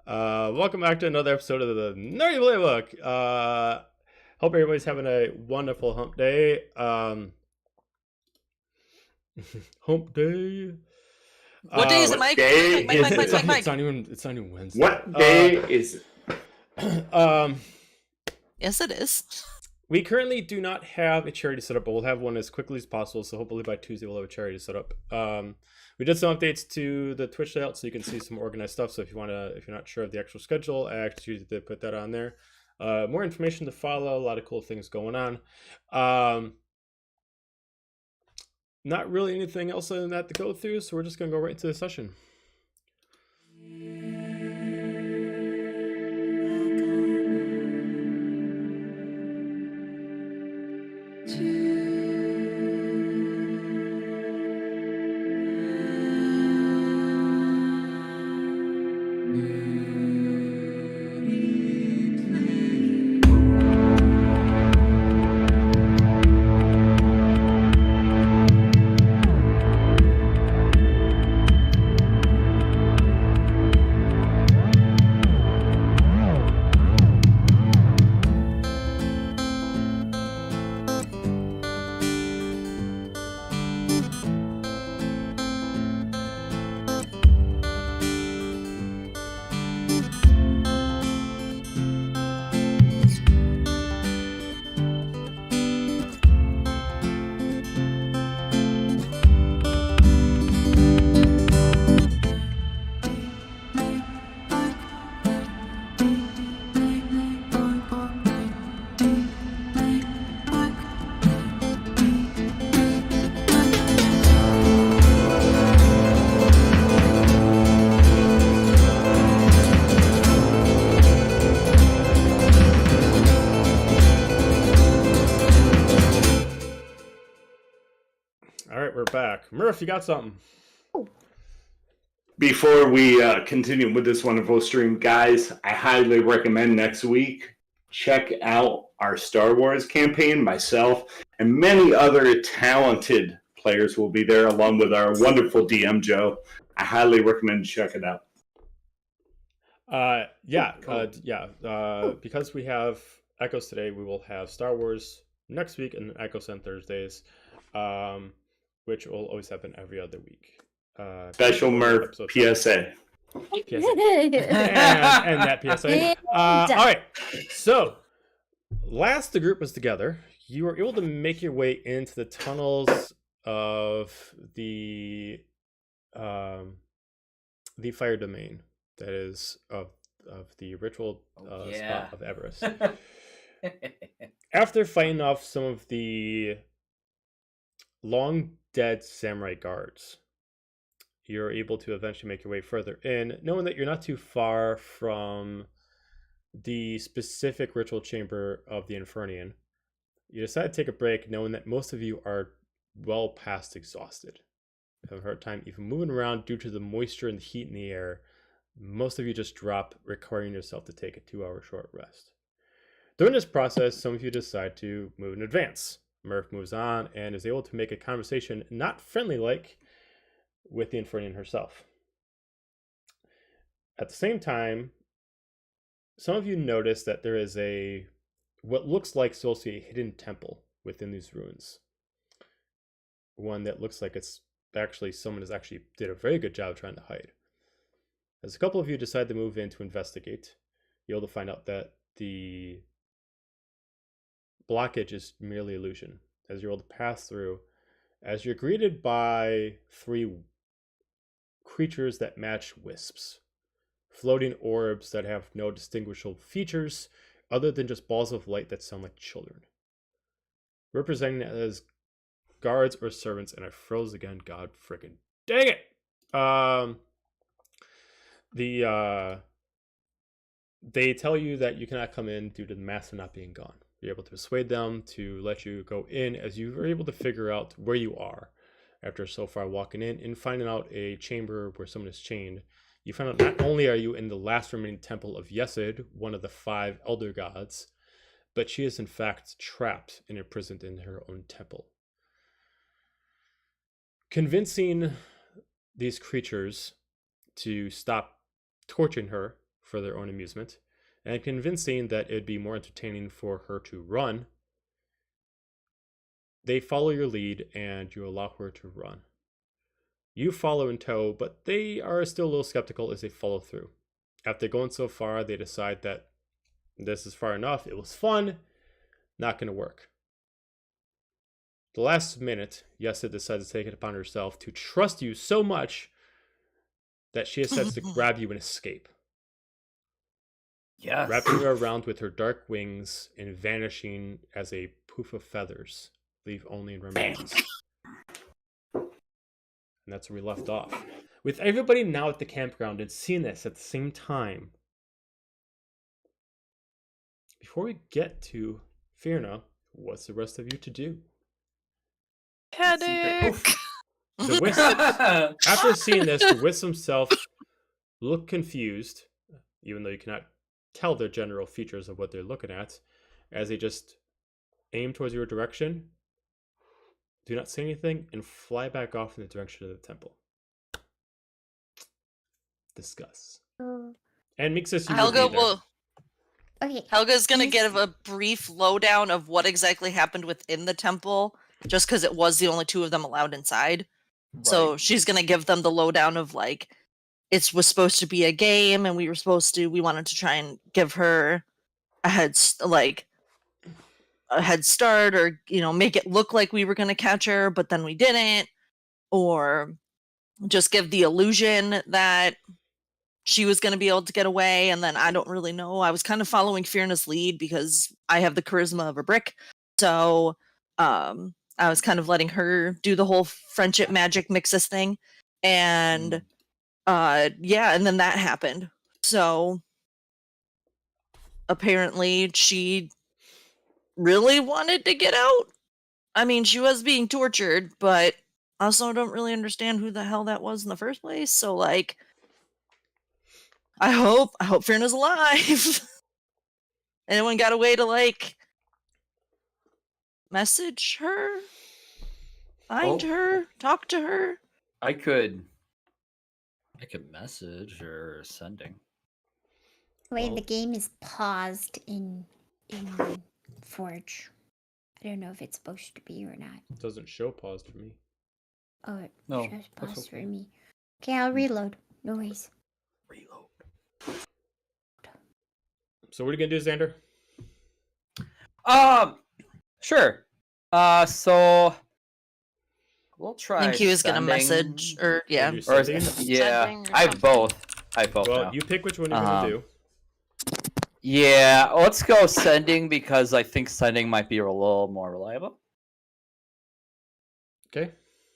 Welcome back to another episode of the Nerdy Playbook. Hope everybody's having a wonderful hump day. Hump day. What day is it, What Mike? day Mike, is Mike, Mike, it? Mike, Mike. It's not even Wednesday. What day is it? Yes, it is. We currently do not have a charity set up, but we'll have one as quickly as possible. So hopefully by Tuesday we'll have a charity set up. We did some updates to the Twitch layout, so you can see some organized stuff. So if you're not sure of the actual schedule, I actually did put that on there. More information to follow. A lot of cool things going on. Not really anything else other than that to go through. So we're just gonna go right into the session. We're back. Murph, you got something? Before we continue with this wonderful stream, guys, I highly recommend next week check out our Star Wars campaign. Myself and many other talented players will be there, along with our wonderful DM Joe. I highly recommend check it out. Because we have Echoes today, we will have Star Wars next week and Echoes on Thursdays, which will always happen every other week. Special Murph PSA. and that PSA. All right. So, last the group was together, you were able to make your way into the tunnels of the fire domain. That is of the ritual spot of Everest. After fighting off some of the long dead samurai guards, you're able to eventually make your way further in, knowing that you're not too far from the specific ritual chamber of the Infernian. You decide to take a break, knowing that most of you are well past exhausted. You have a hard time even moving around due to the moisture and the heat in the air. Most of you just drop, requiring yourself to take a 2-hour short rest. During this process, some of you decide to move in advance. Murph moves on and is able to make a conversation not friendly-like with the Infernian herself. At the same time, some of you notice that there is what looks like supposed to be a hidden temple within these ruins. One that looks like it's actually someone has actually did a very good job trying to hide. As a couple of you decide to move in to investigate, you're able to find out that the blockage is merely illusion. As you're able to pass through, as you're greeted by 3 creatures that match wisps. Floating orbs that have no distinguishable features other than just balls of light that sound like children. Representing it as guards or servants, and I froze again, god frickin' dang it! They tell you that you cannot come in due to the master not being gone. You're able to persuade them to let you go in, as you were able to figure out where you are after so far walking in and finding out a chamber where someone is chained. You find out not only are you in the last remaining temple of Yesod, one of the 5 elder gods, but she is in fact trapped and imprisoned in her own temple. Convincing these creatures to stop torturing her for their own amusement, and convincing that it'd be more entertaining for her to run, they follow your lead and you allow her to run. You follow in tow, but they are still a little skeptical as they follow through. After going so far, they decide that this is far enough. It was fun, not going to work. The last minute, Yesod decides to take it upon herself to trust you so much that she decides to grab you and escape. Yes. Wrapping you around with her dark wings and vanishing as a poof of feathers, leave only in remains. And that's where we left off. With everybody now at the campground and seeing this at the same time, before we get to Firna, what's the rest of you to do? Headache. The Wisp, after seeing this, the Wisp himself look confused, even though you cannot tell the general features of what they're looking at, as they just aim towards your direction, do not say anything, and fly back off in the direction of the temple. Discuss. And Mixus, you will Helga be there. will. Okay. Helga's gonna Yes. give a brief lowdown of what exactly happened within the temple, just because it was the only two of them allowed inside. So she's gonna give them the lowdown of like, it was supposed to be a game, and we wanted to try and give her a head start, or make it look like we were gonna catch her, but then we didn't, or just give the illusion that she was going to be able to get away. And then I don't really know. I was kind of following Firna's lead because I have the charisma of a brick. So I was kind of letting her do the whole friendship magic mixes thing. And yeah, and then that happened. So apparently she really wanted to get out. I mean, she was being tortured, but also don't really understand who the hell that was in the first place. So like, I hope Firna's alive. Anyone got a way to like message her, find her, talk to her? I could message or sending. Wait, Well- the game is paused in Forge. I don't know if it's supposed to be or not. It doesn't show paused for me. Oh, it No, shows that's paused for okay. me. Okay, I'll reload. No worries. Reload. So what are you going to do, Xander? Sure. So we'll try. I think he was gonna sending- message, or yeah. You Or sending? yeah, Sending or I have something. both. I have both Well, now. you pick which one you're going to do. Yeah, let's go sending because I think sending might be a little more reliable. Okay.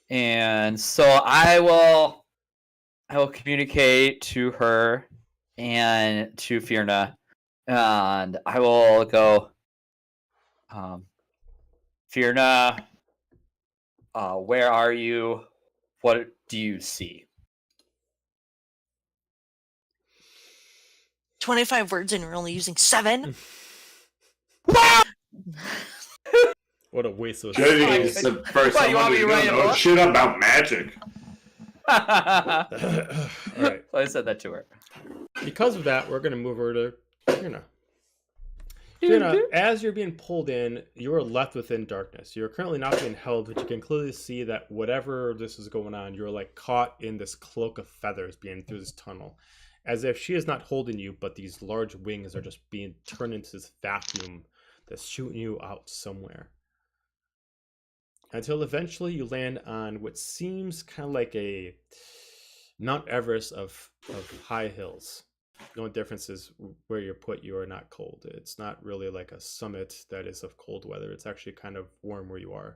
And so I will communicate to her and to Firna, and I will go, Firna, where are you? What do you see? 25 words and you're only using 7? What a waste of Jenny Fine. is the first What, you want someone me who to write doesn't a know book? shit about magic. All right. So I said that to her. Because of that, we're going to move over to Firna. Firna, as you're being pulled in, you are left within darkness. You're currently not being held, but you can clearly see that whatever this is going on, you're like caught in this cloak of feathers being through this tunnel. As if she is not holding you, but these large wings are just being turned into this vacuum that's shooting you out somewhere. Until eventually you land on what seems kind of like a Mount Everest of high hills. The only difference is where you're put, you are not cold. It's not really like a summit that is of cold weather. It's actually kind of warm where you are.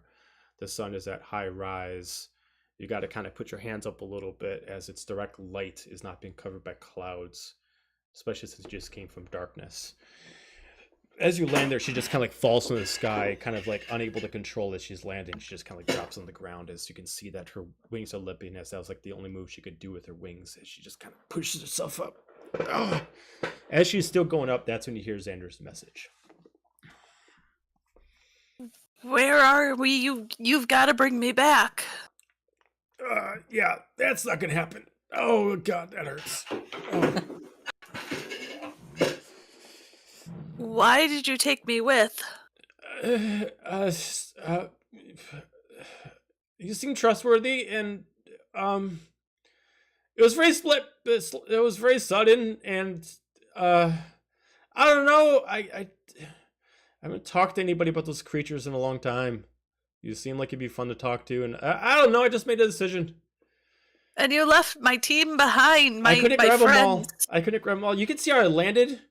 The sun is at high rise. You got to kind of put your hands up a little bit as its direct light is not being covered by clouds, especially since you just came from darkness. As you land there, she just kind of like falls from the sky, kind of like unable to control as she's landing. She just kind of like drops on the ground as you can see that her wings are lipping, as that was like the only move she could do with her wings, as she just kind of pushes herself up. Ugh. As she's still going up, that's when you hear Xander's message. Where are we? You've got to bring me back. Yeah, that's not gonna happen. Oh god, that hurts. Oh. Why did you take me with? You seem trustworthy, and it was very it was very sudden, and I don't know. I haven't talked to anybody about those creatures in a long time. You seem like you'd be fun to talk to, and I don't know. I just made a decision. And you left my team behind. I couldn't grab them all. I couldn't grab them all. You can see how I landed.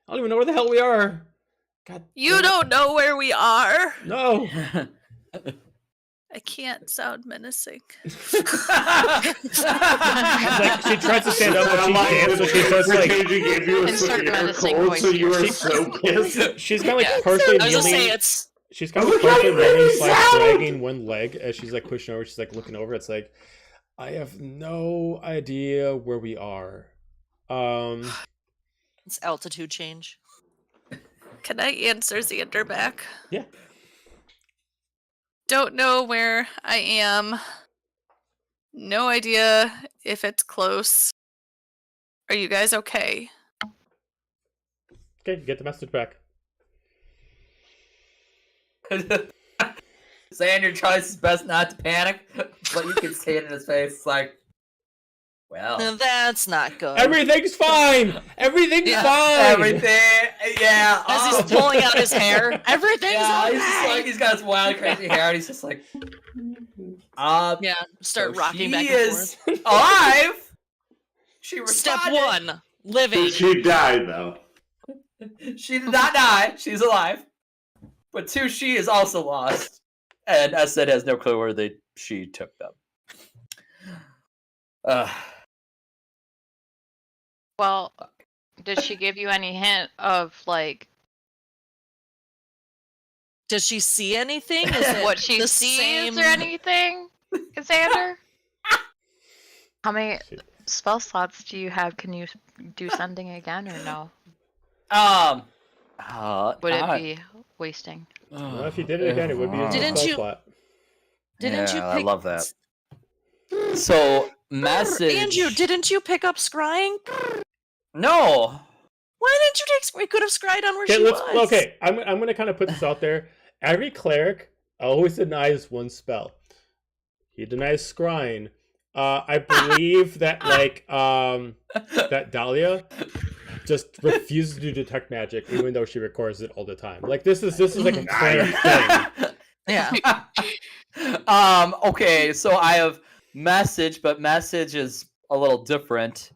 I don't even know where the hell we are. God. You don't know where we are. No. I can't sound menacing. She's like, she tries to stand up, but she can't. So she says like, Insert menacing voice so you here. are so pissed. she's kind of like partially I was gonna say kneeling. it's. She's kind of like partially kneeling / dragging one leg as she's like pushing over. She's like looking over. It's like, I have no idea where we are. It's altitude change. Can I answer Xander back? Yeah. Don't know where I am. No idea if it's close. Are you guys okay? Okay, get the message back. Xander tries his best not to panic, but you can see it in his face. It's like, well, That's not good. Everything's fine. Everything's Yeah. fine. everything, yeah. As he's pulling out his hair, everything's Yeah, okay. he's just like, he's got his wild, crazy hair, and he's just like, Yeah, start so rocking she back and is forth. alive. She Step responded. 1, living. She died though. She did not die. She's alive. But 2, she is also lost. And Yesod has no clue where she took them. Well, did she give you any hint of like Does she see anything? Is it what she the sees same... or anything, Xander? How many spell slots do you have? Can you do sending again or no? Would it be wasting? Well, if you did it again, it would be a Didn't spell you- slot. Didn't you Yeah, pick... I love that. So, message. Andrew, didn't you pick up scrying? No. Why didn't you take... We could have scryed on where Okay, she was. okay. I'm gonna kind of put this out there. Every cleric always denies one spell. He denies scrying. I believe that that Dahlia just refuses to detect magic, even though she records it all the time. Like this is like a cleric thing. Yeah. Okay, so I have message, but message is a little different.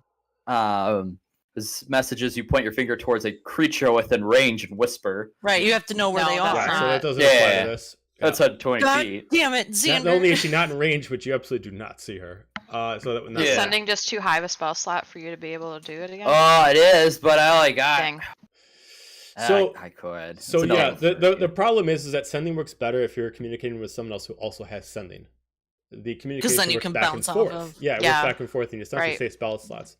This message is you point your finger towards a creature within range and whisper. Right, you have to know where No, they that's are. Yeah, so that doesn't Yeah. apply to this. That's at 20 God feet. damn it, Not Xander. only is she not in range, but you absolutely do not see her. So that would not. Is Yeah. sending just too high of a spell slot for you to be able to do it again? Oh, it is, but I only got. Dang. So- I could. So It's another yeah, the 30. problem is that sending works better if you're communicating with someone else who also has sending. The communication then you works can back and bounce off forth. of. Yeah, it Yeah. works back and forth, and you essentially Right. say spell slots.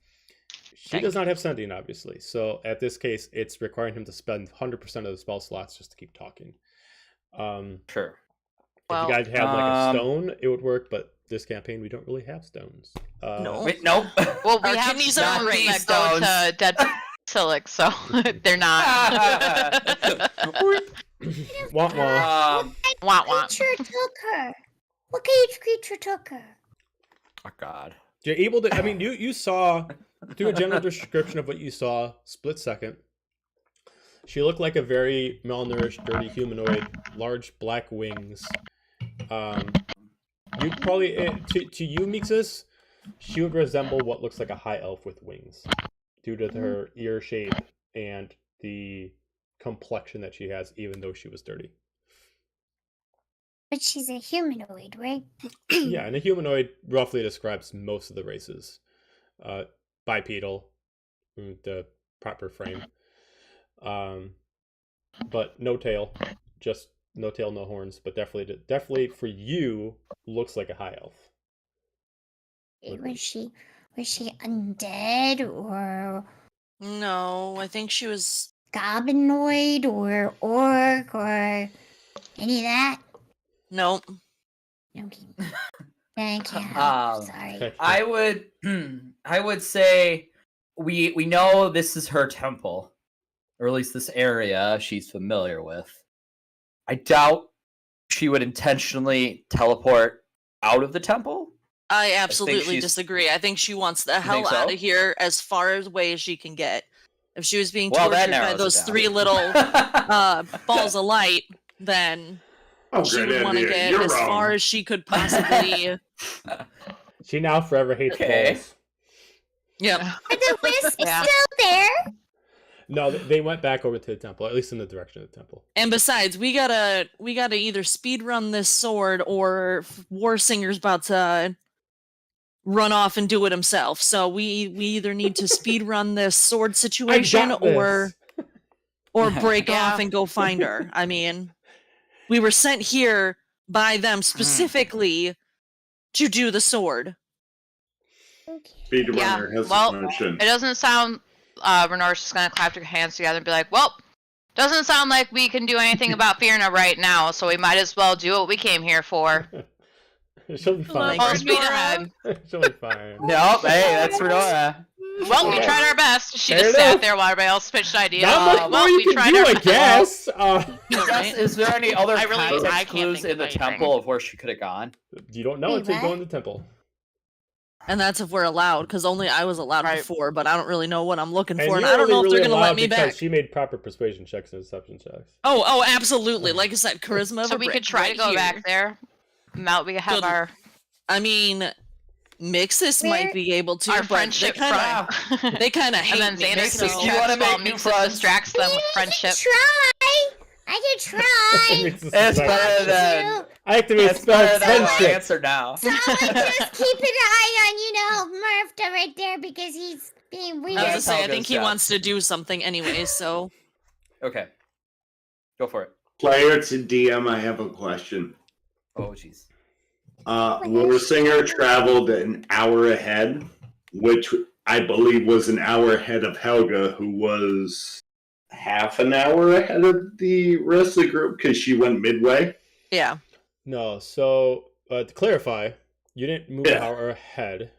She Dang. does not have sending, obviously. So at this case, it's requiring him to spend 100% of the spell slots just to keep talking. Sure. Well, if you guys had like a stone, it would work. But this campaign, we don't really have stones. No. Wait, nope. Well, we Our have kidneys some are that raised go to dead Silic, so they're not. Wah wah. Wah wah. Creature took her. What cage creature took her? Oh God. You're able to. I mean, you saw. Do a general description of what you saw. Split second. She looked like a very malnourished, dirty humanoid, large black wings. You probably to you, Mixus, she would resemble what looks like a high elf with wings, due to her ear shape and the complexion that she has, even though she was dirty. But she's a humanoid, right? Yeah, and a humanoid roughly describes most of the races. Bipedal, the proper frame. But no tail, just no tail, no horns. But definitely for you, looks like a high elf. Was she undead or No, I think she was... goblinoid or orc or any of that? Nope. Okay. Thank you. Sorry. Okay. I would say we know this is her temple, or at least this area she's familiar with. I doubt she would intentionally teleport out of the temple. I absolutely she's- disagree. I think she wants the You hell think so? out of here as far away as she can get. If she was being Well, that tortured by narrows it those down. 3 little balls of light, then she good would want to idea. get You're as wrong. far as she could possibly. She now forever hates Okay. balls. Yep. Are the wisps Yeah. still there? No, they went back over to the temple, at least in the direction of the temple. And besides, we gotta either speed run this sword, or War Singer's about to run off and do it himself. So we either need to speed run this sword situation, or break Yeah. off and go find her. I mean, we were sent here by them specifically to do the sword. Speedrunner has well, a question. It doesn't sound. Renor's just gonna clap her hands together and be like, "Well, doesn't sound like we can do anything about Fierna right now, so we might as well do what we came here for." She'll be fine. Full speed ahead. She'll be fine. Nope, hey, that's Renora. Well, we tried our best. She Fair just sat enough. there while everybody else pitched ideas. Not much more Well, you we can tried do, our I best. guess. Right? Is there any other I can't context clues think in the of anything. temple of where she could have gone? You don't know Wait, until you go what? in the temple. And that's if we're allowed, because only I was allowed Right. before, but I don't really know what I'm looking for, and you're I don't know only if they're really gonna let allowed me because back. she made proper persuasion checks and deception checks. Oh, absolutely. Like I said, charisma. So of a we brick could try right to go here. back there. Now we have Good. our I mean, Mixus Where- might be able to, our but friendship they kind front. of they kind of hate And then me. Xander so- can You wanna distract make while new Mixus friends? distracts them with friendship. I can try. Makes us It's like- better than. So, I activate It's spell better than my friendship. answer now. so I just keep an eye on, Murph right there because he's being I was weird. gonna That's say, how I it think goes he down. wants to do something anyway. So Okay. Go for it. Player to DM, I have a question. Oh, jeez. War Singer traveled an hour ahead, which I believe was an hour ahead of Helga, who was half an hour ahead of the rest of the group because she went midway. yeah, No, so to clarify, you didn't move an Yeah. hour ahead.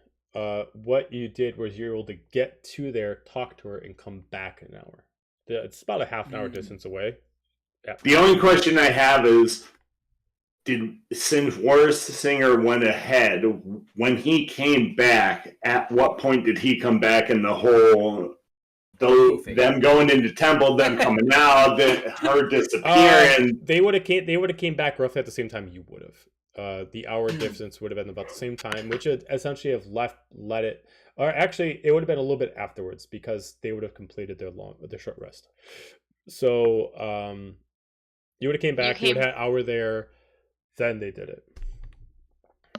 What you did was you were able to get to there, talk to her, and come back an hour. It's about a half an hour distance away. Yeah. The only question I have is, since War Singer went ahead, when he came back, at what point did he come back in the whole... them going into temple, them coming out, her disappearing. They would have came back roughly at the same time you would have. The hour difference would have been about the same time, which would essentially have let it, or actually it would have been a little bit afterwards because they would have completed their short rest. So you would have came back, you would have had an hour there, then they did it.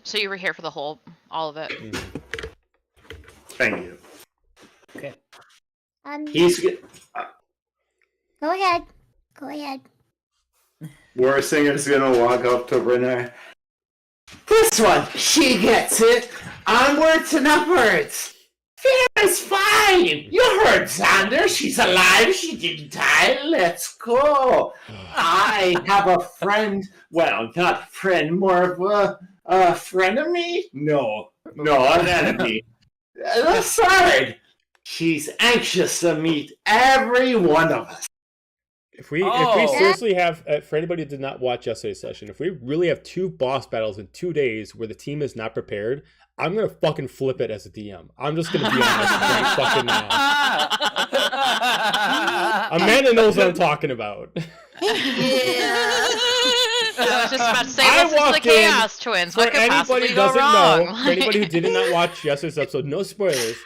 So you were here for the whole, all of it. Mhm. Thank you. Okay. He's Go ahead. Go ahead. War Singer's gonna walk up to Renee. This one, she gets it. Onwards and upwards. Fear's fine. You heard Xander. She's alive. She didn't die. Let's go. I have a friend. Well, not a friend, more of a frenemy? No, an enemy. The third. She's anxious to meet every one of us. If we Oh. seriously have, for anybody who did not watch yesterday's session, if we really have 2 boss battles in 2 days where the team is not prepared, I'm gonna fucking flip it as a DM. I'm just gonna be honest right fucking now. Amanda knows what I'm talking about. I was just about to say, I listen to the walked in Chaos Twins. For What could anybody possibly who go doesn't wrong? know, for anybody who did not watch yesterday's episode, no spoilers.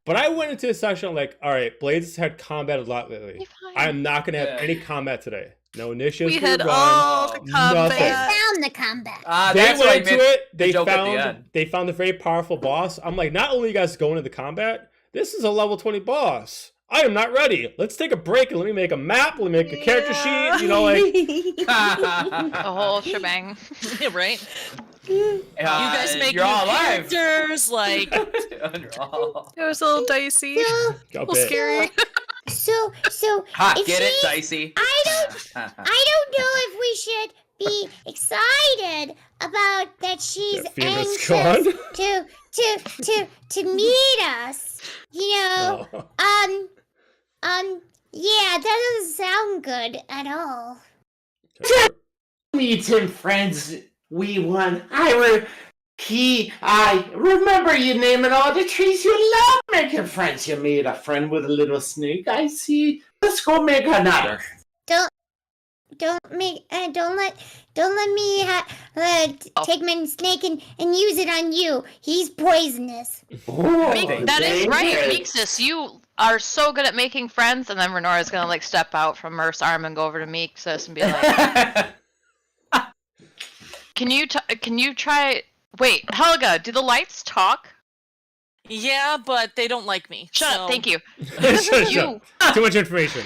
But I went into this session like, all right, Blades has had combat a lot lately. I'm not gonna have any combat today. No initiatives. we were had run. all the Nothing. combat. Found the combat. They That's what I went into meant. it. They joke at the end. found a very powerful boss. I'm like, not only you guys going into combat, this is a level 20 boss. I am not ready. Let's take a break and let me make a map. Let me make a character sheet. You know, like The whole shebang. right? You guys make you're new all alive. characters, like You're all- It was a little dicey. So, a A little bit. scary. so, Ha, if get it, she- dicey. I don't know if we should be excited about that she's That Phoenix anxious gone. to meet us. You know, Oh. Yeah, that doesn't sound good at all. Okay. Meeting friends, we won. I remember you naming all the trees. You love making friends. You made a friend with a little snake. I see. Let's go make another. Don't let me take my snake and use it on you. He's poisonous. Oh, That is right, David. Meeksis. You are so good at making friends, and then Renora's gonna like step out from Murph's arm and go over to Meeksis and be like, Can you try? Wait, Helga, do the lights talk? Yeah, but they don't like me. Shut so- up. Thank you. Shut You. up. Too much information.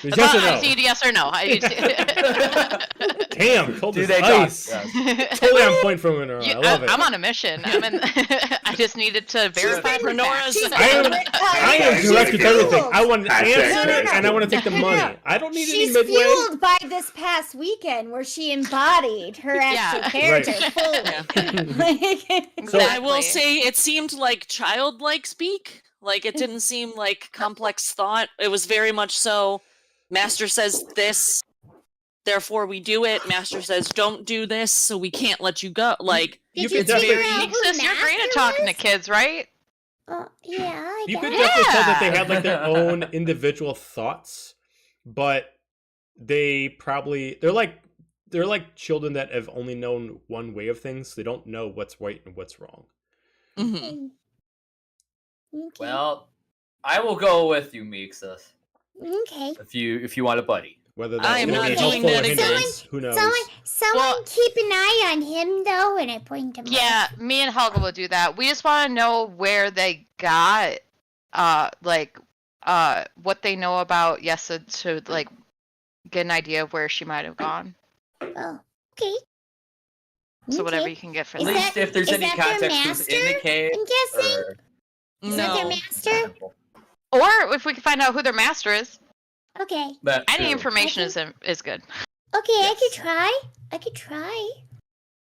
Yes Yes or I no? just need yes or no. Damn, cold Do as they ice. talk? Yes. Totally on point for Winter. I love it. I'm on a mission. I just needed to verify for Renora's- facts. I am direct with everything. I want an answer No. and I want to take the money. I don't need She's any midway. fueled by this past weekend where she embodied her actual Yeah. character Right. fully. Like, So- I will Exactly. say it seemed like childlike speak. Like it didn't seem like complex thought. It was very much so. Master says this, therefore we do it. Master says don't do this, so we can't let you go. Like You Did you could definitely- figure out who Meeksis, you're great at Master talking to was? kids, right? Yeah, I You could guess. definitely tell that they Yeah. had like their own individual thoughts, but they're like children that have only known one way of things. They don't know what's right and what's wrong. mhm. Okay. Well, I will go with you, Meeksis. Okay. If you want a buddy. Whether that's I am going to not be doing helpful or that again. hindrance, who knows? Someone Well- keep an eye on him though, and I point him. Yeah, me and Helga will do that. We just want to know where they got, what they know about Yesod to like get an idea of where she might have gone. Oh, okay. So whatever Okay. you can get for At Is that. least that- if there's is any that their context who's in the master? cave. I'm guessing. Or... Is that their No. master? Or if we can find out who their master is. Okay. That Any too. information Okay. is good. Okay, I Yes. could try. I could try.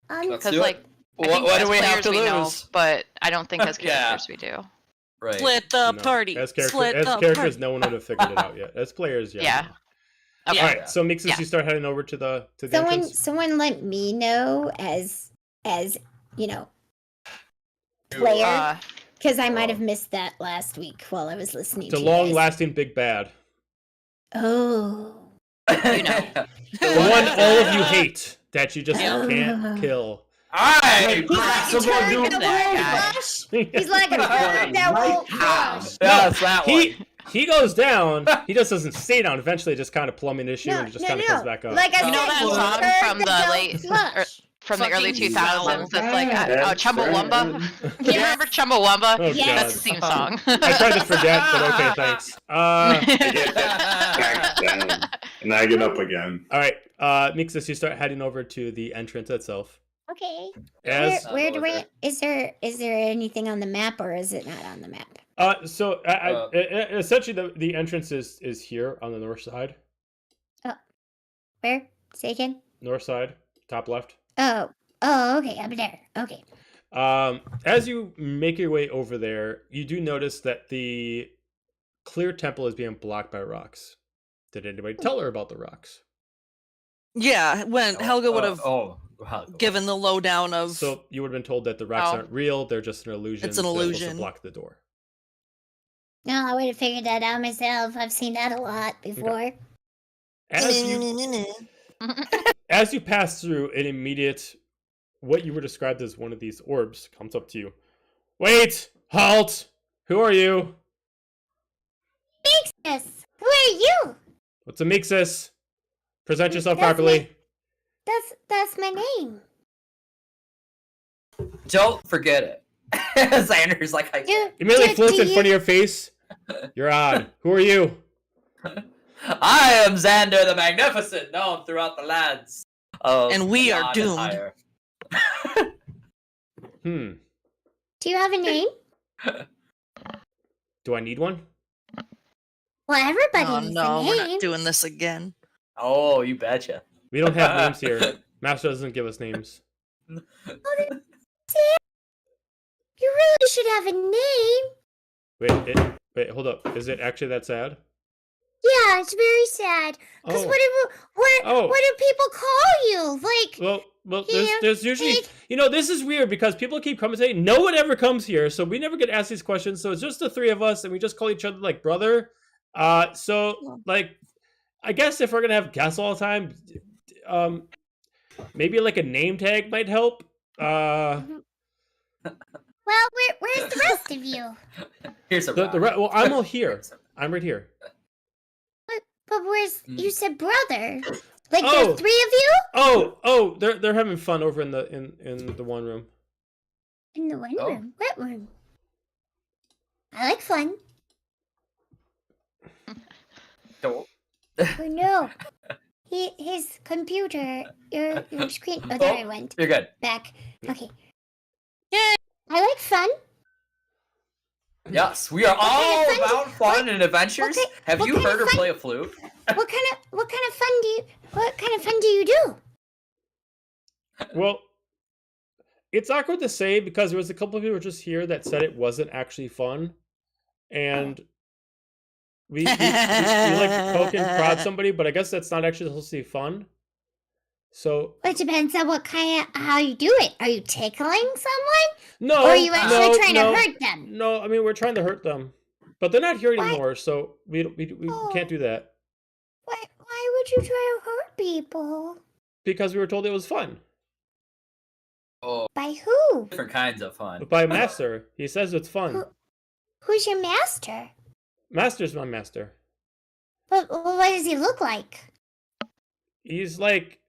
Let's Because do it. like I What, think what as do we have players to we know, lose? but I don't think as Yeah. characters we do. Right. Split the No. party. As Split the characters, party. no one would have figured it out yet. As players, yeah. Yeah. Okay. All right, so Mixus, Yeah. you start heading over to the someone, entrance. someone let me know as you know, player, Uh, because I might have missed that last week while I was listening. It's a to you guys. long-lasting big bad. Oh. You know. The one all of you hate that you just Yeah. can't kill. I He's like a turd do that that won't flush. He's like a turd that won't flush. Yes, that one. He goes down. He just doesn't stay down. Eventually, it just kind of plumbing issue No, and it just no, kind of no. comes back up. Like I You know said, that he's a song turd from that the don't late- flush. from the early Fucking 2000s, that's like That's Chumbawamba. right. Do you remember Chumbawamba? Oh, Yes. That's the theme song. I tried to forget, but okay, thanks. I get that. Back down, and I get up again. All right, Mixus, you start heading over to the entrance itself. Okay. As Where do over we? Is there anything on the map or is it not on the map? essentially the entrance is here on the north side. Where? Say again. North side, top left. Oh, okay, up there. Okay. As you make your way over there, you do notice that the clear temple is being blocked by rocks. Did anybody tell her about the rocks? Yeah, when Helga would have Helga. given the lowdown of So you would have been told that the rocks Oh. aren't real; they're just an illusion. It's an that was supposed to illusion. block the door. No, I would have figured that out myself. I've seen that a lot before. As you pass through, an immediate, what you were described as one of these orbs comes up to you. Wait! Halt! Who are you? Yes. Who are you? What's a Mixus? Present yourself That's properly. That's my name. Don't forget it. Xander's like, I Do, Immediately do- floats do in you- front of your face. You're odd. Who are you? am Xander the Magnificent, known throughout the lands. Of And we are Beyond doomed. Empire. Do you have a name? Do I need one? Well, everybody Oh needs no, a we're name. not doing this again. Oh, you betcha. We don't have names here. Master doesn't give us names. You really should have a name. Wait, hold up. Is it actually that sad? Yeah, it's very sad. Because Oh. what do people call you? Like, Well, Here, there's usually, take- this is weird because people keep coming saying no one ever comes here, so we never get asked these questions. So it's just the three of us, and we just call each other like brother. So like, I guess if we're gonna have guests all the time, maybe like a name tag might help. well, where's the rest of you? Here's a Well, I'm all here. I'm right here. But where's you said brother? Like Oh. there's three of you Oh, they're having fun over in the in the one room. in the one Oh. room. What room? I like fun. Don't- Oh no, his computer, your screen. Oh, there Oh. it went. You're good. Back. Yeah. Okay. Yay. I like fun. Yes, we are all kind of fun about fun and adventures. Have what you kind heard of her fun- play a flute? What kind of fun do you do? Well, it's awkward to say because there was a couple of people just here that said it wasn't actually fun, and we like poke and prod somebody, but I guess that's not actually supposed to be fun. So It depends on how you do it. Are you tickling someone, no, or are you actually no, trying no, to hurt them? No, I mean we're trying to hurt them, but they're not here Why? anymore, so we Oh. can't do that Why would you try to hurt people? because we were told it was fun. Oh, By who? different kinds of fun. But by master, he says it's fun. Who's your master? Master's my master. But what does he look like? He's like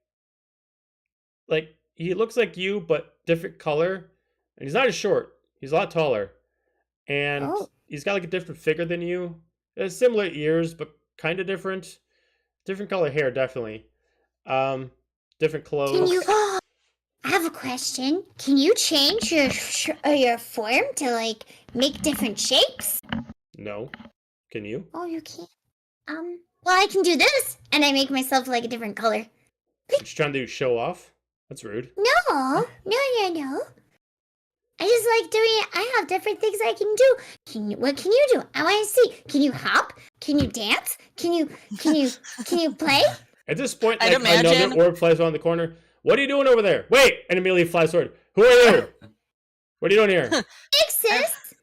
he looks like you, but different color. And he's not as short. He's a lot taller, and Oh. he's got like a different figure than you. He has similar ears, but kind of different. Different color hair, definitely. Different clothes. Can you? I have a question. Can you change your form to like make different shapes? No. Can you? Oh, you can't. Well, I can do this, and I make myself like a different color. You're just trying to show off? That's rude. No. I just like doing it. I have different things I can do. What can you do? I want to see. Can you hop? Can you dance? Can you play? At this point, I'd like, another imagine- orb flies around the corner. What are you doing over there? Wait! And immediately flies forward. Who are you? What are you doing here? Mixes.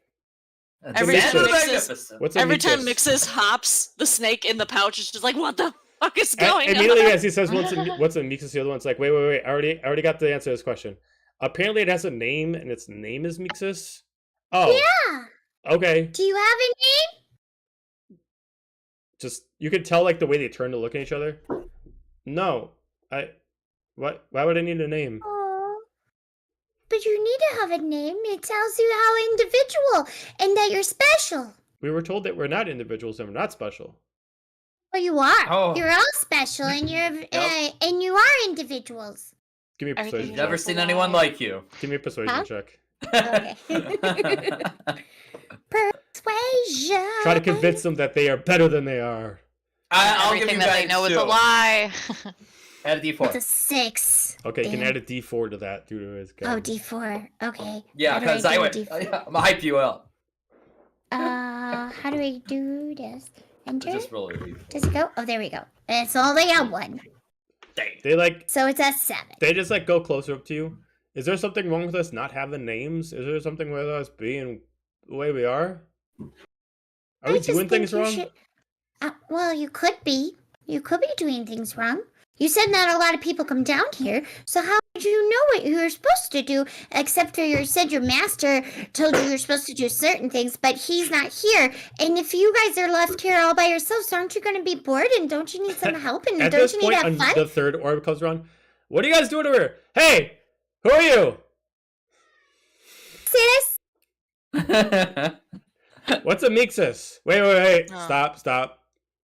Every time Magnificent. What's a Every time Mixus? Mixus hops, the snake in the pouch is just like, what the fuck is And going immediately on? as he says what's a Mixus, the other one's like, wait, I already got the answer to this question. Apparently it has a name and its name is Mixus. Oh. Yeah. Okay. Do you have a name? Just you can tell like the way they turn to look at each other. No. Why would I need a name? Oh. But you need to have a name. It tells you how individual and that you're special. We were told that we're not individuals and we're not special. Well, you are. Oh. You're all special, and and you are individuals. Give me a Everything persuasion is check. Never seen anyone like you. Give me a persuasion Huh? check. Okay. Persuasion. Try to convince them that they are better than they are. I'll give Everything you that they guys know is two. a lie. Add a It's D4. a 6. Okay, you can Damn. add a D4 to that due to his Oh, gun. D4. Okay. Yeah, How do because do I a went. D4? I'm gonna hype you up. How do I do this? Enter? Just really. Does it go? Oh, there we go. It's only a 1. Dang. So it's a 7. They just like go closer up to you. Is there something wrong with us not having names? Is there something with us being the way we are? Are we I just doing think things you wrong? should- well, you could be. You could be doing things wrong. You said not a lot of people come down here, so how would you know what you were supposed to do? Except for you said your master told you you're supposed to do certain things, but he's not here. And if you guys are left here all by yourselves, aren't you going to be bored? And don't you need some help? And At don't this you need point, to have on fun? the third orb comes around. What are you guys doing over here? Hey, who are you? Sis? What's a Mixus? Wait. Oh. Stop.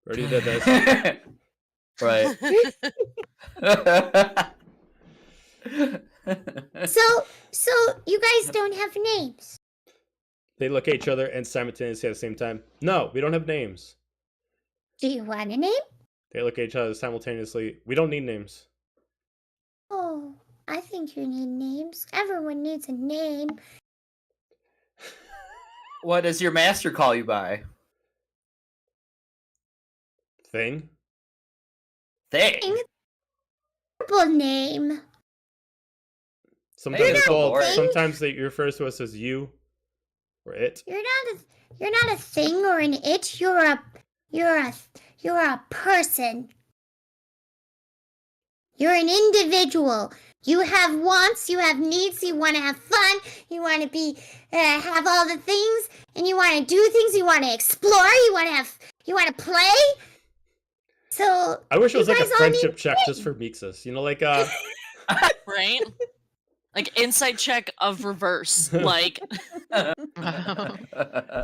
Already did this. Right. So you guys don't have names. They look at each other and simultaneously at the same time. No, we don't have names. Do you want a name? They look at each other simultaneously. We don't need names. Oh, I think you need names. Everyone needs a name. What does your master call you by? Thing? Thing. Terrible name. Sometimes You're it's not a called. thing. Sometimes they refers to us as you or it. You're not a thing or an it. You're a person. You're an individual. You have wants, you have needs, you want to have fun, you want to be have all the things, and you want to do things, you want to explore, you want to play. So I wish it was you like a guys all need friendship check just for Mixus. You know, like Right? Like inside check of reverse. Like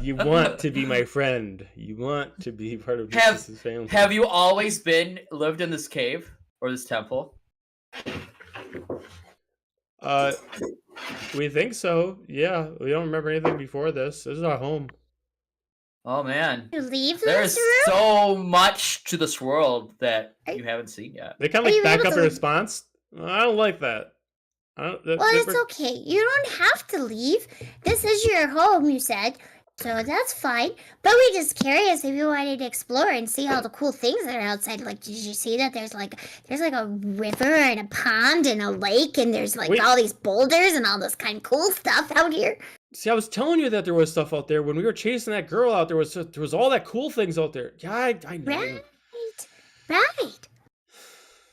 you want to be my friend. You want to be part of Have- Mixus's family. Have you always lived in this cave or this temple? We think so. Yeah, we don't remember anything before this. This is our home. Oh man, you leave there's this room? so much to this world that Are- you haven't seen yet. They kind Are of you like back able up to a leave- response. I don't like that. Well, it's okay. You don't have to leave. This is your home, you said. So that's fine. But we're just curious if you wanted to explore and see all the cool things that are outside. Like, did you see that there's like a river and a pond and a lake and there's like Wait. all these boulders and all this kind of cool stuff out here? See, I was telling you that there was stuff out there when we were chasing that girl out. There was all that cool things out there. Yeah, I know. Right.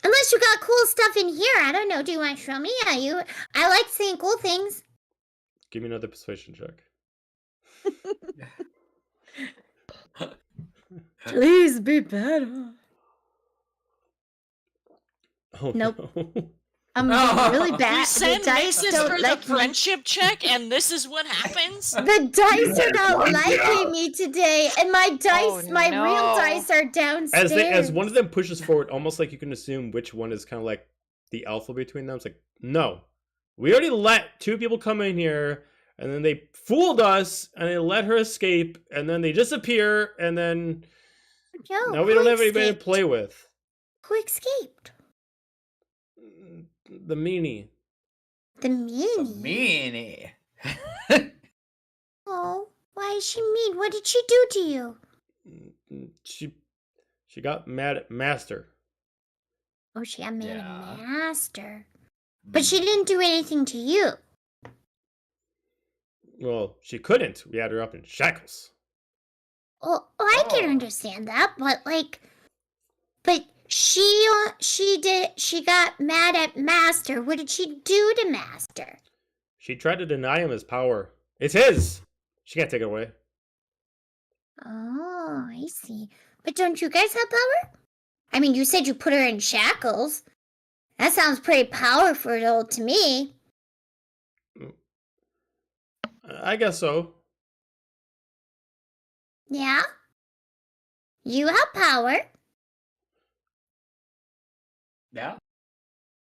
Unless you got cool stuff in here. I don't know. Do you want to show me? I like seeing cool things. Give me another persuasion check. please be better. Oh Nope. no. I'm really You bad. send The dice Mixus don't for the like me. friendship check, and this is what happens. The dice are not Watch liking out. me today, and my dice, Oh, my real no. dice are downstairs. As one of them pushes forward, almost like you can assume which one is kind of like the alpha between them. It's like, no, we already let two people come in here, and then they fooled us, and they let her escape, and then they disappear, and then now we who don't have anybody to escaped? play with. Who escaped? The meanie. The meanie. Meanie. Oh, why is she mean? What did she do to you? She got mad at Master. Oh, she got mad Yeah. at Master. But she didn't do anything to you. Well, she couldn't. We had her up in shackles. Oh, I can Oh. understand that, but she got mad at Master. What did she do to Master? She tried to deny him his power. It's his. She can't take it away. Oh, I see. But don't you guys have power? I mean, you said you put her in shackles. That sounds pretty powerful to me. I guess so. Yeah? You have power. Yeah.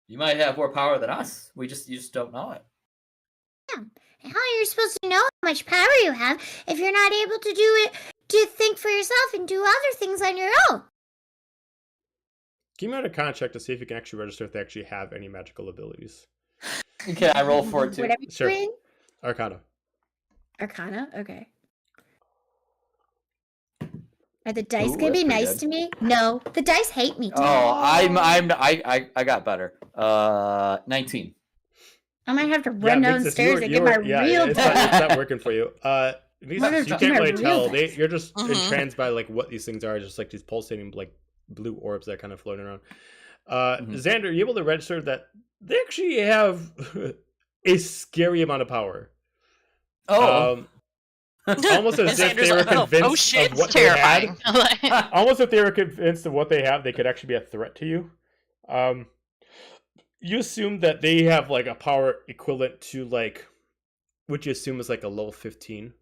You might have more power than us. You just don't know it. How are you supposed to know how much power you have if you're not able to to think for yourself and do other things on your own? Give me a con check to see if you can actually register if they actually have any magical abilities. Okay, I roll for it too. Whatever you're Sure. doing. Arcana. Arcana? Okay. Are the dice Ooh, gonna be that's pretty nice good. to me? No, the dice hate me. Today. Oh, I got better. 19. I might have to run Mixus, downstairs and get my real it's dice. not working for you. Mixus, gonna you get can't my really real tell. dice. You're just Mhm. entranced by like what these things are, just like these pulsating like blue orbs that kind of floating around. Xander, are you able to register that they actually have a scary amount of power? Oh. Almost as if Xander's they were like, "Oh, convinced shit, of what they had. Terrifying. Almost if they were convinced of what they have, they could actually be a threat to you. You assume that they have like a power equivalent to like, what you assume is like a level 15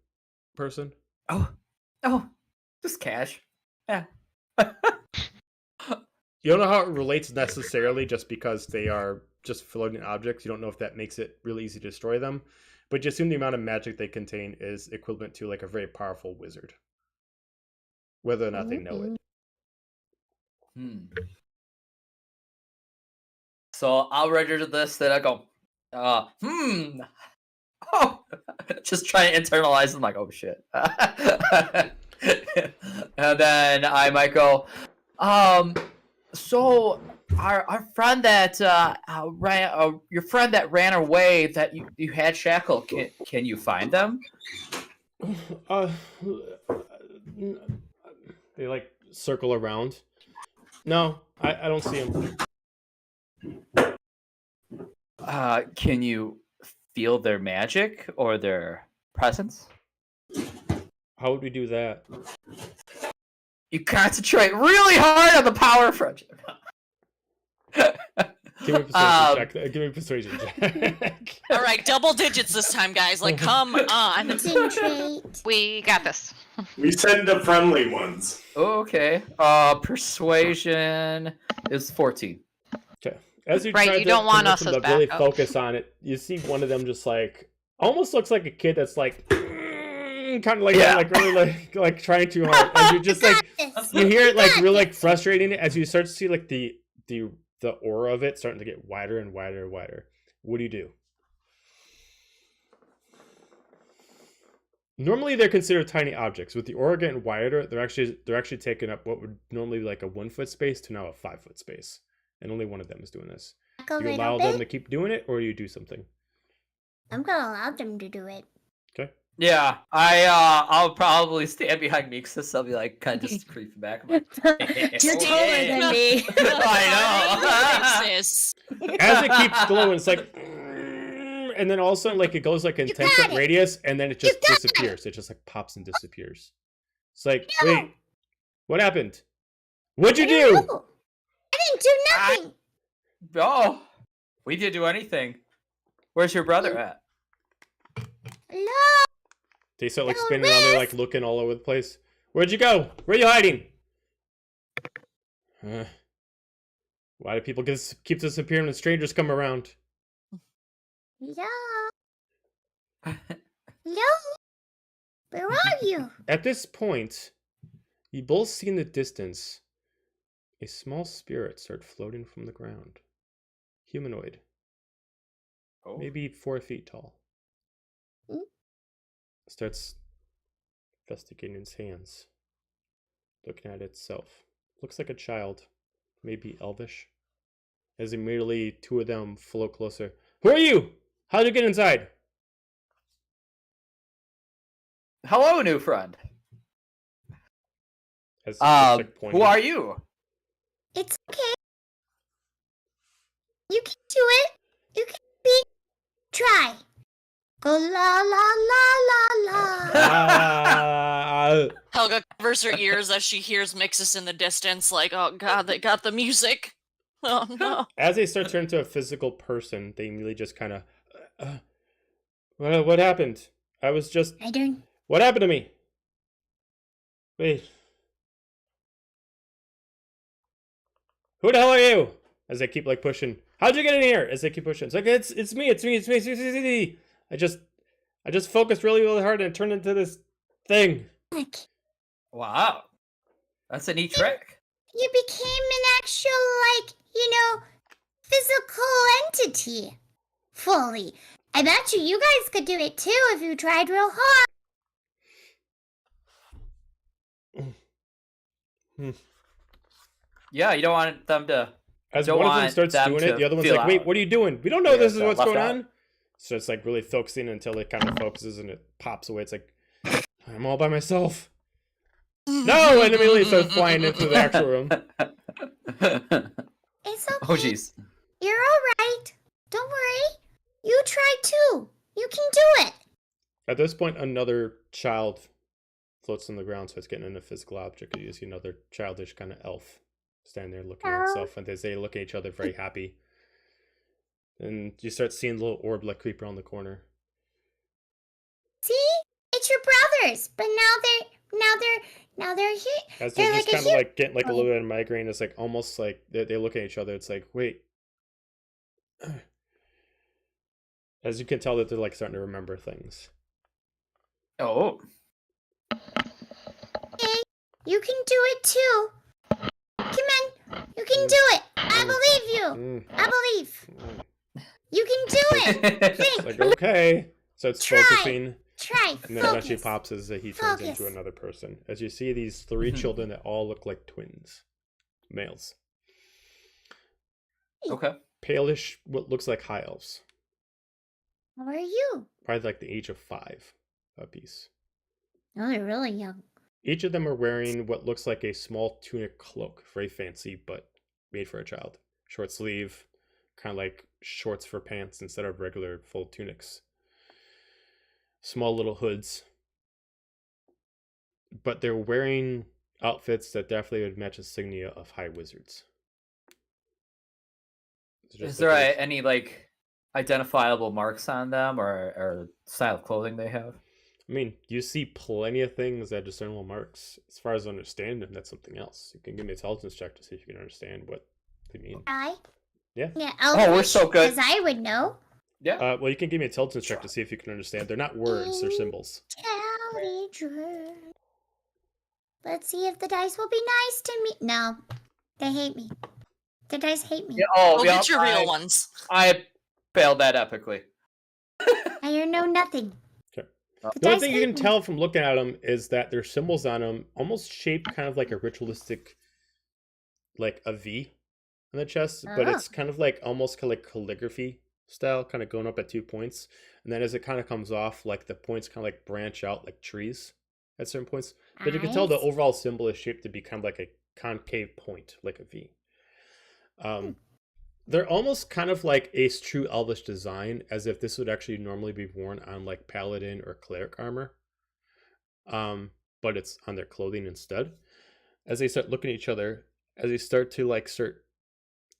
person. Oh, just cash. Yeah. You don't know how it relates necessarily just because they are just floating objects. You don't know if that makes it really easy to destroy them. But you assume the amount of magic they contain is equivalent to like a very powerful wizard. Whether or not they know it. So I'll register this, then I go, oh, just try to internalize. I'm like, oh shit. And then I might go, So our friend that ran, your friend that ran away that you had shackled, can you find them? Uh, they like circle around. No, I don't see him. Can you feel their magic or their presence? How would we do that? You concentrate really hard on the power of friendship. Give me a persuasion check. Give me a persuasion check. All right, double digits this time, guys. Like, come on. Concentrate. We got this. We send the friendly ones. Okay. Persuasion is 14. Okay. As you Right, try you don't want us to as really backup. focus on it, you see one of them just like almost looks like a kid that's like kind of like Yeah. like really like trying too hard. And you just like you hear it like really like frustrating as you start to see like the aura of it starting to get wider and wider and wider. What do you do? Normally they're considered tiny objects. With the aura getting wider, they're actually taking up what would normally be like a 1 foot space to now a 5 foot space. And only one of them is doing this. A Do you allow little them to bit. keep doing it, or do you do something? I'm gonna allow them to do it. Okay. Yeah, I'll probably stand behind Mixus. I'll be like kind of just creeping back. I'm like, You're taller than me. I know. Sis. As it keeps glowing, it's like, and then all of a sudden, like it goes like in You 10 got foot it. radius, and then it just got it. disappears. It just like pops and disappears. It's like, No. wait, what happened? What'd you I didn't do? know. I didn't do nothing. Oh, we didn't do anything. Where's your brother at? No. They start like No, spinning around, they're like looking all over the place. Where'd you go? Where are you hiding? Why do people keep disappearing when strangers come around? No. No. Where are you? At this point, you both see in the distance a small spirit start floating from the ground. Humanoid, Oh. maybe 4 feet tall. Mm. Starts investigating its hands, looking at itself. Looks like a child, maybe elvish. As immediately 2 of them float closer. Who are you? How'd you get inside? Hello, new friend. As it's like pointing. Who are you? It's okay. You can do it. You can be. Try. Go la la la la la. Ah, Helga covers her ears as she hears Mixus in the distance, like, oh god, they got the music. Oh no. as they start turning into a physical person, they immediately just kind of, what happened? I was just, I don't. what happened to me? Wait. Who the hell are you? As they keep like pushing. How'd you get in here? As they keep pushing. It's like, it's me. I just focused really, really hard and it turned into this thing. Look, Wow, that's a neat trick. you became an actual, like, physical entity. Fully. I bet you guys could do it too if you tried real hard. Yeah, you don't want them to. As Don't one of them want starts them doing it, to the other one's feel like, wait, out. what are you doing? We don't know Yeah, this is so what's left going out. on. So it's like really focusing until it kind of focuses and it pops away. It's like, I'm all by myself. No! And immediately starts flying into the actual room. It's okay. Oh, jeez. You're alright. Don't worry. You try too. You can do it. At this point, another child floats on the ground, so it's getting into a physical object. You see another childish kind of elf standing there looking at itself, and as they look at each other, very happy. And you start seeing a little orb like creep around the corner. See? It's your brothers. But now they're here. As They're they're like just a kind of like getting like a little bit of migraine, it's like almost like they look at each other. It's like, wait. As you can tell that they're like starting to remember things. Oh. Hey, you can do it too. Come on. You can do it. I believe you. I believe. You can do it. It's Think. like, okay. So it's Try. focusing. Try. And then eventually Focus. pops as he turns into Focus. another person. As you see these 3 children that all look like twins. males. Okay. Palish, what looks like high elves. How are you? Probably like the age of 5 apiece. Oh, they're really young. Each of them are wearing what looks like a small tunic cloak. Very fancy, but made for a child. Short sleeve, kind of like shorts for pants instead of regular full tunics. Small little hoods. But they're wearing outfits that definitely would match the insignia of high wizards. Is there any like identifiable marks on them or style of clothing they have? I mean, you see plenty of things that discernible marks. As far as understanding, that's something else. You can give me an intelligence check to see if you can understand what they mean. Yeah. Yeah. Oh, we're so good. Because I would know. Yeah. Well, you can give me an intelligence check to see if you can understand. They're not words, they're symbols. Intelligence. Let's see if the dice will be nice to me. No, they hate me. The dice hate me. Yeah, Go get your real ones. I failed that epically. I know nothing. Okay. The The only dice thing you hate can me. tell from looking at them is that there's symbols on them, almost shaped kind of like a ritualistic, like a V on the chest, but Oh. it's kind of like almost kind of like calligraphy style, kind of going up at 2 points. And then as it kind of comes off, like the points kind of like branch out like trees at certain points. But you can tell the Nice. overall symbol is shaped to be kind of like a concave point, like a V. They're almost kind of like a true elvish design, as if this would actually normally be worn on like paladin or cleric armor. But it's on their clothing instead. As they start looking at each other, as they start to like start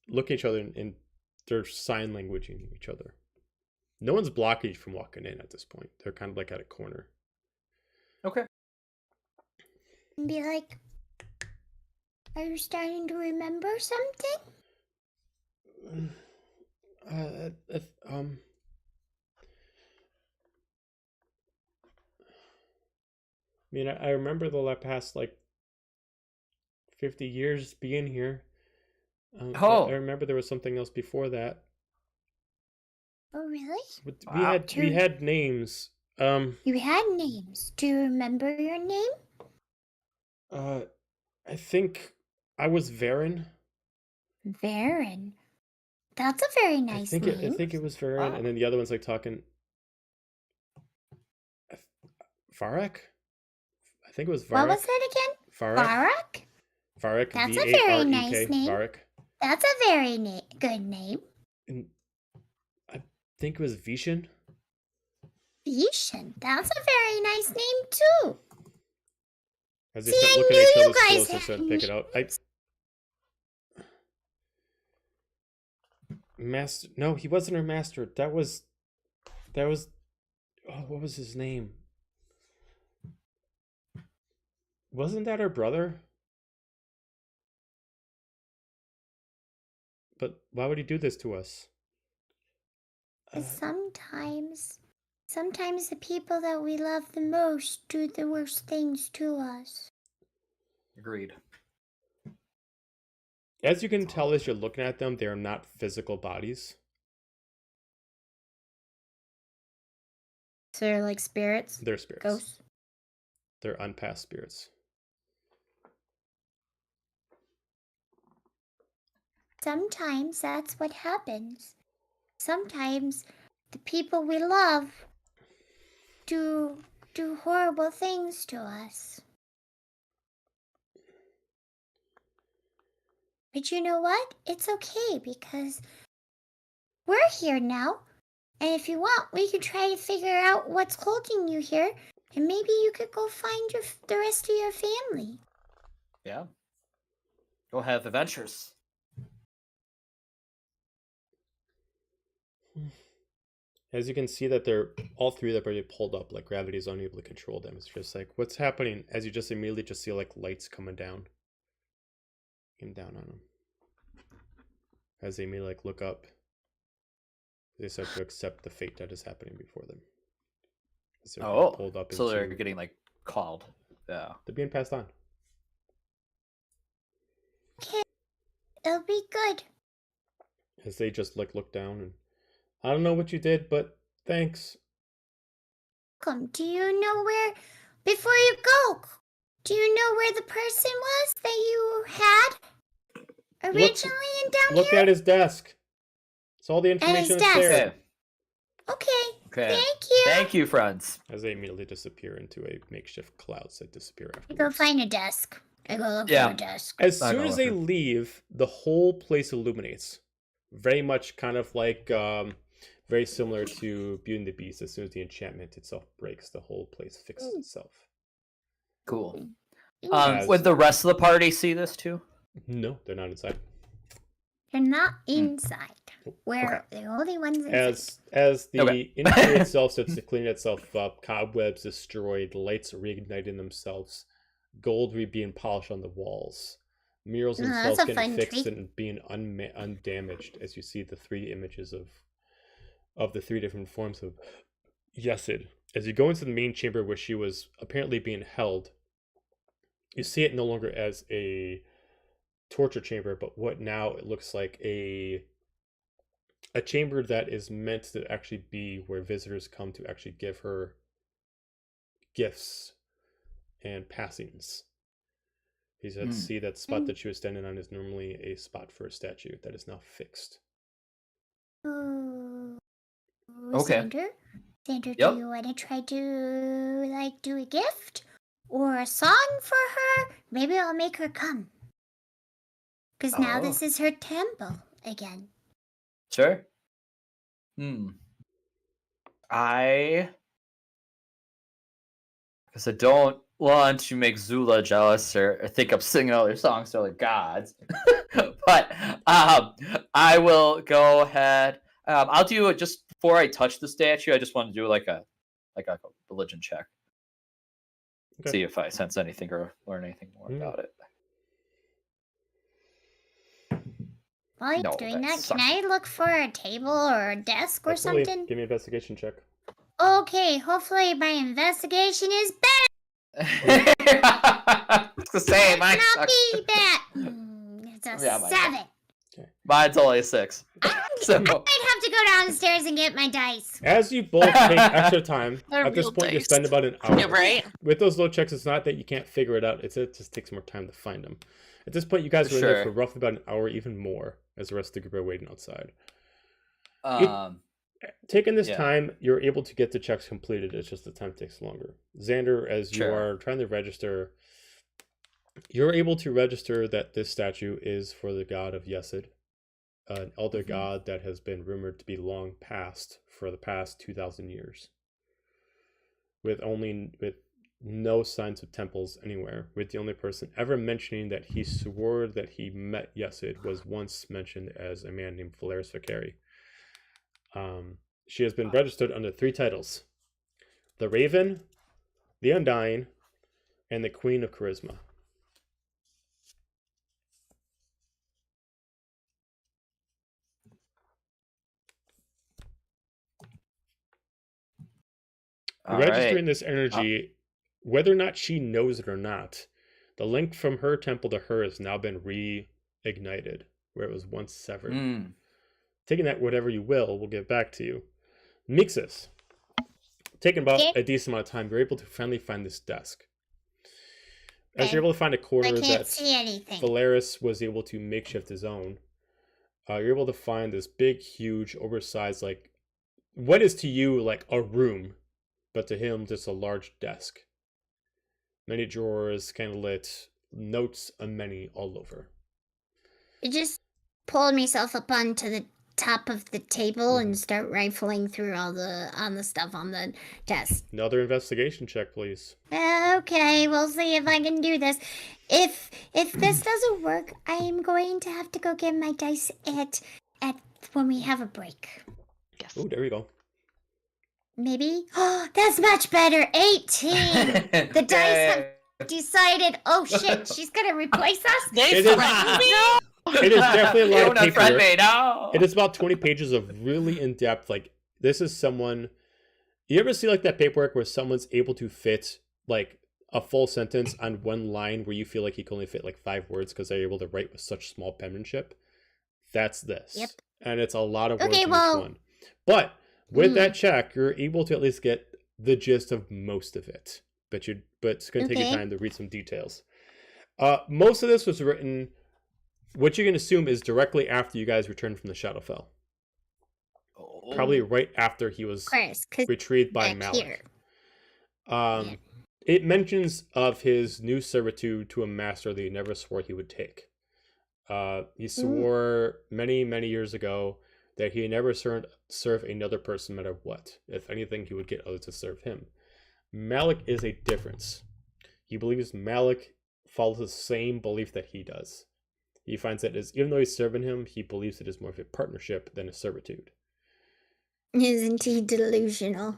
looking at each other and they're sign languaging each other. No one's blocking you from walking in at this point. They're kind of like at a corner. Okay. And be like, are you starting to remember something? I mean, I remember the past like 50 years being here. I remember there was something else before that. Oh, really? We had names. You had names. Do you remember your name? I think I was Varen. Varen. That's a very nice name. I think it was Varen, and then the other one's like talking. Farak? I think it was Varek. What was it again? Varek? Varek. That's a very nice Varek. name. Varek. That's a very good name. And I think it was Vishen. Vishen. That's a very nice name too. As they See, start I looking knew at each you other's guys clothes and had start to pick it out. Master? No, he wasn't her master. That was. Oh, what was his name? Wasn't that her brother? But why would he do this to us? Sometimes the people that we love the most do the worst things to us. Agreed. As you can tell as you're looking at them, they are not physical bodies. So they're like spirits? They're spirits. Ghosts? They're unpassed spirits. Sometimes that's what happens. Sometimes the people we love do horrible things to us. But you know what? It's okay because we're here now. And if you want, we could try to figure out what's holding you here. And maybe you could go find the rest of your family. Yeah. Go have adventures. As you can see that they're all three that are already pulled up, like gravity is unable to control them. It's just like, what's happening? As you just immediately just see like lights coming down. Coming down on them. As they immediately like look up. They start to accept the fate that is happening before them. As they're being pulled up so they're getting like called. Yeah. They're being passed on. Okay, it'll be good. As they just like look down and I don't know what you did, but thanks. Do you know where, before you go, do you know where the person was that you had? originally and down Look here? at his desk. It's all the his information is desk. there. Okay. Okay. Okay. Thank you. Thank you, friends. As they immediately disappear into a makeshift clouds that disappear I afterwards. go find a desk. I go look Yeah. for a desk. As I soon know as what they you- leave, the whole place illuminates. Very much kind of like, very similar to Beauty and the Beast. As soon as the enchantment itself breaks, the whole place fixes itself. Cool. As- Would the rest of the party see this too? No, they're not inside. They're not inside. We're Okay. the only ones inside. As the Okay. interior itself starts to clean itself up, cobwebs destroyed, lights reigniting themselves, gold being polished on the walls, murals Oh, themselves that's a getting fun fixed treat. and being undamaged as you see the 3 images of the 3 different forms of Yesod. As you go into the main chamber where she was apparently being held, you see it no longer as a torture chamber, but what now it looks like a chamber that is meant to actually be where visitors come to actually give her gifts and passings. He said, see that spot that she was standing on is normally a spot for a statue that is now fixed. Oh, Okay. Xander, Yep. do you want to try to do a gift or a song for her? Maybe I'll make her come. Because now Oh. this is her temple again. Sure. Because I don't want to make Zula jealous or think I'm singing all their songs to other gods. But I will go ahead. I'll do it just before I touch the statue. I just want to do like a religion check. Okay. See if I sense anything or learn anything more about it. While you're No, doing that that, sucks. can I look for a table or a desk or Absolutely. something? Give me an investigation check. Okay, hopefully my investigation is bad. I was gonna say mine It's not sucks. be bad. It's a Yeah, mine 7. Mine's only a 6. So I'd have to go downstairs and get my dice. As you both take extra time, They're at this real point you dice. spend about an hour. Yeah, right? With those low checks, it's not that you can't figure it out. It just takes more time to find them. At this point, you guys were in there Sure. for roughly about an hour, even more, as the rest of the group are waiting outside. Taking this Yeah. time, you're able to get the checks completed. It's just the time takes longer. Xander, as you Sure. are trying to register, you're able to register that this statue is for the god of Yesod, an elder god that has been rumored to be long past for the past 2,000 years. With no signs of temples anywhere, with the only person ever mentioning that he swore that he met Yesod was once mentioned as a man named Valeris Vicari. She has been registered under 3 titles: the Raven, the Undying, and the Queen of Charisma. Registering this energy, whether or not she knows it or not, the link from her temple to her has now been reignited, where it was once severed. Taking that whatever you will, we'll get back to you. Mixus, taking about a decent amount of time, you're able to finally find this desk. As Okay. you're able to find a corner I can't that see anything. Valeris was able to makeshift his own, you're able to find this big, huge, oversized, like, what is to you like a room, but to him just a large desk. Many drawers, candlelit, notes and many all over. I just pulled myself up onto the top of the table and start rifling through all the stuff on the desk. Another investigation check, please. Okay, we'll see if I can do this. If this doesn't work, I am going to have to go get my dice at when we have a break. Yes. Oh, there you go. Maybe? Oh, that's much better. 18. The dice have decided. Oh shit, she's gonna replace us. They It is- threatened me. It is definitely a You lot of don't unfriend paperwork. me, no. It is about 20 pages of really in-depth, like, this is someone... You ever see, like, that paperwork where someone's able to fit, like, a full sentence on one line where you feel like he can only fit, like, 5 words because they're able to write with such small penmanship? That's this. Yep. And it's a lot of words Okay, in well- each one. But with that check, you're able to at least get the gist of most of it. But it's going to take you Okay. time to read some details. Most of this was written what you can assume is directly after you guys returned from the Shadowfell. Probably right after he was Of course, because retrieved by back Malik. here. It mentions of his new servitude to a master that he never swore he would take. He swore many, many years ago that he never serve another person no matter what. If anything, he would get others to serve him. Malik is a difference. He believes Malik follows the same belief that he does. He finds that even though he's serving him, he believes it is more of a partnership than a servitude. Isn't he delusional?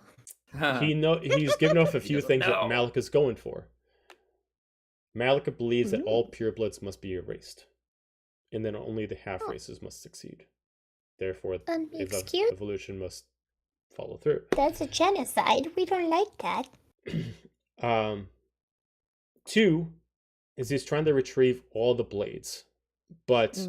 He's given off a He few doesn't things know. that Malik is going for. Malik believes that all purebloods must be erased, and then only the half races must succeed. Therefore, Excuse? evolution must follow through. That's a genocide. We don't like that. 2 is he's trying to retrieve all the blades, but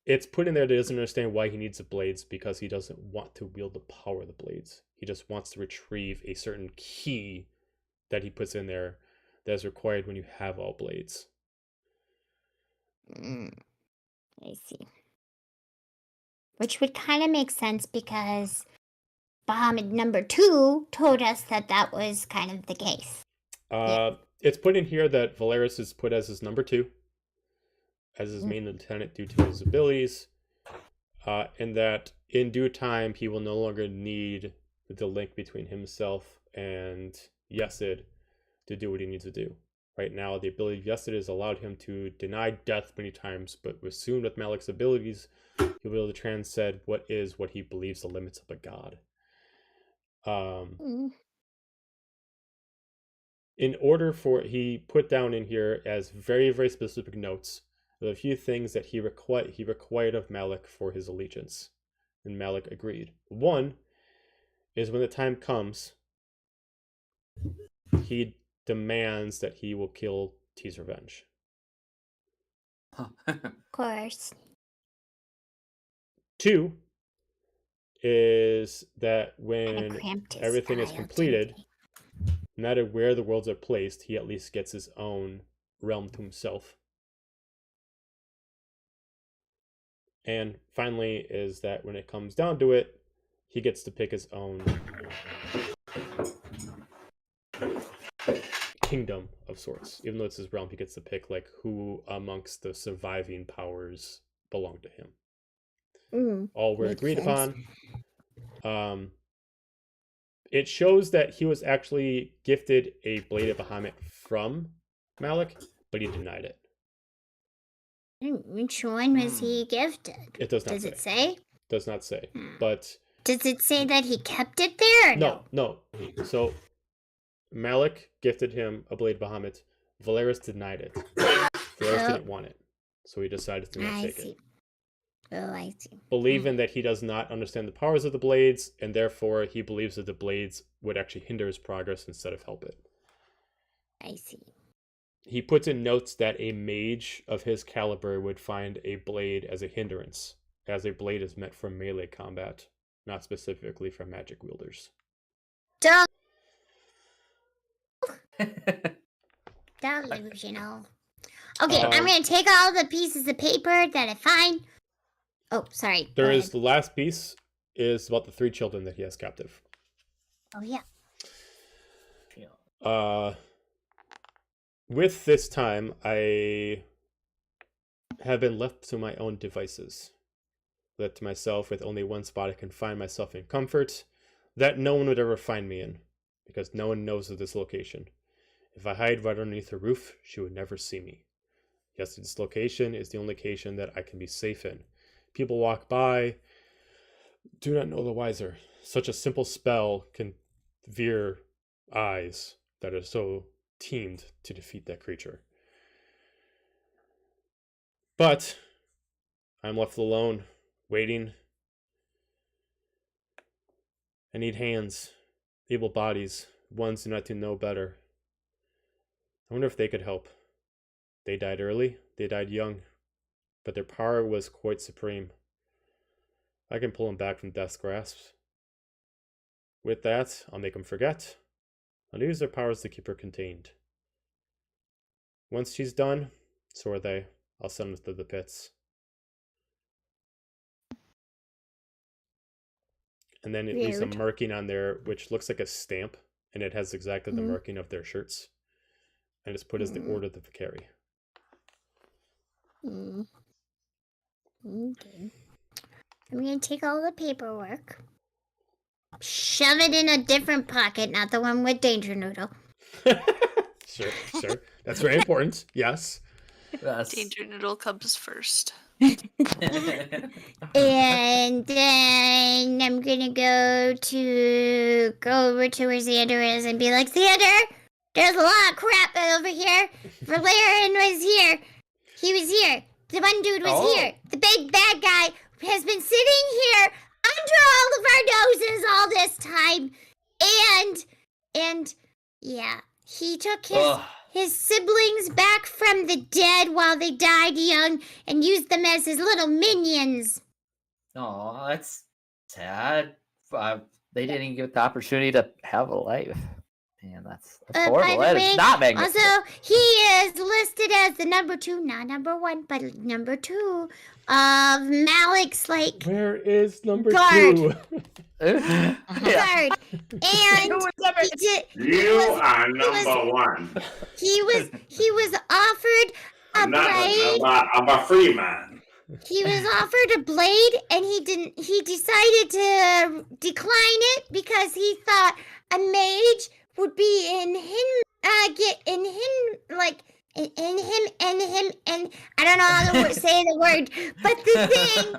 it's put in there that he doesn't understand why he needs the blades, because he doesn't want to wield the power of the blades. He just wants to retrieve a certain key that he puts in there that is required when you have all blades. I see. Which would kind of make sense because Bahamut number 2 told us that that was kind of the case. It's put in here that Valeris is put as his number 2, as his main lieutenant due to his abilities, and that in due time he will no longer need the link between himself and Yesod to do what he needs to do. Right now, the ability of Yesod has allowed him to deny death many times, but soon with Malik's abilities, he'll be able to transcend what he believes the limits of a god. In order for, he put down in here as very, very specific notes of a few things that he required of Malik for his allegiance, and Malik agreed. One is when the time comes, he demands that he will kill T's revenge. Of course. 2 is that Kinda when cramped his everything is style, completed, didn't no matter where the worlds are placed, he at least gets his own realm to himself. And finally is that when it comes down to it, he gets to pick his own kingdom of sorts. Even though it's his realm, he gets to pick like who amongst the surviving powers belong to him. All were makes agreed sense. upon. It shows that he was actually gifted a blade of Bahamut from Malik, but he denied it. Which one was he gifted? It does not Does say. it say? Does not say. But Does it say that he kept it there? Or no. So Malik gifted him a blade of Bahamut. Valeris denied it. Valeris didn't want it, so he decided to not I take see. it. Oh, I see. Believing that he does not understand the powers of the blades, and therefore he believes that the blades would actually hinder his progress instead of help it. I see. He puts in notes that a mage of his caliber would find a blade as a hindrance, as a blade is meant for melee combat, not specifically for magic wielders. Delusional. Okay, I'm going to take all the pieces of paper that I find. Oh, sorry. There go is ahead. the last piece is about the 3 children that he has captive. Oh, yeah. With this time, I have been left to my own devices. Left to myself with only one spot I can find myself in comfort, that no one would ever find me in, because no one knows of this location. If I hide right underneath her roof, she would never see me. Yes, this location is the only location that I can be safe in. People walk by, do not know the wiser. Such a simple spell can veer eyes that are so teamed to defeat that creature. But I'm left alone, waiting. I need hands, able bodies, ones who not to know better. I wonder if they could help. They died early, they died young, but their power was quite supreme. I can pull them back from death's grasp. With that, I'll make them forget. I'll use their powers to keep her contained. Once she's done, so are they. I'll send them to the pits. And then it leaves a Weird. marking on there, which looks like a stamp, and it has exactly the Mhm. marking of their shirts. And it's put as the order that they carry. Mm. Okay. I'm gonna take all the paperwork, shove it in a different pocket, not the one with Danger Noodle. Sure. That's very important. Yes. Yes. Danger Noodle comes first. And then I'm gonna go over to where Xander is and be like, Xander, there's a lot of crap over here. Valerian was here. He was here. The one dude was here. The big bad guy has been sitting here under all of our noses all this time. And yeah, he took his siblings back from the dead while they died young and used them as his little minions. Oh, that's sad. They didn't get the opportunity to have a life. Man, that's horrible. By the That way, is not magnificent. also, he is listed as the number 2, not number 1, but number 2 of Malik's, like, Where is number Guard. 2? Yeah. guard. And he did. You are number one. He was offered a I'm not blade. I'm a free man. He was offered a blade, and he decided to decline it because he thought a mage would be in him, and I don't know how to say the word, but the thing,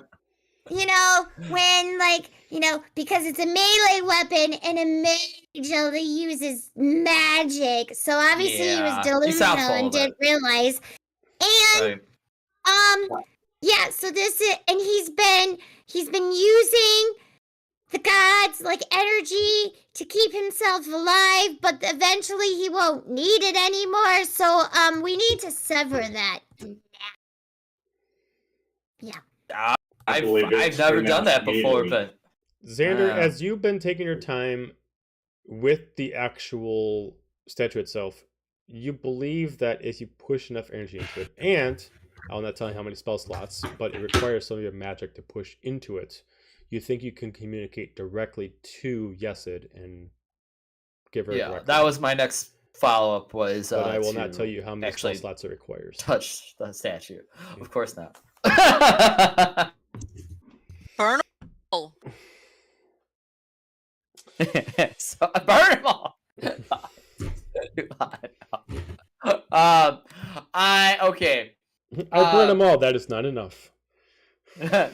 when, because it's a melee weapon, and a mage only uses magic, so obviously he was Yeah, he sounds delusional full and of didn't it. realize. And Right. yeah, so this is, and he's been using the gods like energy to keep himself alive, but eventually he won't need it anymore. So we need to sever that. I've believe it's never pretty done much that before, immediately. but Xander, as you've been taking your time with the actual statue itself, you believe that if you push enough energy into it, and I'll not tell you how many spell slots, but it requires some of your magic to push into it, you think you can communicate directly to Yesod and give her a direct that was my next follow-up was but I will not to tell you how many spell actually slots it requires. touch the statue. Of course not. Burn 'em. So, burn them all. Okay. I burn them all. That is not enough. No.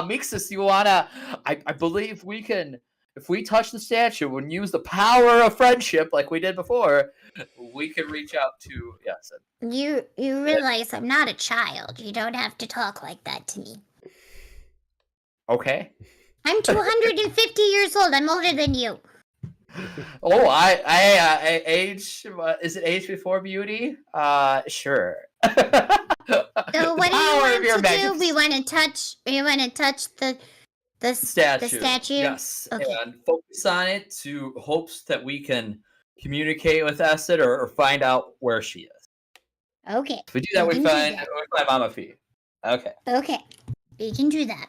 Mixus, you wanna? I believe we can. If we touch the statue and use the power of friendship like we did before, we can reach out to Yesod. You realize I'm not a child. You don't have to talk like that to me. Okay. I'm 250 years old. I'm older than you. Oh, I age. Is it age before beauty? Sure. So what do you want to do? We want to touch. We want to touch the statue. Yes. Okay. And focus on it to hopes that we can communicate with Yesod or find out where she is. Okay. If we do that, we can do find that. Mama Fee. Okay. Okay. We can do that.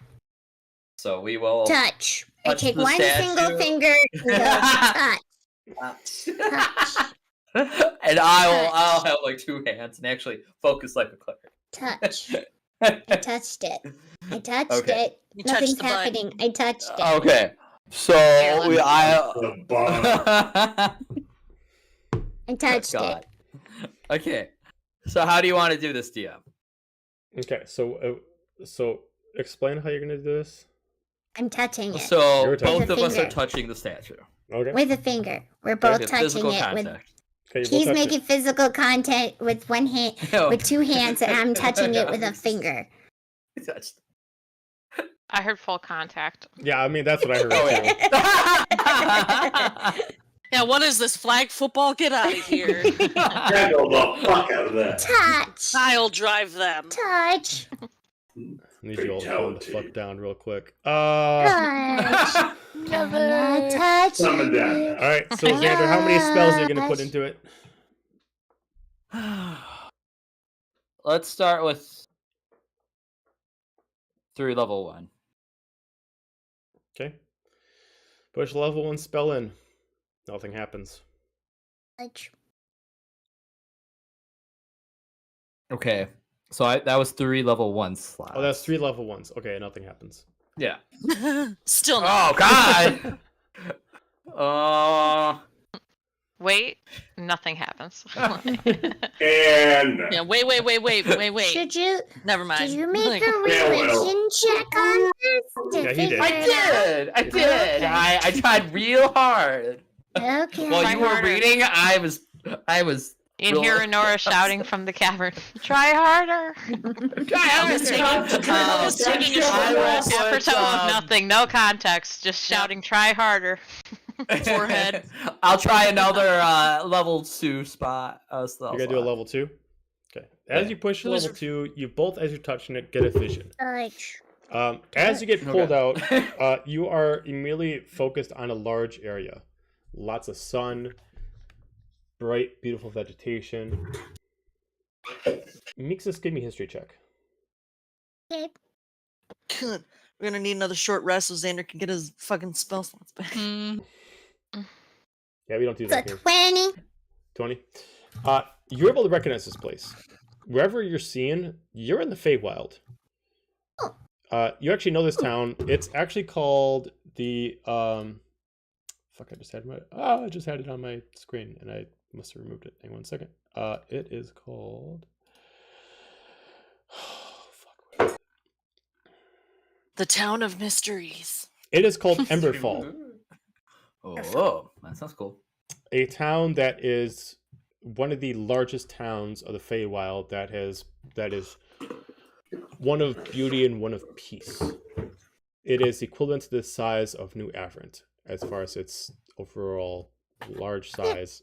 So we will Touch. I touch take the one single statue. finger and go touch. Touch. And I'll have like two hands and actually focus like a cleric. Touch. I touched it. I touched Okay. it. You touched Nothing's the button. happening. I touched it. Okay. So let me- The bar. I touched God. it. Okay. So how do you want to do this, DM? Okay, so explain how you're gonna do this. I'm touching it So You're touching both of us are finger. touching the statue. Okay. with a finger. We're both Okay, touching physical it with. contact. Okay, you both He's touch making it. physical contact with one hand, with two hands, and I'm touching it with a finger. Touched. I heard full contact. Yeah, I mean that's what I heard. Oh, too. yeah. Yeah, what is this flag football? Get out of here. Tackle the fuck out of that. Touch. I'll drive them. Touch. Need you all to calm the Fatality. fuck down real quick. Touch. Never. Touch. Summon down. All right. So Xander, how many spells are you gonna put into it? let's start with 3 level 1. Okay. Push level 1 spell in. Nothing happens. Like, Okay. So that was 3 level 1 slots. Oh, that's 3 level 1s. Okay, nothing happens. Yeah. Still not. Oh God. Wait, nothing happens. And Yeah, wait. should you? Never mind. Did you make Like, a religion check on this? to Yeah, he did. figure I it out? did. Okay. I tried real hard. Okay. While Try you were harder. reading, I was. You can hear Renora shouting from the cavern. Try harder. Elvis taking a short rest. Apropos of nothing, no context, just shouting try harder. Forehead. I'll try another level 2 spot. You're gonna do a level 2? Okay. As you push level 2, you both, as you're touching it, get a vision. Like, As you get pulled Okay. out, you are immediately focused on a large area. Lots of sun, bright, beautiful vegetation. Mixus, give me a history check. okay. Good. We're gonna need another short rest so Xander can get his fucking spell slots back. Yeah, we don't do It's a that here. 20. 20. You're able to recognize this place. Wherever you're seeing, you're in the Feywild. You actually know this town. It's actually called the fuck, I just had it on my screen and I must have removed it. Hang on 1 second. It is called The Town of Mysteries. It is called Emberfall. Oh, that sounds cool. A town that is one of the largest towns of the Feywild that is one of beauty and one of peace. It is equivalent to the size of New Averant as far as its overall large size.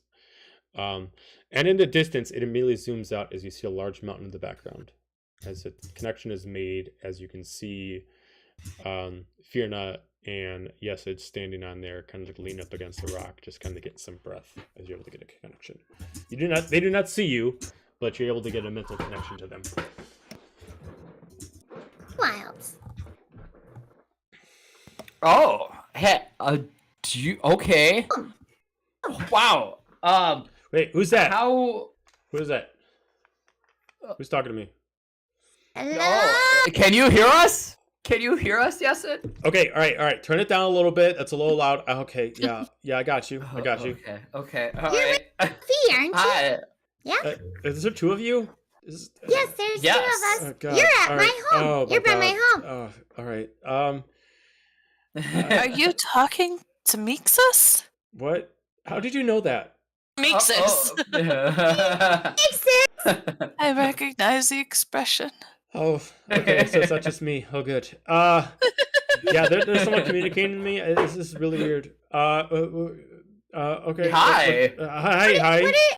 And in the distance, it immediately zooms out as you see a large mountain in the background. As a connection is made, as you can see Firna and Yesod standing on there, kind of like leaning up against the rock, just kind of getting some breath as you're able to get a connection. They do not see you, but you're able to get a mental connection to them. Wilds. Oh, hey, do you okay? Wow. Wait, who's that? How? Who is that? Who's talking to me? Hello? Oh, can you hear us? Can you hear us, Yesod? Okay, all right. Turn it down a little bit. That's a little loud. Okay, yeah, I got you. I got you. Okay, all You're right. Fee, aren't you? Hi. Yeah? Is there 2 of you? Yes, there's Yes. 2 of Oh, us. God. You're at All my right. home. Oh, You're by God. my home. Oh, all right. Are you talking to Mixus? What? How did you know that? Mixus. Exit. I recognize the expression. Oh, okay. So it's not just me. Oh, good. Yeah, there's someone communicating to me. This is really weird. Okay. Hi. Hi. What are you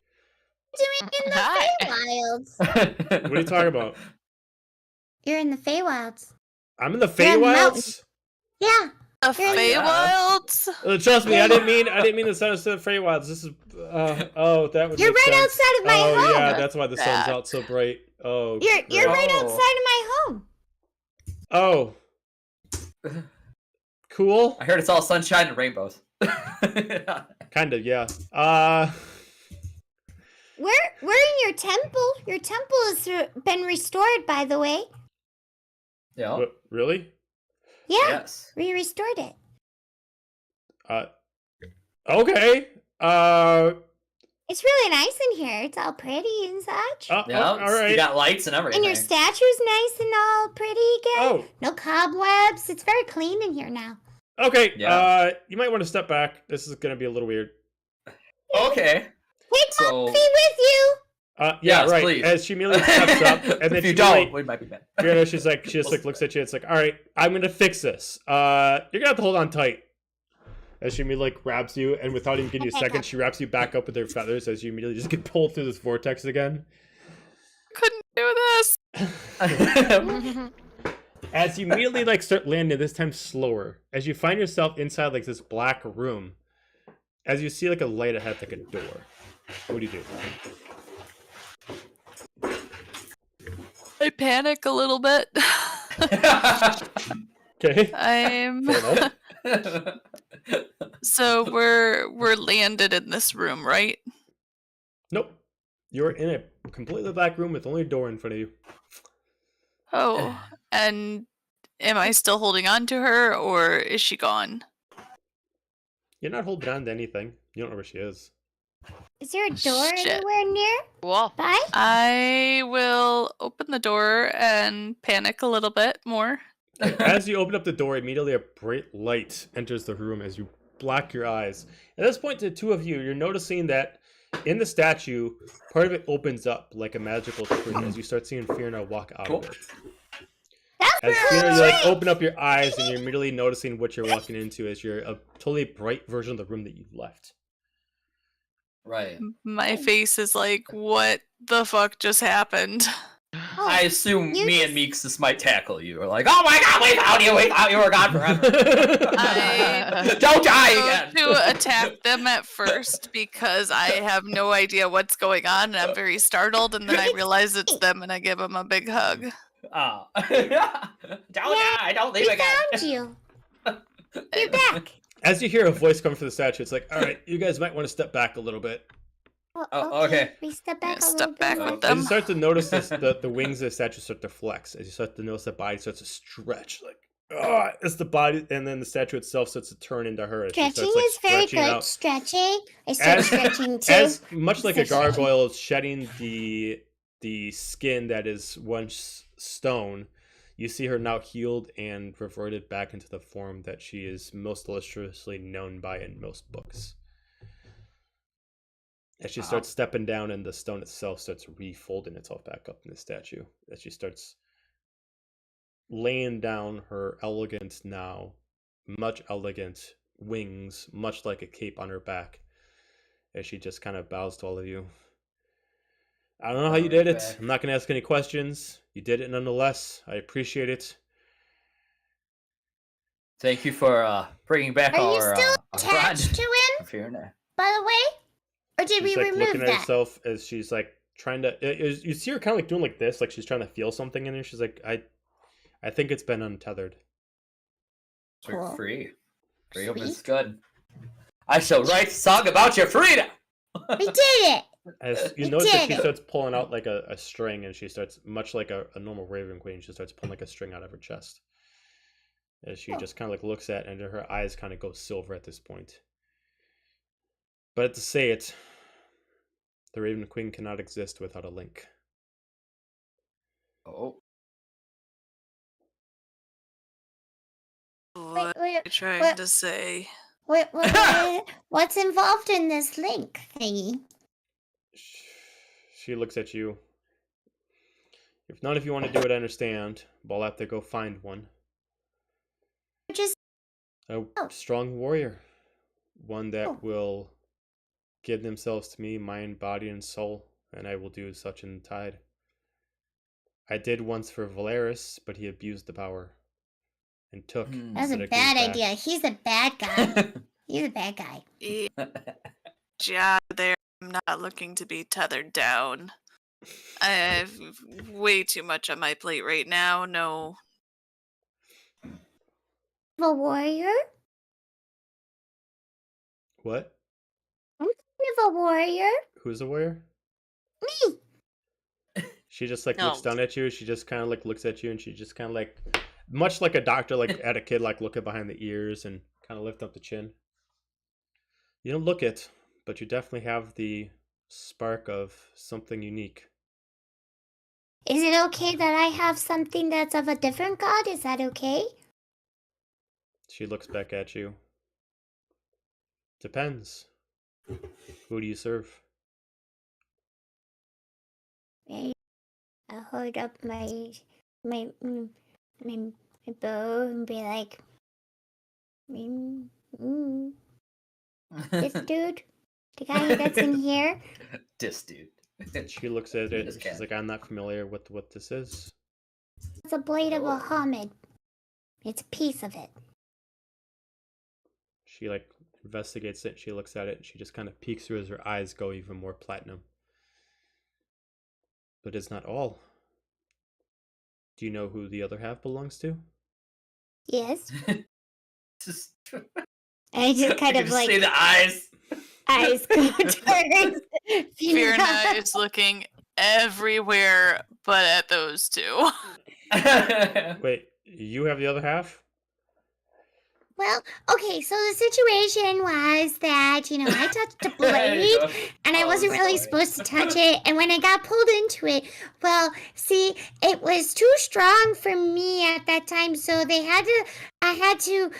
doing in the Hi. Feywilds? What are you talking about? You're in the Feywilds. I'm in the You're in the Feywilds. Yeah. The You're in the- Feywilds? Trust me, I didn't mean the sun instead of Feywilds. This is that would. You're make right sense. outside of my Oh home. yeah, that's why the sun's Yeah. out so bright. Oh. You're great. right Oh. outside of my home. Oh. Cool. I heard it's all sunshine and rainbows. Kind of, yeah. We're in your temple. Your temple has been restored, by the way. Yeah. What, really? Yeah, Yes. we restored it. Okay. It's really nice in here. It's all pretty and such. Yeah. all right. You got lights and everything. And your statue's nice and all pretty again. Oh, No cobwebs. It's very clean in here now. okay. Yeah. You might want to step back. This is gonna be a little weird. Okay. Take So- Muffy with you. Yeah, Yes, right. please. As she immediately steps up, and then if you she don't, really, we might be mad. she just like looks at you. It's like, all right, I'm gonna fix this. You're gonna have to hold on tight. As she immediately like grabs you, and without even giving you a Okay, second, go. she wraps you back up with her feathers as you immediately just get pulled through this vortex again. Couldn't do this. As you immediately like start landing, this time slower. As you find yourself inside like this black room, as you see like a light ahead, like a door. What do you do? I panic a little bit. Okay. I'm Fair enough. so we're landed in this room, right? Nope. You're in a completely black room with only a door in front of you. Oh, and am I still holding on to her, or is she gone? You're not holding on to anything. You don't know where she is. Is there a door Shit. anywhere near? Cool. Bye. I will open the door and panic a little bit more. As you open up the door, immediately a bright light enters the room as you block your eyes. At this point, the two of you, you're noticing that in the statue, part of it opens up like a magical tree as you start seeing Fiona walk out of it. As Fiona, you like open up your eyes and you're immediately noticing what you're walking into as you're a totally bright version of the room that you left. Right. My face is like, what the fuck just happened? Oh, I assume you me and just- Meeks might tackle you. We're like, oh my god, we thought you were gone forever. I Don't die go again. to attack them at first because I have no idea what's going on and I'm very startled, and then I realize it's them and I give them a big hug. Oh. Don't die, don't leave We again. found you. You're back. As you hear a voice come from the statue, it's like, all right, you guys might want to step back a little bit. Oh, okay. We step back Yeah, a step little back bit. with more. them. As you start to notice this, the wings of the statue start to flex. As you start to notice the body starts to stretch, like, it's the body, and then the statue itself starts to turn into her. As she Stretching starts, like, is very stretching good. out. Stretching. I start As- stretching too. As much like a Stretching. gargoyle is shedding the skin that is once stone, you see her now healed and reverted back into the form that she is most illustriously known by in most books. As she starts stepping down, and the stone itself starts refolding itself back up in the statue. As she starts laying down her elegant, now much elegant wings, much like a cape on her back, as she just kind of bows to all of you. I don't know how you did it. I'm not going to ask any questions. You did it nonetheless. I appreciate it. Thank you for bringing back Are you our still our attached to him, Fiona. by the way? Or did we She's like remove looking at that? herself as she's like trying to. You see her kind of like doing like this, like she's trying to feel something in her. She's like, I think it's been untethered. Cool. Free. Freedom is Sweet. good. I shall write a song about your freedom. We did it. As you We notice that did she it. starts pulling out like a string, and she starts, much like a normal raven queen, she starts pulling like a string out of her chest. As she just kind of like looks at it, and her eyes kind of go silver at this point. But to say it, the Raven Queen cannot exist without a link. Oh. What Wait, are you trying what- to say? What's involved in this link thingy? She looks at you. If none of you want to do it, I understand. But I'll have to go find one. Just A strong warrior. One that Oh. will give themselves to me, mind, body, and soul. And I will do such in tide. I did once for Valeris, but he abused the power. And took. that's a instead of bad gave back. idea. He's a bad guy. He's a bad guy. Yeah, there. I'm not looking to be tethered down. I have way too much on my plate right now. No. A warrior? What? I'm kind of a warrior. Who's a warrior? Me. She just like No. looks down at you. She just kind of like looks at you, and she just kind of like, much like a doctor like at a kid, like looking behind the ears and kind of lift up the chin. You don't look it, but you definitely have the spark of something unique. Is it okay that I have something that's of a different god? Is that okay? She looks back at you. Depends. Who do you serve? I hold up my my bow and be like, this dude, the guy that's in here. This dude. She looks at it. This And she's cat. like, I'm not familiar with what this is. It's a blade of Oh. Bahamut. It's a piece of it. She like investigates it. She looks at it. And she just kind of peeks through as her eyes go even more platinum. But it's not all. Do you know who the other half belongs to? Yes. Just I just kind I of can just see like the eyes. eyes go towards Fierna is looking everywhere but at those two. Wait, you have the other half? Well, okay, so the situation was that, I touched a blade and I wasn't really supposed to touch it. And when I got pulled into it, well, see, it was too strong for me at that time. So I had to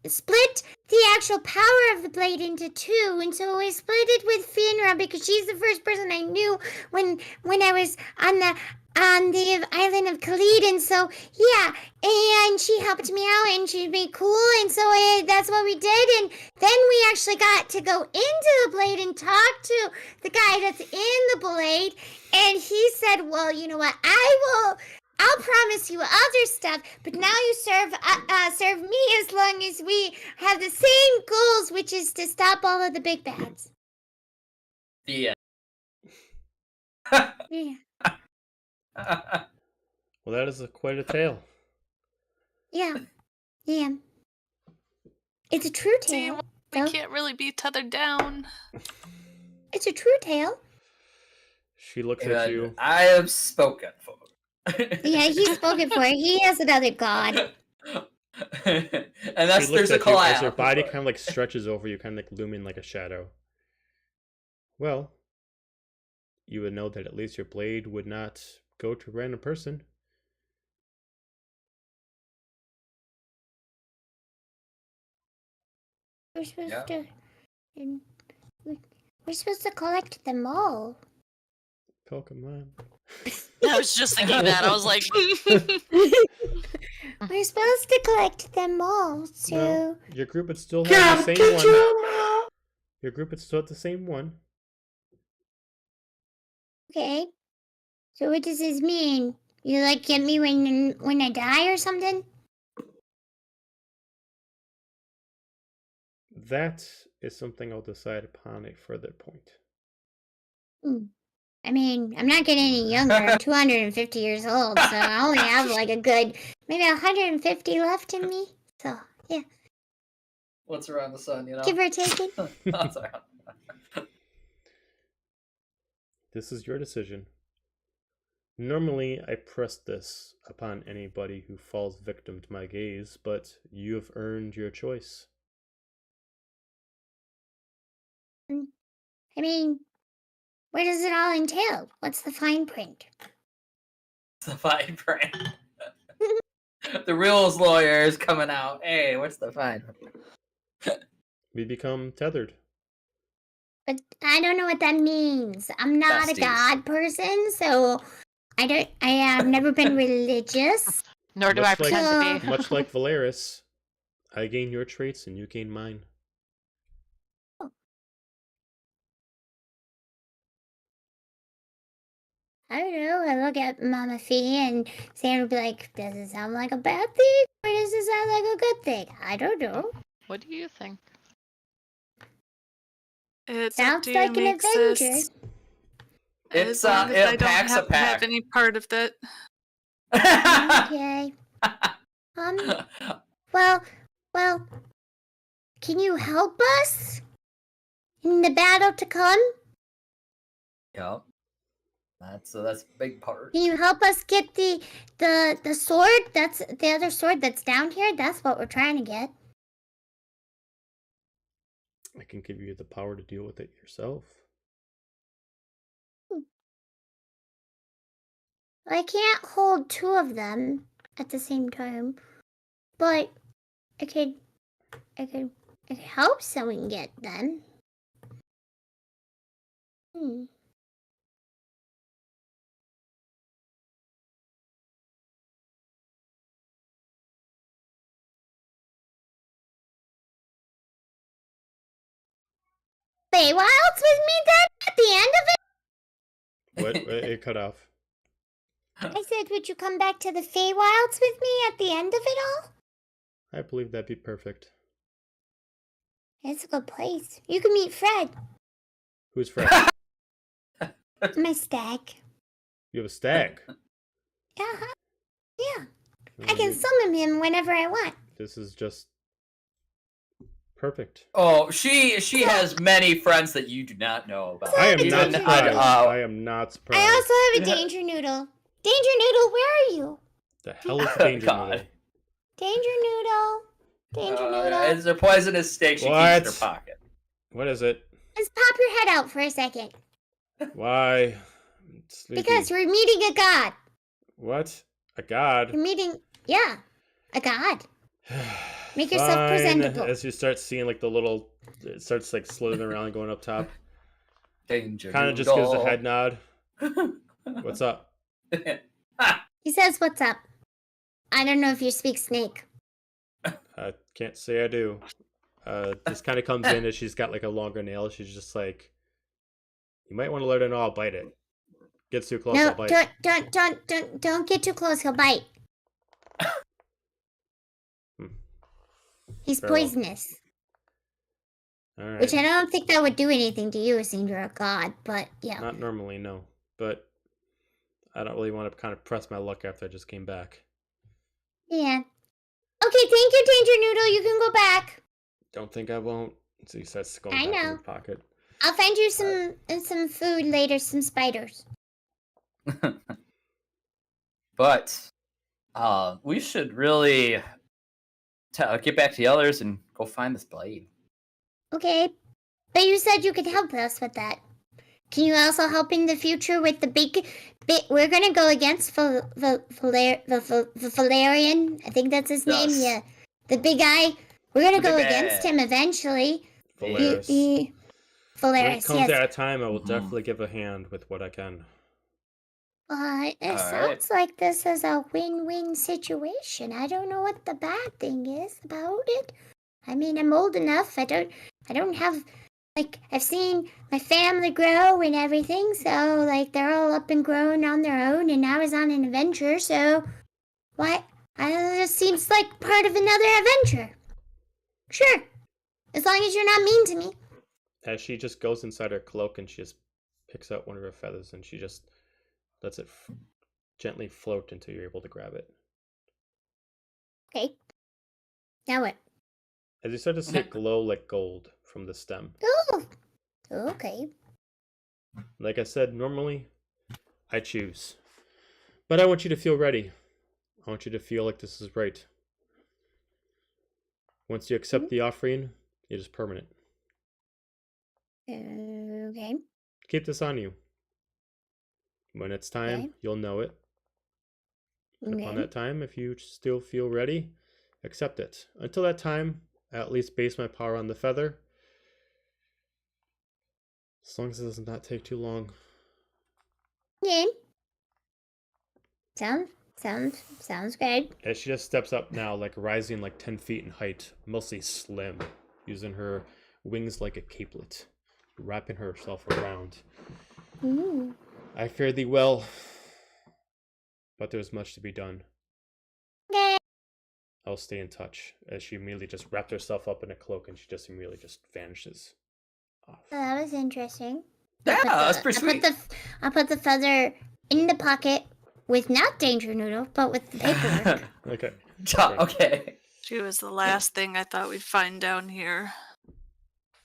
split the actual power of the blade into two. And so I split it with Finra because she's the first person I knew when I was on the island of Khalid, and so yeah, and she helped me out, and she'd be cool, and so that's what we did, and then we actually got to go into the blade and talk to the guy that's in the blade, and he said, well, you know what, I'll promise you other stuff, but now you serve me as long as we have the same goals, which is to stop all of the big bads. Yeah. Yeah. Well, that is quite a tale. Yeah. It's a true See, tale. we can't really be tethered down. It's a true tale. She looks at you. I have spoken for. Yeah, he's spoken for. He has another god. Unless She there's looks a at you as her collab. body kind of like stretches over you, kind of like looming like a shadow. Well, you would know that at least your blade would not go to a random person. We're supposed to. We're supposed to collect them all. Pokemon. I was just thinking that. I was like, We're supposed to collect them all. So No, your group would still have the same one. Your group would still have the same one. okay. So what does this mean? You like get me when I die or something? That is something I'll decide upon a further point. I mean, I'm not getting any younger. I'm 250 years old, so I only have like a good maybe 150 left in me. So yeah, What's around the sun, you know? give or take it. Oh, sorry. This is your decision. Normally, I press this upon anybody who falls victim to my gaze, but you have earned your choice. I mean, where does it all entail? What's the fine print? It's the fine print. The rules lawyer is coming out. Hey, what's the fine print? We become tethered. But I don't know what that means. I'm not a Besties. god person, so I have never been religious. Nor do I Much like- pretend to be. Much like Valeris, I gain your traits and you gain mine. I don't know. I look at Mama Fee and Sam would be like, does it sound like a bad thing? Or does it sound like a good thing? I don't know. What do you think? it's Sounds up to like you, an adventure. Nixus. It's As long as I it don't packs a have to have pack. any part of that. Okay. Well, can you help us in the battle to come? Yep. That's a big part. Can you help us get the sword? That's the other sword that's down here. That's what we're trying to get. I can give you the power to deal with it yourself. I can't hold two of them at the same time, but I could help someone get them. Feywilds with me then at the end of it? What? It cut off. I said, would you come back to the Feywilds with me at the end of it all? I believe that'd be perfect. It's a good place. You can meet Fred, Who's Fred? my stag. You have a stag. Yeah. I can summon him whenever I want. This is just perfect. Oh, she has many friends that you do not know about. I am Even- not surprised. I am not surprised. I also have a Danger Noodle. Danger Noodle, where are you? The hell is the danger God. noodle? Danger Noodle. Danger Noodle. It's a poisonous steak she keeps in her pocket. What is it? Let's pop your head out for a second. Why? I'm sleepy. Because we're meeting a god. What? A god? We're meeting, yeah, a god. Make yourself Fine. presentable. As you start seeing like the little, it starts like slithering around and going up top. Danger. Kind of just gives a head nod. What's up? He says, "What's up?" I don't know if you speak snake. I can't say I do. This kind of comes in as she's got like a longer nail. She's just like, you might want to let it know I'll bite it. Gets too close, No, I'll bite. don't get too close. He'll bite. He's Farewell. poisonous, All right. which I don't think that would do anything to you, since you're a god. But yeah, Not normally, no. But I don't really want to kind of press my luck after I just came back. yeah. Okay, thank you, Danger Noodle. You can go back. Don't think I won't. So he starts going I back in know. his pocket. I'll find you some food later. Some spiders. But we should really get back to the others and go find this blade. Okay, but you said you could help us with that. Can you also help in the future with the big? We're gonna go against Valerian. I think that's his name. Yes. Yeah, the big guy. We're gonna The go big against guy. him eventually. Valeris. The When it Valeris. comes Yes. to that time, I will Mhm. definitely give a hand with what I can. It All sounds like this is a win-win situation. I don't know what the bad thing is about it. I mean, I'm old enough. I don't have, like, I've seen my family grow and everything, so, like, they're all up and grown on their own, and I was on an adventure, so, what? This seems like part of another adventure. Sure. As long as you're not mean to me. As she just goes inside her cloak and she just picks out one of her feathers and she just lets it gently float until you're able to grab it. Okay. Now what? As you start to see it glow like gold from the stem. Oh, okay. Like I said, normally I choose. But I want you to feel ready. I want you to feel like this is right. Once you accept the offering, it is permanent. Okay. Keep this on you. When it's time, Okay. you'll know it. And upon Okay. that time, if you still feel ready, accept it. Until that time, I at least base my power on the feather. As long as it does not take too long. Yeah. Sounds good. As she just steps up now, like rising like 10 feet in height, mostly slim, using her wings like a capelet, wrapping herself around. Ooh. I fare thee well, but there's much to be done. Okay. I'll stay in touch. As she immediately just wrapped herself up in a cloak and she just immediately just vanishes off. That was interesting. Yeah, that's pretty sweet. I put the feather in the pocket with not Danger Noodle, but with the paperwork. Okay. Okay. She was the last thing I thought we'd find down here.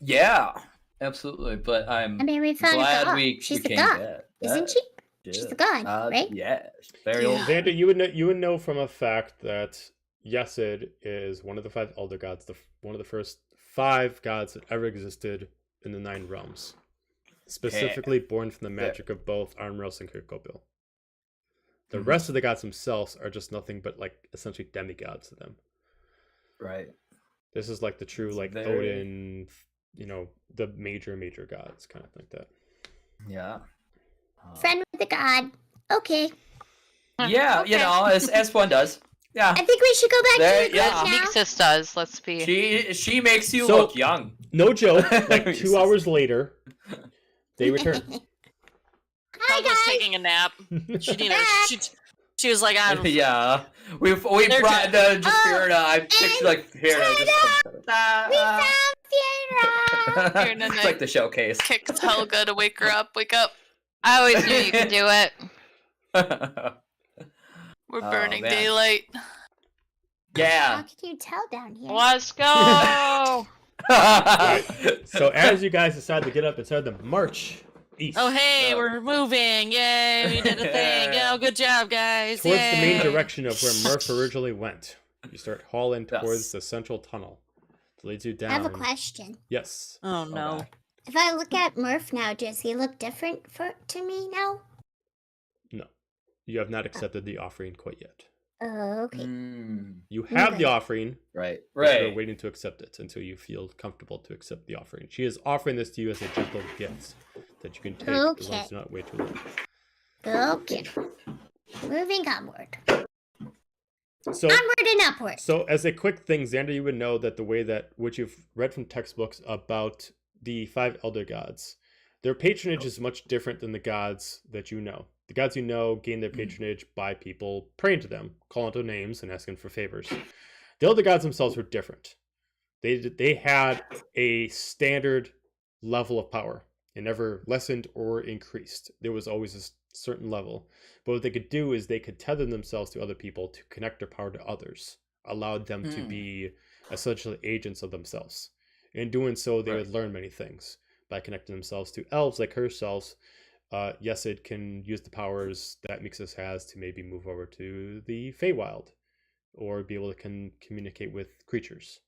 Yeah, absolutely. But I'm I mean, we found a glad god. we She's a came god, back. isn't she? She's a god, right? Yeah, she's very old. Xander, you would know from a fact that Yesod is one of the 5 elder gods, one of the first 5 gods that ever existed in the 9 realms. Specifically born from the magic of both Armros and Kirkobil. The rest of the gods themselves are just nothing but like essentially demigods to them. Right. This is like the true It's like very- Odin, the major gods kind of like that. Yeah. Friend with the god. Okay. Yeah, Okay. as one does. Yeah. I think we should go back There- to the yeah. god now. Nixus does. Let's be. She makes you So- look young. No joke. Like 2 hours later, they return. I Hi, was guys. taking a nap. She was like, I'm Yeah. We They're brought dead. just Fiona. I picture like Fiona just We found Fiona. Fiona it's like the showcase. Kicked Helga to wake her up. Wake up. I always knew you could do it. We're Oh, burning man. daylight. How Yeah. can you tell down here? Let's go. So as you guys decide to get up and start the march east Oh, hey, Yeah. we're moving. Yay, we did a thing. Oh, good job, guys. towards the main Yay. direction of where Murph originally went, you start hauling Yes. towards the central tunnel. It leads you down. I have a question. Yes. Oh, no. Okay. If I look at Murph now, does he look different to me now? No. You have not accepted the offering quite yet. Oh, okay. Mm, You have the Okay. offering, right. but you're Right. waiting to accept it until you feel comfortable to accept the offering. She is offering this to you as a gentle gift that you can take as long as Okay. you do not wait too long. Okay. Moving onward. So, Onward and upward. so as a quick thing, Xander, you would know that the way that which you've read from textbooks about the 5 elder gods, their patronage is much different than the gods that you know. The gods you know gain their patronage by people praying to them, calling out their names, and asking for favors. The elder gods themselves were different. They had a standard level of power. It never lessened or increased. There was always a certain level. But what they could do is they could tether themselves to other people to connect their power to others, allowed them to be essentially agents of themselves. In doing so, they would learn many things by connecting themselves to elves like herself. Yesod can use the powers that Mixus has to maybe move over to the Feywild or be able to communicate with creatures,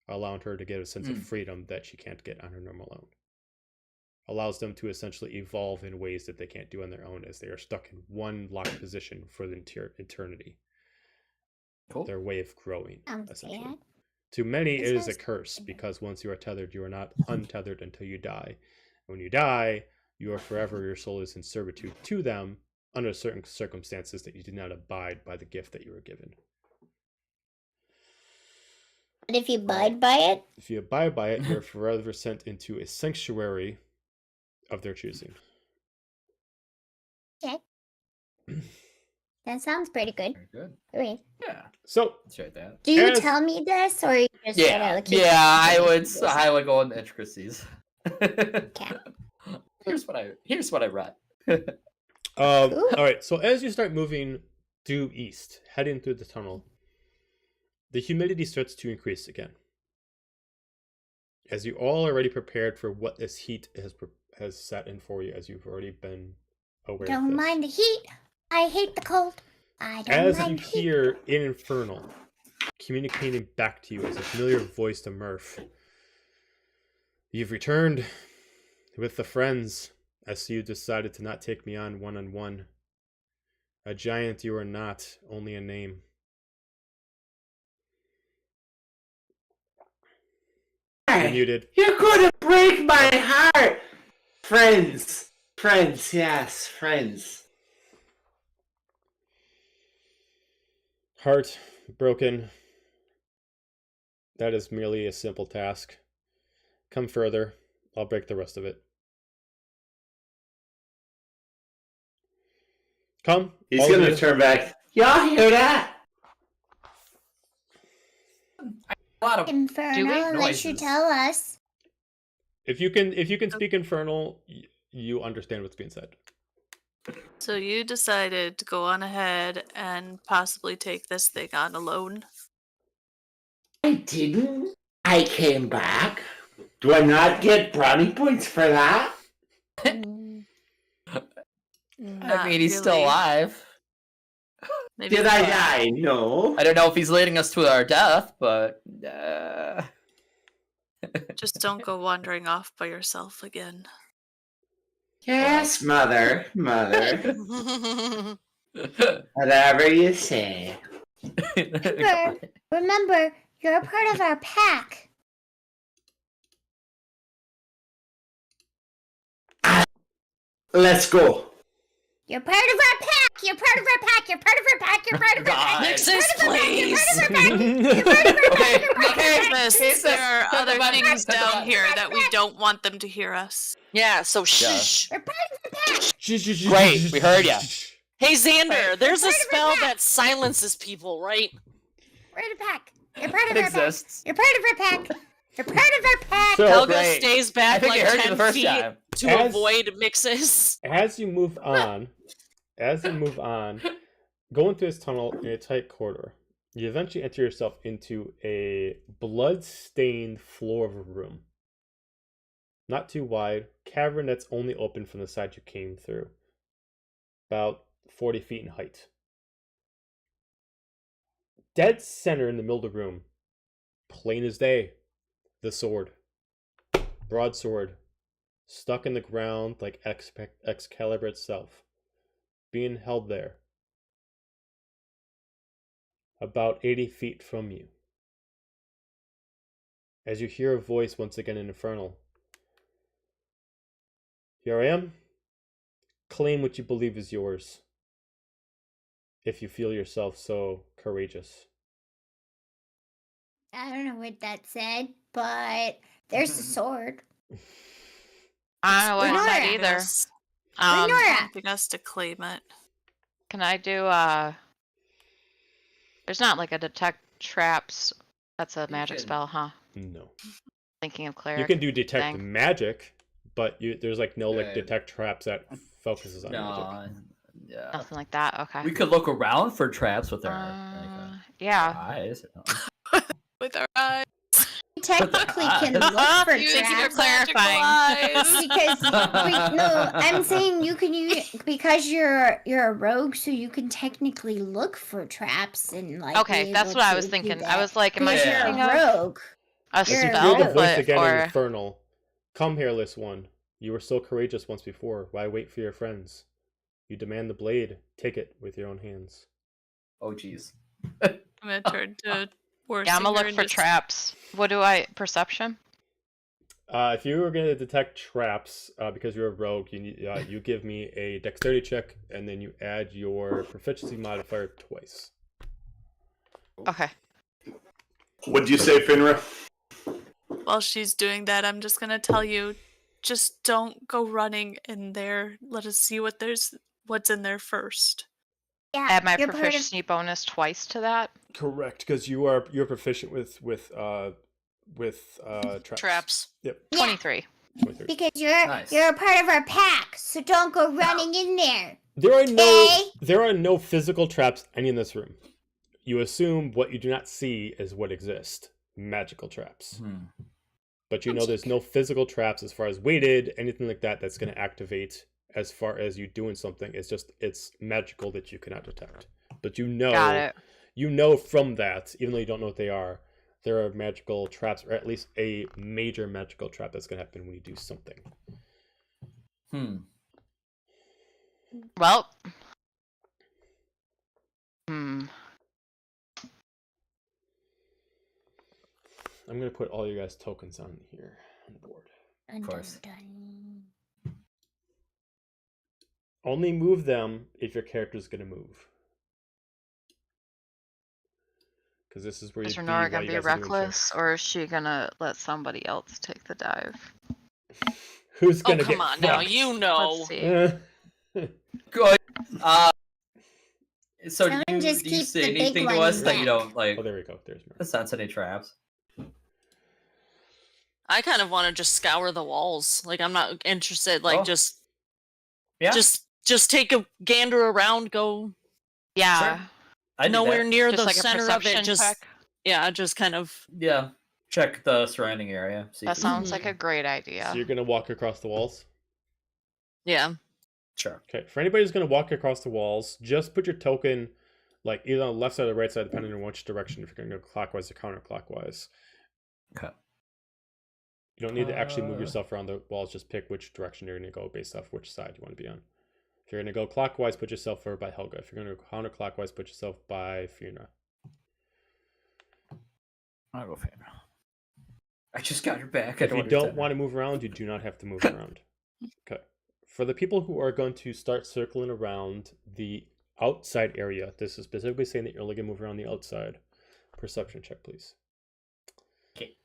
allowing her to get a sense of freedom that she can't get on her normal own. Allows them to essentially evolve in ways that they can't do on their own as they are stuck in one locked position for the eternity. Cool. Their way of growing, Sounds essentially. bad. To many, This it is a is- curse because once you are tethered, you are not untethered until you die. When you die, you are forever, your soul is in servitude to them under certain circumstances that you did not abide by the gift that you were given. But if you abide by it, If you abide by it, you're forever sent into a sanctuary of their choosing. that sounds pretty good. Very good. Wait, Yeah. So, Let's write that. do you As- tell me this, or you just said Yeah. allocate Yeah. I would. this? I would go into intricacies. Okay. Here's what I read. Cool. all right. So as you start moving due east, heading through the tunnel, the humidity starts to increase again. As you all already prepared for what this heat has set in for you, as you've already been aware of Don't this. mind the heat. I hate the cold. I don't As you mind heat. hear in Infernal communicating back to you as a familiar voice to Murph, you've returned with the friends. I see you decided to not take me on one-on-one. A giant you are not, only a name. You're muted. You're gonna break my heart! Friends. Friends, yes, friends. Heart broken. That is merely a simple task. Come further. I'll break the rest of it. Come. He's all of gonna you. turn back. Y'all hear that? A lot of Infernal, unless you Noises. tell us. If you can speak Infernal, you understand what's being said. So you decided to go on ahead and possibly take this thing on alone. I didn't. I came back. Do I not get brownie points for that? Mm, I mean, he's still really. alive. Maybe Did I die? No. I don't know if he's leading us to our death, but Just don't go wandering off by yourself again. Yes, mother. Mother. Whatever you say. Remember, you're a part of our pack. Let's go. You're part of our pack. You're part of our pack. You're part of our pack. You're part of our pack. God. You're Mixes, part of our pack. You're please. part of our pack. You're part of our pack. Okay, You're part of our okay. pack. Miss, there are Set the other button, things set the down button. here that we don't want them to hear us. Yeah, so shh. We're part of the pack. Great, we heard ya. Hey, Xander, Right. there's a Part of our spell pack. that silences people, right? We're in a pack. You're part of It our pack. exists. You're part of our pack. You're part of our pack. So- Helga great. stays I back think like you heard it 10 the first feet time. to As- avoid mixes. As you move on, going through this tunnel in a tight corridor, You eventually enter yourself into a blood-stained floor of a room. Not too wide, cavern that's only open from the side you came through. About 40 feet in height. Dead center in the middle of the room, plain as day, the sword. Broadsword, stuck in the ground like Excalibur itself, being held there. About 80 feet from you. As you hear a voice once again in Infernal. Here I am. Claim what you believe is yours. If you feel yourself so courageous. I don't know what that said, but there's a sword. I don't know what it said Renora. either. Renora. Wanting us to claim it. Can I do There's not like a detect traps. That's a magic can- spell, huh? No. Thinking of cleric. You can do detect thing. magic, but there's like no like Yeah. detect traps that focuses on magic. No, yeah. Nothing like that. Okay. We could look around for traps with our Yeah. eyes. With our eyes. You technically can look for Using our traps. magical eyes. Because no, I'm saying you can use because you're a rogue, so you can technically look for traps and like. Okay, be that's able what I to was do thinking. that. I was like, am I Because thinking you're of a rogue? a As you You're a spell, hear the voice but again in or Infernal. Come, hairless one. You were so courageous once before. Why wait for your friends? You demand the blade. Take it with your own hands. Oh, jeez. I'm gonna turn to worse. yeah, I'm gonna look for traps. What do I perception? If you were going to detect traps, because you're a rogue, you give me a dexterity check, and then you add your proficiency modifier twice. Okay. What'd you say, Finra? While she's doing that, I'm just gonna tell you, just don't go running in there. Let us see what's in there first. Yeah, Add my you're part of. proficiency bonus twice to that. Correct, because you're proficient with traps. Traps. Yep. Yeah. 23. 23. Because you're Nice. you're a part of our pack, so don't go running in there. There Okay. are no physical traps any in this room. You assume what you do not see is what exists. Magical traps. But you know there's no physical traps as far as weighted, anything like that that's going to activate as far as you doing something. It's magical that you cannot detect. But Got it. you know from that, even though you don't know what they are, there are magical traps, or at least a major magical trap that's going to happen when you do something. Well. I'm going to put all you guys' tokens on here on the board. Of course. Only move them if your character's going to move. Because this is where Is you Renora gonna be reckless, or is she gonna let somebody else take the dive? Who's Oh, going to come get on now. fucked? You know. Let's see. Good. So Someone do just you keep say the big anything to one us that you back. don't like Oh, there we go. There's Mary. sense any traps? I kind of want to just scour the walls. Like, I'm not interested. Like, Oh. just Yeah. just take a gander around. Go Yeah. Sure. I do nowhere that. near Just the like a center of perception it. Just check. yeah, just kind of. Yeah. Check the surrounding area. See That if we- sounds like a great idea. So you're going to walk across the walls? Yeah. Sure. Okay. For anybody who's going to walk across the walls, just put your token like either on the left side or the right side, depending on which direction, if you're going to go clockwise or counterclockwise. Okay. You don't need to actually move yourself around the walls, just pick which direction you're going to go based off which side you want to be on. If you're going to go clockwise, put yourself over by Helga. If you're going to go counterclockwise, put yourself by Fiona. I'll go Fiona. I just got your back. I If you don't want to move around, you do not have to move around. Okay. For the people who are going to start circling around the outside area, this is specifically saying that you're only going to move around the outside. Perception check, please. Okay.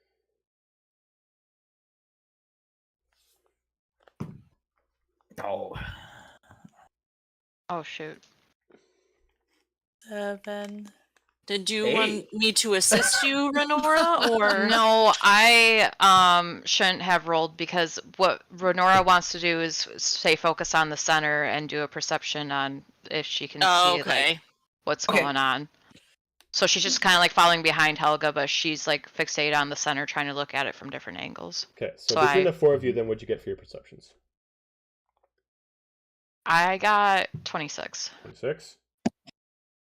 Oh. Oh shoot. 7. Did you Hey. want me to assist you, Renora, or No, I shouldn't have rolled, because what Renora wants to do is stay focused on the center and do a perception on if she can Oh, see okay. like what's Okay. going on. So she's just kind of like following behind Helga, but she's like fixated on the center, trying to look at it from different angles. Okay, so So between the four of you, then what'd you get for your perceptions? I got 26. 26,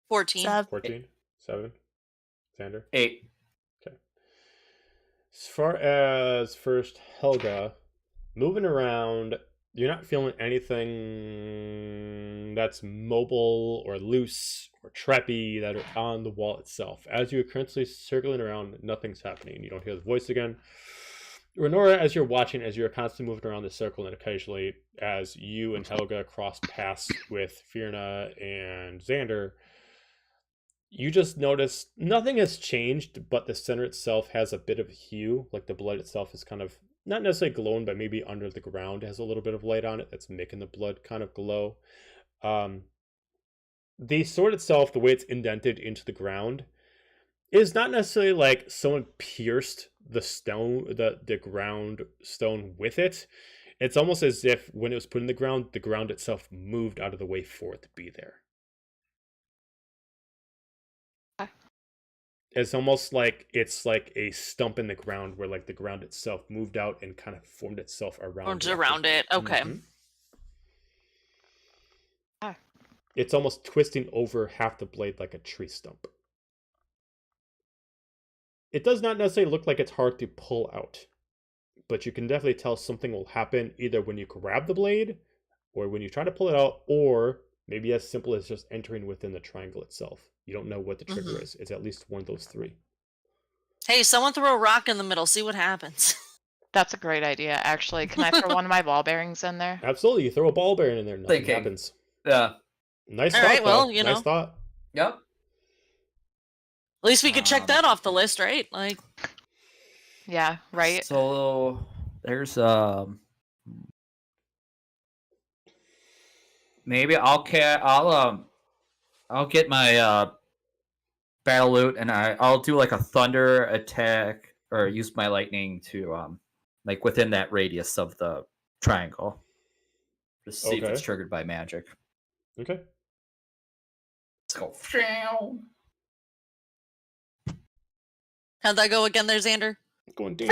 14. 14, 7, Xander. 8. As far as first Helga, moving around, you're not feeling anything that's mobile or loose or trappy that are on the wall itself. As you're currently circling around, nothing's happening. You don't hear the voice again. Renora, as you're watching, as you're constantly moving around the circle, and occasionally as you and Helga cross paths with Fierna and Xander, you just notice nothing has changed, but the center itself has a bit of hue, like the blood itself is kind of not necessarily glowing, but maybe under the ground has a little bit of light on it that's making the blood kind of glow. The sword itself, the way it's indented into the ground, is not necessarily like someone pierced the stone, the ground stone with it. It's almost as if when it was put in the ground itself moved out of the way for it to be there. It's almost like it's like a stump in the ground where like the ground itself moved out and kind of formed itself around it. Okay. Mhm. Ah. It's almost twisting over half the blade like a tree stump. It does not necessarily look like it's hard to pull out, but you can definitely tell something will happen either when you grab the blade or when you try to pull it out, or maybe as simple as just entering within the triangle itself. You don't know what the trigger is. It's at least one of those three. Hey, someone throw a rock in the middle. See what happens. That's a great idea, actually. Can I throw one of my ball bearings in there? Absolutely. You throw a ball bearing in there, nothing Thinking. happens. Yeah. Nice All thought, right, well, though. you Nice know. thought. Yep. At least we could check that off the list, right? Like, Yeah, right? So there's maybe I'll get my battle loot and I'll do like a thunder attack or use my lightning to like within that radius of the triangle. Just see if it's Okay. triggered by magic. Okay. Let's go. how'd that go again there, Xander? Going down.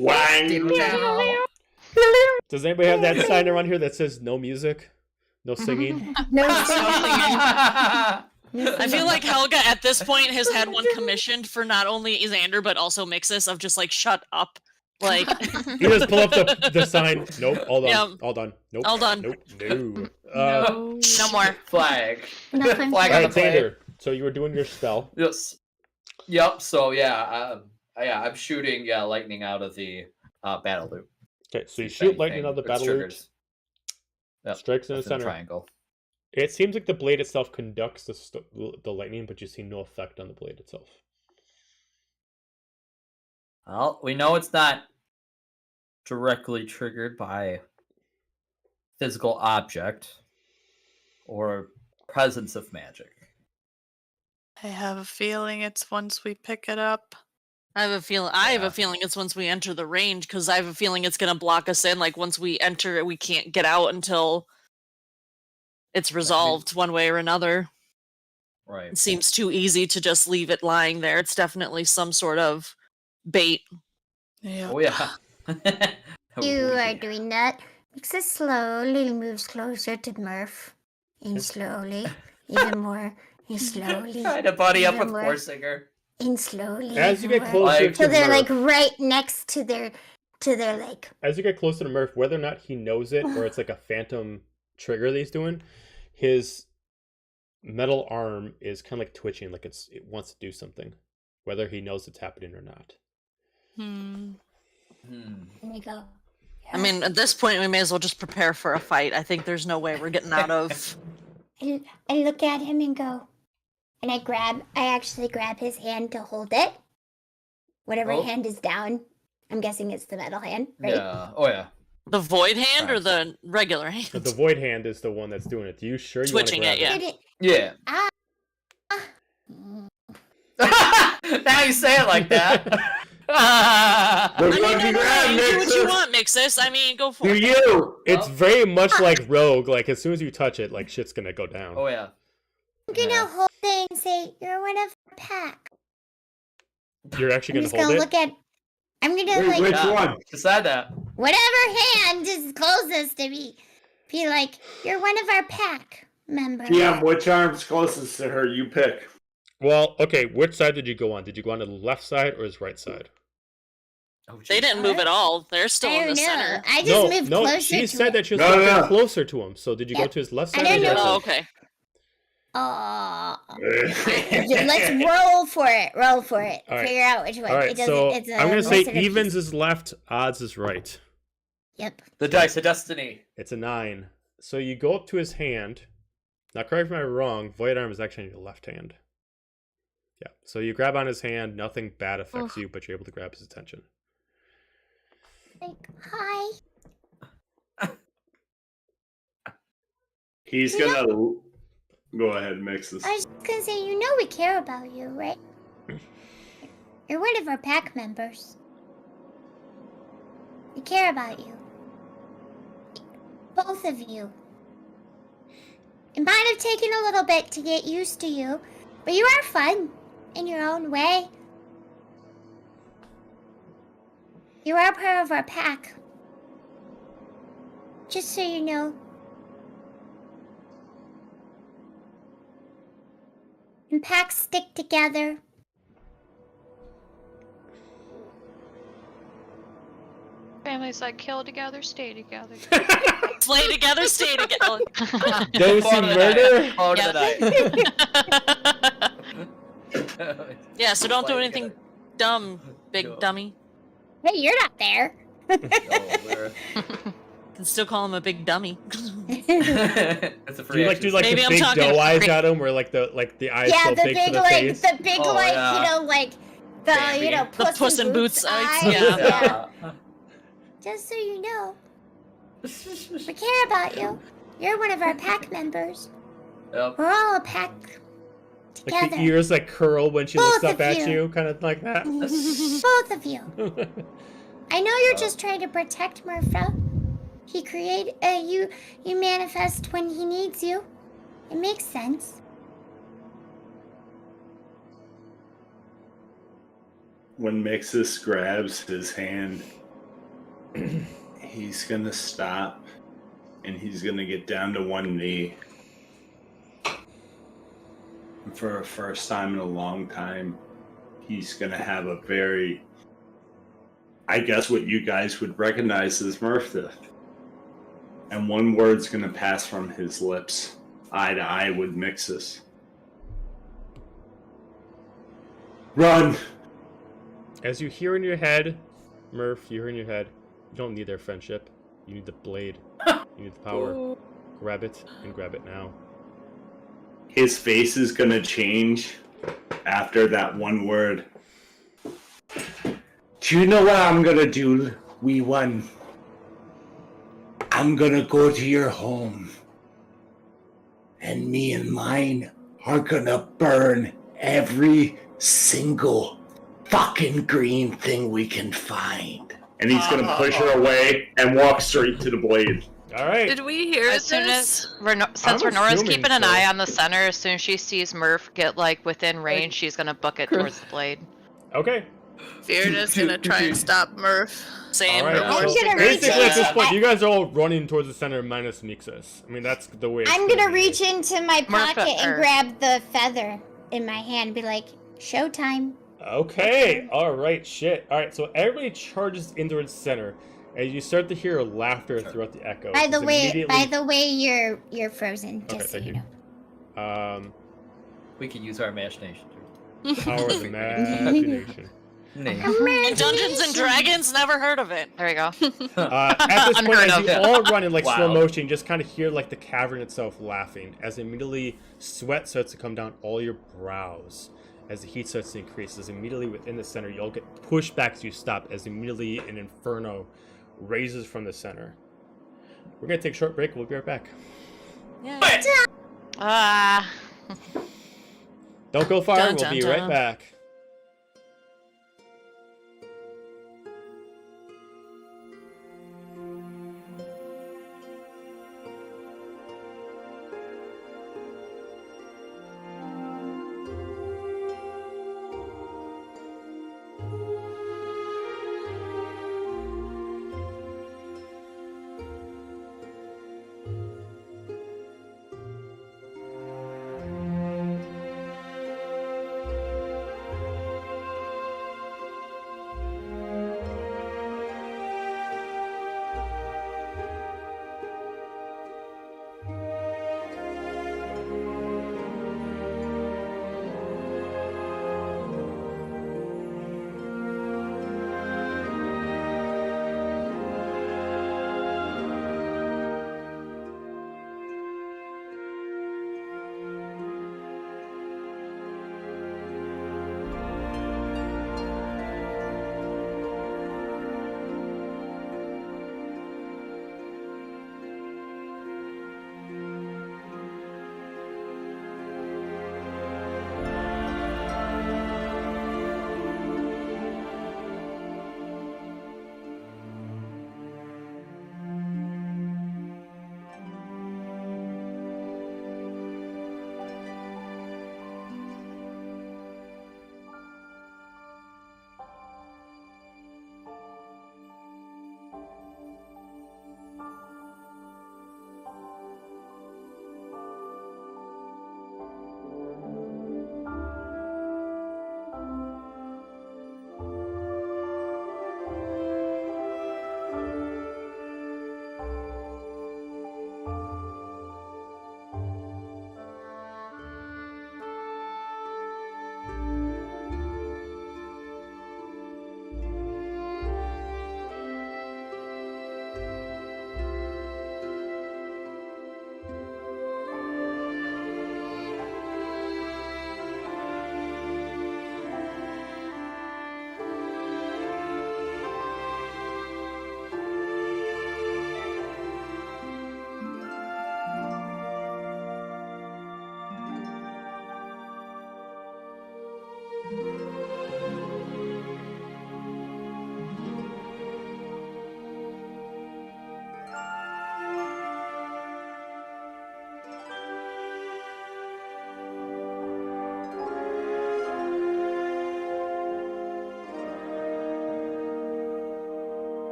Wang. Does anybody have that sign around here that says no music? No singing? No, I feel like Helga at this point has had one commissioned for not only Xander but also Mixus of just like shut up. Like You just pull up the sign. Nope, all done. Yeah. All done. Nope. All done. Nope. No. No more. Flag. Not fun. Flag All on right, the play. Xander. So you were doing your spell. Yes. Yep. So I'm shooting lightning out of the battle loop. Okay, so you If shoot lightning anything, out of the it's battle triggered. loop. Yep, Strikes in the within center. triangle. It seems like the blade itself conducts the lightning, but you see no effect on the blade itself. Well, we know it's not directly triggered by physical object or presence of magic. I have a feeling it's once we pick it up. I have a feeling it's once we enter the range, because I have a feeling it's gonna block us in. Like once we enter, we can't get out until it's resolved one way or another. Right. It seems too easy to just leave it lying there. It's definitely some sort of bait. Yeah. Oh yeah. You are doing that. Mixus slowly moves closer to Murph. And slowly, even more, and slowly, Trying to buddy up even with more, Forsinger. and slowly. As you even get more. closer Like- to So they're like Murph, right next to their like. as you get closer to Murph, whether or not he knows it or it's like a phantom trigger that he's doing, his metal arm is kind of like twitching, like it wants to do something, whether he knows it's happening or not. There we go. I mean, at this point, we may as well just prepare for a fight. I think there's no way we're getting out of. I look at him and go, and I actually grab his hand to hold it. Whatever Oh. hand is down, I'm guessing it's the metal hand, right? Yeah. Oh yeah. The void hand or Right. the regular hand? But the void hand is the one that's doing it. Do you sure you want to Twitching grab it, yeah. Did it- Yeah. Now you say it like that. I We're mean, gonna no, be no, grabbed, you do what you Nexus. want, Mixus. I mean, go for Do it. you? It's Well- very much like Rogue. Like as soon as you touch it, like shit's gonna go down. Oh yeah. I'm gonna Yeah. hold it and say, "You're one of our pack." You're actually I'm gonna just hold gonna it? look at. I'm gonna Wait, which Yeah. one? Decide that. whatever hand is closest to me. Be like, "You're one of our pack members." GM, which arm's closest to her? You pick. Well, okay, which side did you go on? Did you go on to the left side or his right side? Oh, They geez. didn't move at all. They're still I in don't the know. center. I just moved no, closer she to said it. that she was No, walking no. closer to him. So did you Yeah. go to his left I side don't or his know. right Oh, side? okay. Let's roll for it. Roll for it. All right. Figure out which one. All right, It doesn't. so It's a I'm gonna say masterpiece. evens is left, odds is right. Yep. The dice of destiny. It's a 9. So you go up to his hand. Now, correct me if I'm wrong. Void arm is actually in your left hand. Yeah. So you grab on his hand. Nothing bad affects you, but you're able to grab his attention. Like, hi. He's gonna go ahead and mix this. I was just gonna say, we care about you, right? You're one of our pack members. We care about you. Both of you. It might have taken a little bit to get used to you, but you are fun in your own way. You are part of our pack. Just so you know. And packs stick together. Families that kill together stay together. Play together, stay together. Dosey Quote of the murder? night. Quote of the night. Yeah, so don't do Play anything together. dumb, big No. dummy. Hey, you're not there. No, we're- Can still call him a big dummy. It's a Do free you action. like Maybe the I'm big talking doe eyes free- at him, where like the eyes Yeah, so the big big for the like face? the big Oh, like yeah. like the Bambi. The Puss in Boots eyes, eyes. yeah. Yeah. Just so you know, we care about you. You're one of our pack members. Yep. We're all a pack Like together. the ears like curl when she looks Both up of at you. you, kind of like that. Both of you. I know you're just trying to protect Murpha. He created you. You manifest when he needs you. It makes sense. When Mixus grabs his hand, he's gonna stop and he's gonna get down to one knee. And for the first time in a long time, he's gonna have a very, I guess what you guys would recognize as Murpha. And one word's gonna pass from his lips, eye to eye with Mixus. Run! As you hear in your head, Murph, you hear in your head, you don't need their friendship. You need the blade. You need the power. Grab it, and grab it now. His face is gonna change after that one word. Do you know what I'm gonna do, wee one? I'm gonna go to your home. And me and mine are gonna burn every single fucking green thing we can find. And he's gonna push her away and walk straight to the blade. All right. Did we hear As soon this? as since I'm Renora's assuming keeping an so. eye on the center, as soon as she sees Murph get like within range, she's gonna book it towards the blade. Okay. Fiona's gonna try and stop Murph. Same. All right. I'm So gonna reach basically, at this in. point, you guys are all running towards the center minus Mixus. I mean, that's the way. It's I'm gonna be. reach into my Murph- pocket and or- grab the feather in my hand and be like, "Showtime." Okay. All right. Shit. All right. So everybody charges into its center, and you start to hear laughter throughout the echo. By the It's way, immediately- you're frozen. Okay, Just so thank you you. know. We can use our imagination. Power of imagination. Nay. In Dungeons and Dragons, never heard of it. There we go. At this point, Unheard as of. you all run in like slow Wow. motion, you just kind of hear like the cavern itself laughing as immediately sweat starts to come down all your brows as the heat starts to increase. As immediately within the center, you all get pushed back as you stop. As immediately an inferno raises from the center. We're gonna take a short break. We'll be right back. Yeah. Ah. Don't go far. Dun, We'll dun, be dun. right back.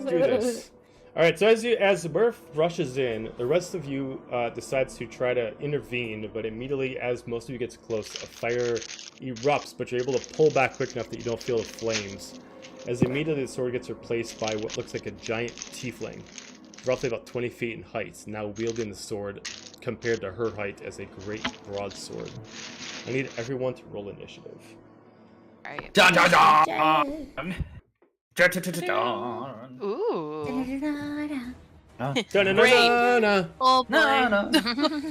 Let's do this. All right, so as Murph rushes in, the rest of you decides to try to intervene, but immediately as most of you gets close, a fire erupts, but you're able to pull back quick enough that you don't feel the flames. As immediately the sword gets replaced by what looks like a giant tiefling, roughly about 20 feet in height, now wielding the sword compared to her height as a great broadsword. I need everyone to roll initiative. Alright. Dun, dun, dun. Dun, Dun, dun, dun, dun. Ooh. dun, dun, dun. Da-na-na-na-na. Oh, No, no.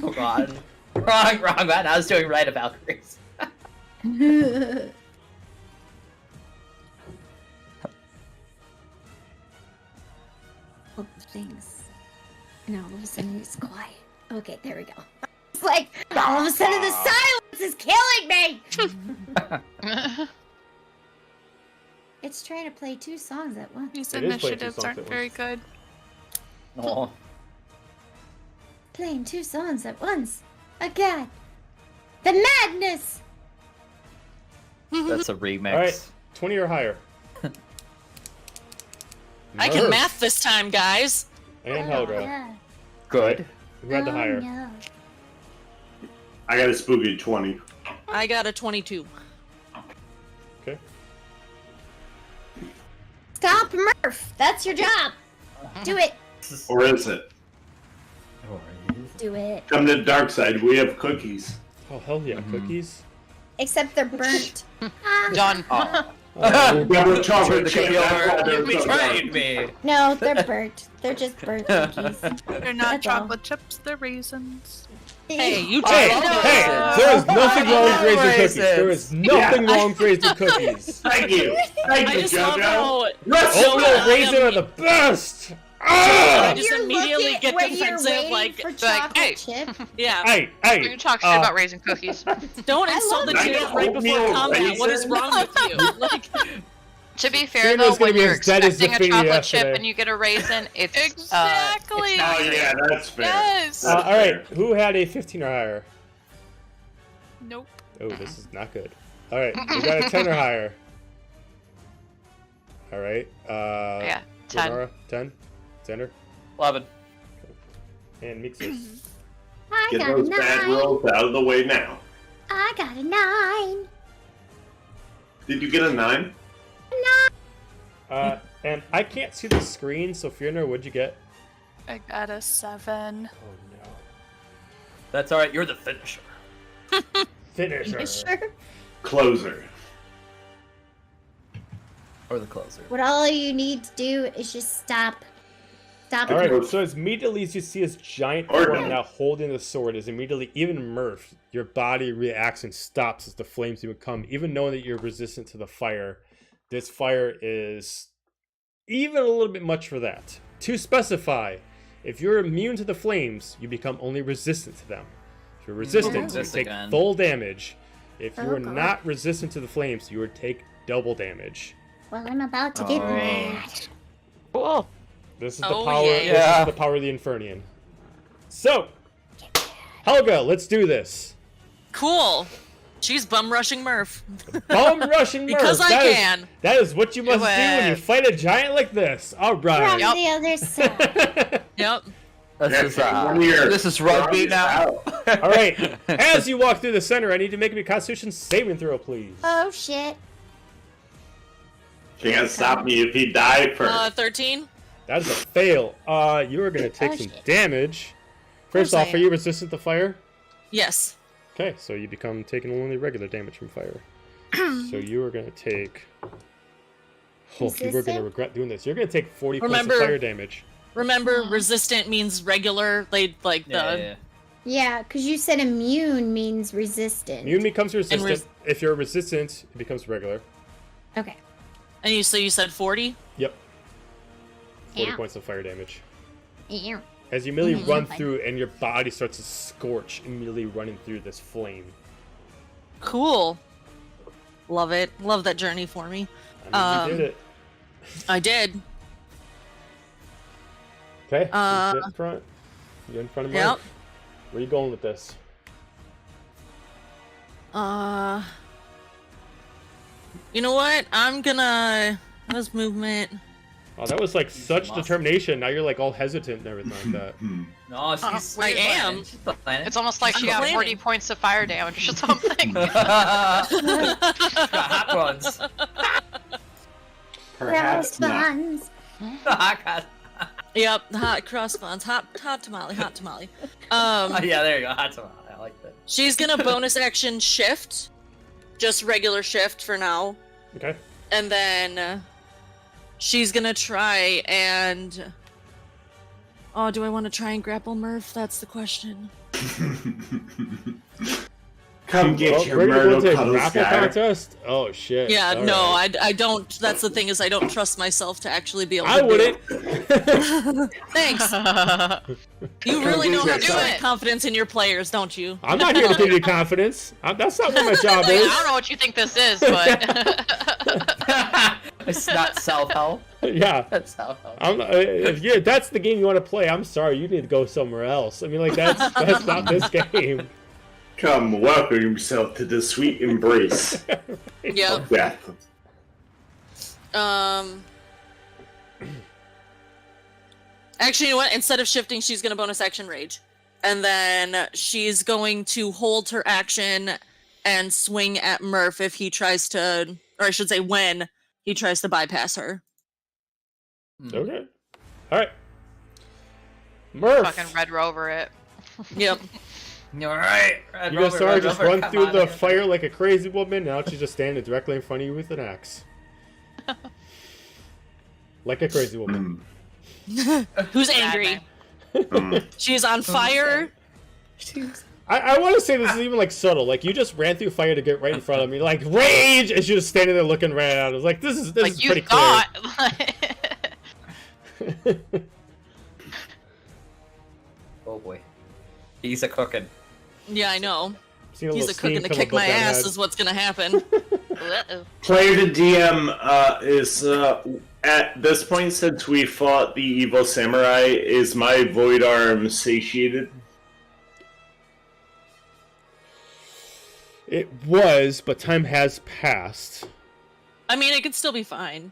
Oh god. Wrong, man. I was doing Rite of Valkyries. All the things. And all of a sudden it's quiet. Okay, there we go. It's like all of a sudden the silence is killing me. It's trying to play two songs at once. These It is playing two initiatives songs aren't at very once. good. Oh. Playing two songs at once. Oh god. The madness! That's a remix. All right, 20 or higher. I can Murph math this time, guys. and Helga. yeah. Good. Who had the Oh, higher? no. I got a spooky 20. I got a 22. Okay. Stop Murph! That's your job! Do it! Or is it? Do it. Come to the dark side. We have cookies. Oh, hell yeah, cookies. Except they're burnt. Done. Oh. Double chocolate The chip. cookie That's why over. they're You so betrayed good. me. No, they're burnt. They're just burnt cookies. They're not That's all. chocolate chips, they're raisins. Hey, you Hey, told me. hey, there is nothing wrong with raising cookies. There is nothing Yeah. wrong with raising cookies. Thank you. Thank I you, just love JoJo. how Let's Oh go. no, raisin are the best! I Ah! just immediately get when defensive, you're waiting like, for like, chocolate hey. chip. yeah. Hey, hey! You talk shit about raising cookies. Don't I insult love the it. champ right before Oatmeal combat. What is raisin. wrong with you? Like, To be fair, Fiona though, was gonna when be you're as dead as the expecting a thing chocolate chip yesterday. and you get a raisin, it's Exactly. it's not Oh great. yeah, that's fair. Yes. All right, who had a 15 or higher? Nope. Oh, this is not good. All right, we got a 10 or higher. All right, Yeah, 10. Renora, 10, Xander, 11. and Mixus. I Get got a those bad 9. rolls out of the way now. I got a 9. Did you get a 9? And I can't see the screen, so Fiona, what'd you get? I got a 7. Oh no. That's alright, you're the finisher. Finisher. Sure. Closer. Or the closer. What all you need to do is just stop. Stop. All right, so as immediately as you see this giant Or form no. now holding the sword, is immediately, even Murph, your body reacts and stops as the flames even come, even knowing that you're resistant to the fire. This fire is even a little bit much for that. To specify, if you're immune to the flames, you become only resistant to them. If you're resistant, you Resist take again. full damage. If you Oh, are God. not resistant to the flames, you would take double damage. Well, I'm about to get Oh. that. Cool. This is the Oh, power. yeah. This Yeah. is the power of the Infernian. So, Helga, let's do this. cool. She's bum rushing Murph. Bum rushing Murph. Because I That is- can. that is what you must do when you it. fight a giant like this. All From right. Yep. the other side. Yep. This is rugby now. All right. As you walk through the center, I need to make a Constitution saving throw, please. Oh shit. Can't stop me if he died first. 13. That is a fail. You are going to take Oh, some shit. damage. First course I off, are you resistant to fire? Yes. Okay, so you become taking only regular damage from fire. So you are going to take. Oh, you are going to Resistant? regret doing this. You're going to take 40 points Remember- of fire damage. Remember, resistant means regular. Like the. Yeah. Yeah, because you said immune means resistant. Immune becomes resistant. res- If you're resistant, it becomes regular. Okay. And you said 40. Yep. 40 Ow. points of fire damage. Ew. As you immediately Mhm. run Fine. through and your body starts to scorch, immediately running through this flame. Cool. Love it. Love that journey for me. I mean, you did it. I did. Okay, Uh, you sit in front. You're in front of Yep. Mike. Where are you going with this? You know what? I'm gonna. What's movement? Oh, that was like such determination. Now you're like all hesitant and everything like that. No, she's I am. She's planning. It's almost like she got planning. 40 points of fire damage or something. Hot ones. Perhaps not. Response. Yep, hot cross buns, hot tamale. Yeah, there you go. Hot tamale. I like that. She's gonna bonus action shift, just regular shift for now, Okay. and then she's gonna try and. Oh, do I want to try and grapple Murph? That's the question. Come get your we're gonna go Myrtle to a cuddles, grapple guy. contest? Oh shit. Yeah, All no, right. I don't. That's the thing is I don't trust myself to actually be able to I do wouldn't. it. Thanks. You really know how to Do build it. confidence in your players, don't you? I'm not here to give you confidence. That's not what my job Like, is. I don't know what you think this is, but It's not self-help. Yeah. That's self-help. If that's the game you want to play, I'm sorry, you need to go somewhere else. I mean, like that's not this game. Come, welcome yourself to the sweet embrace Yep. of death. Actually, you know what? Instead of shifting, she's gonna bonus action rage, and then she's going to hold her action and swing at Murph if he tries to, or I should say, when he tries to bypass her. Okay. All right. Murph. fucking Red Rover it. Yep. All right. You guys saw her just run through the fire like a crazy woman. Now she's just standing directly in front of you with an axe. Like a crazy woman. Who's angry? She's on fire. I want to say this is even like subtle. Like you just ran through fire to get right in front of me, like rage, and she was standing there looking right at us. Like this is Like is you pretty thought. clear. Oh boy. He's a cooking. Yeah, I know. Seen a He's little a cooking steam to come kick above my that ass head. is what's gonna happen. Uh-oh. Player to DM is at this point, since we fought the evil samurai, is my void arm satiated? It was, but time has passed. I mean, it could still be fine.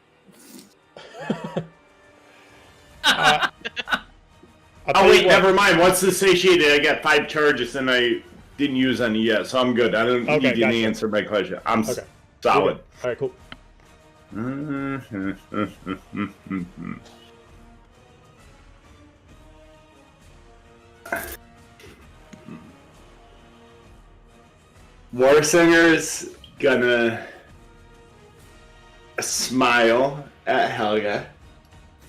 Oh wait, never mind. Once the satiated, I got 5 charges and I didn't use any yet, so I'm good. I don't Okay, need you gotcha. to answer my question. I'm Okay. solid. All right, cool. Warsinger's gonna smile at Helga,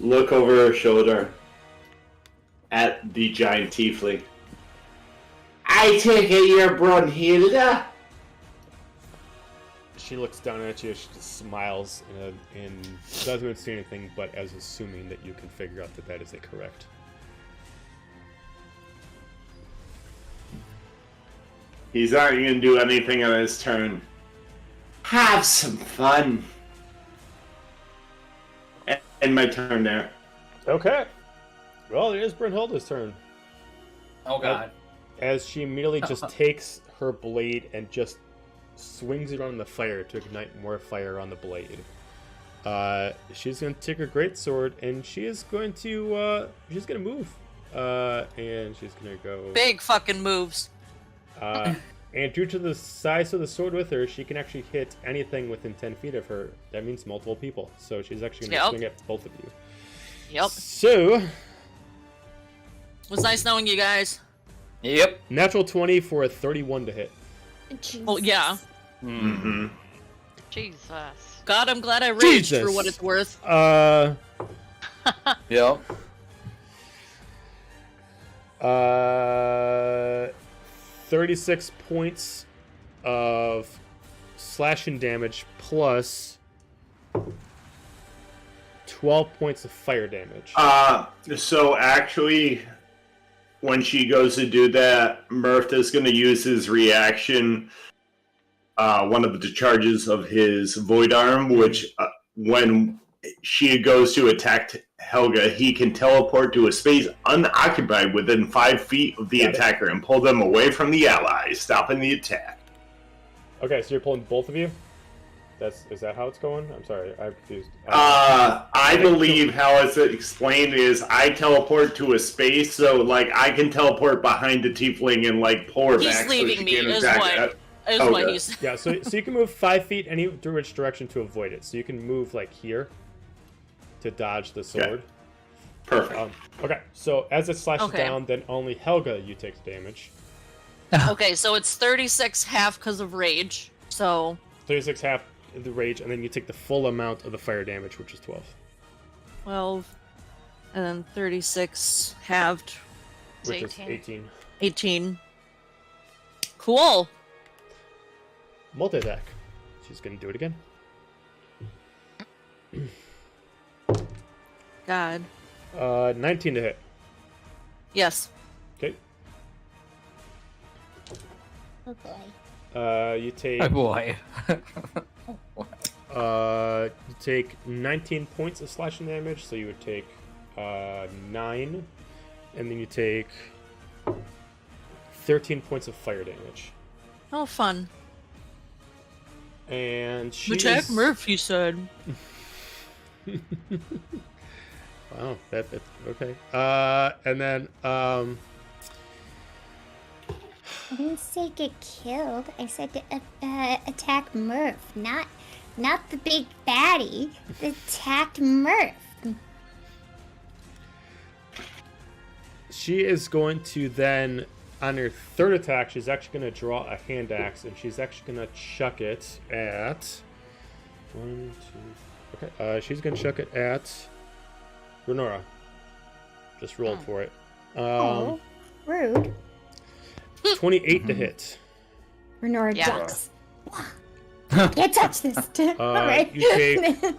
look over her shoulder at the giant tiefling. I take it you're Brunhilde? She looks down at you. She just smiles and doesn't even say anything, but as assuming that you can figure out that that is a correct. He's not gonna do anything on his turn. Have some fun. And my turn there. Okay. Well, it is Brunhilde's turn. Oh god. As she immediately just takes her blade and just swings it on the fire to ignite more fire on the blade. She's gonna take her greatsword and she is going to she's gonna move. And she's gonna go Big fucking moves. and due to the size of the sword with her, she can actually hit anything within 10 feet of her. That means multiple people. So she's actually gonna Yep. swing at both of you. Yep. So It was nice knowing you guys. Yep. natural 20 for a 31 to hit. Oh yeah. Mm-hmm. Jesus. God, I'm glad I raged Jesus. for what it's worth. Yep. 36 points of slashing damage plus 12 points of fire damage. So actually, when she goes to do that, Murph is going to use his reaction, one of the charges of his Void Arm, which when she goes to attack Helga, he can teleport to a space unoccupied within 5 feet of the Got it. attacker and pull them away from the allies, stopping the attack. Okay, so you're pulling both of you? Is that how it's going? I'm sorry, I'm confused. I I believe how it's explained is I teleport to a space, so like I can teleport behind the tiefling and like pull her He's back. leaving so me, she can't is attack what- that. Is Okay. what he's. Yeah, so you can move 5 feet any which direction to avoid it. So you can move like here to dodge the sword. Perfect. Okay, so as it slashes Okay. down, then only Helga you take damage. Okay, so it's 36 half because of rage. So 36 half the rage, and then you take the full amount of the fire damage, which is 12, 12, and then 36 halved, It's which is 18. 18. 18. Cool. Multi-attack. She's gonna do it again. God. 19 to hit. Yes. Okay. Oh boy. You take Oh boy. you take 19 points of slashing damage, so you would take 9, and then you take 13 points of fire damage. Oh, fun. And she Attack Murph, you said. Wow, that's okay. And then I didn't say get killed. I said to attack Murph, not the big baddie. Attacked Murph. she is going to then, on her third attack, she's actually going to draw a hand axe, and she's actually going to chuck it at 1, 2. Okay, she's going to chuck it at Renora. Just rolled for it. Oh, rude. 28 to hit. Renora Yeah. ducks. Can't touch this. All right. You take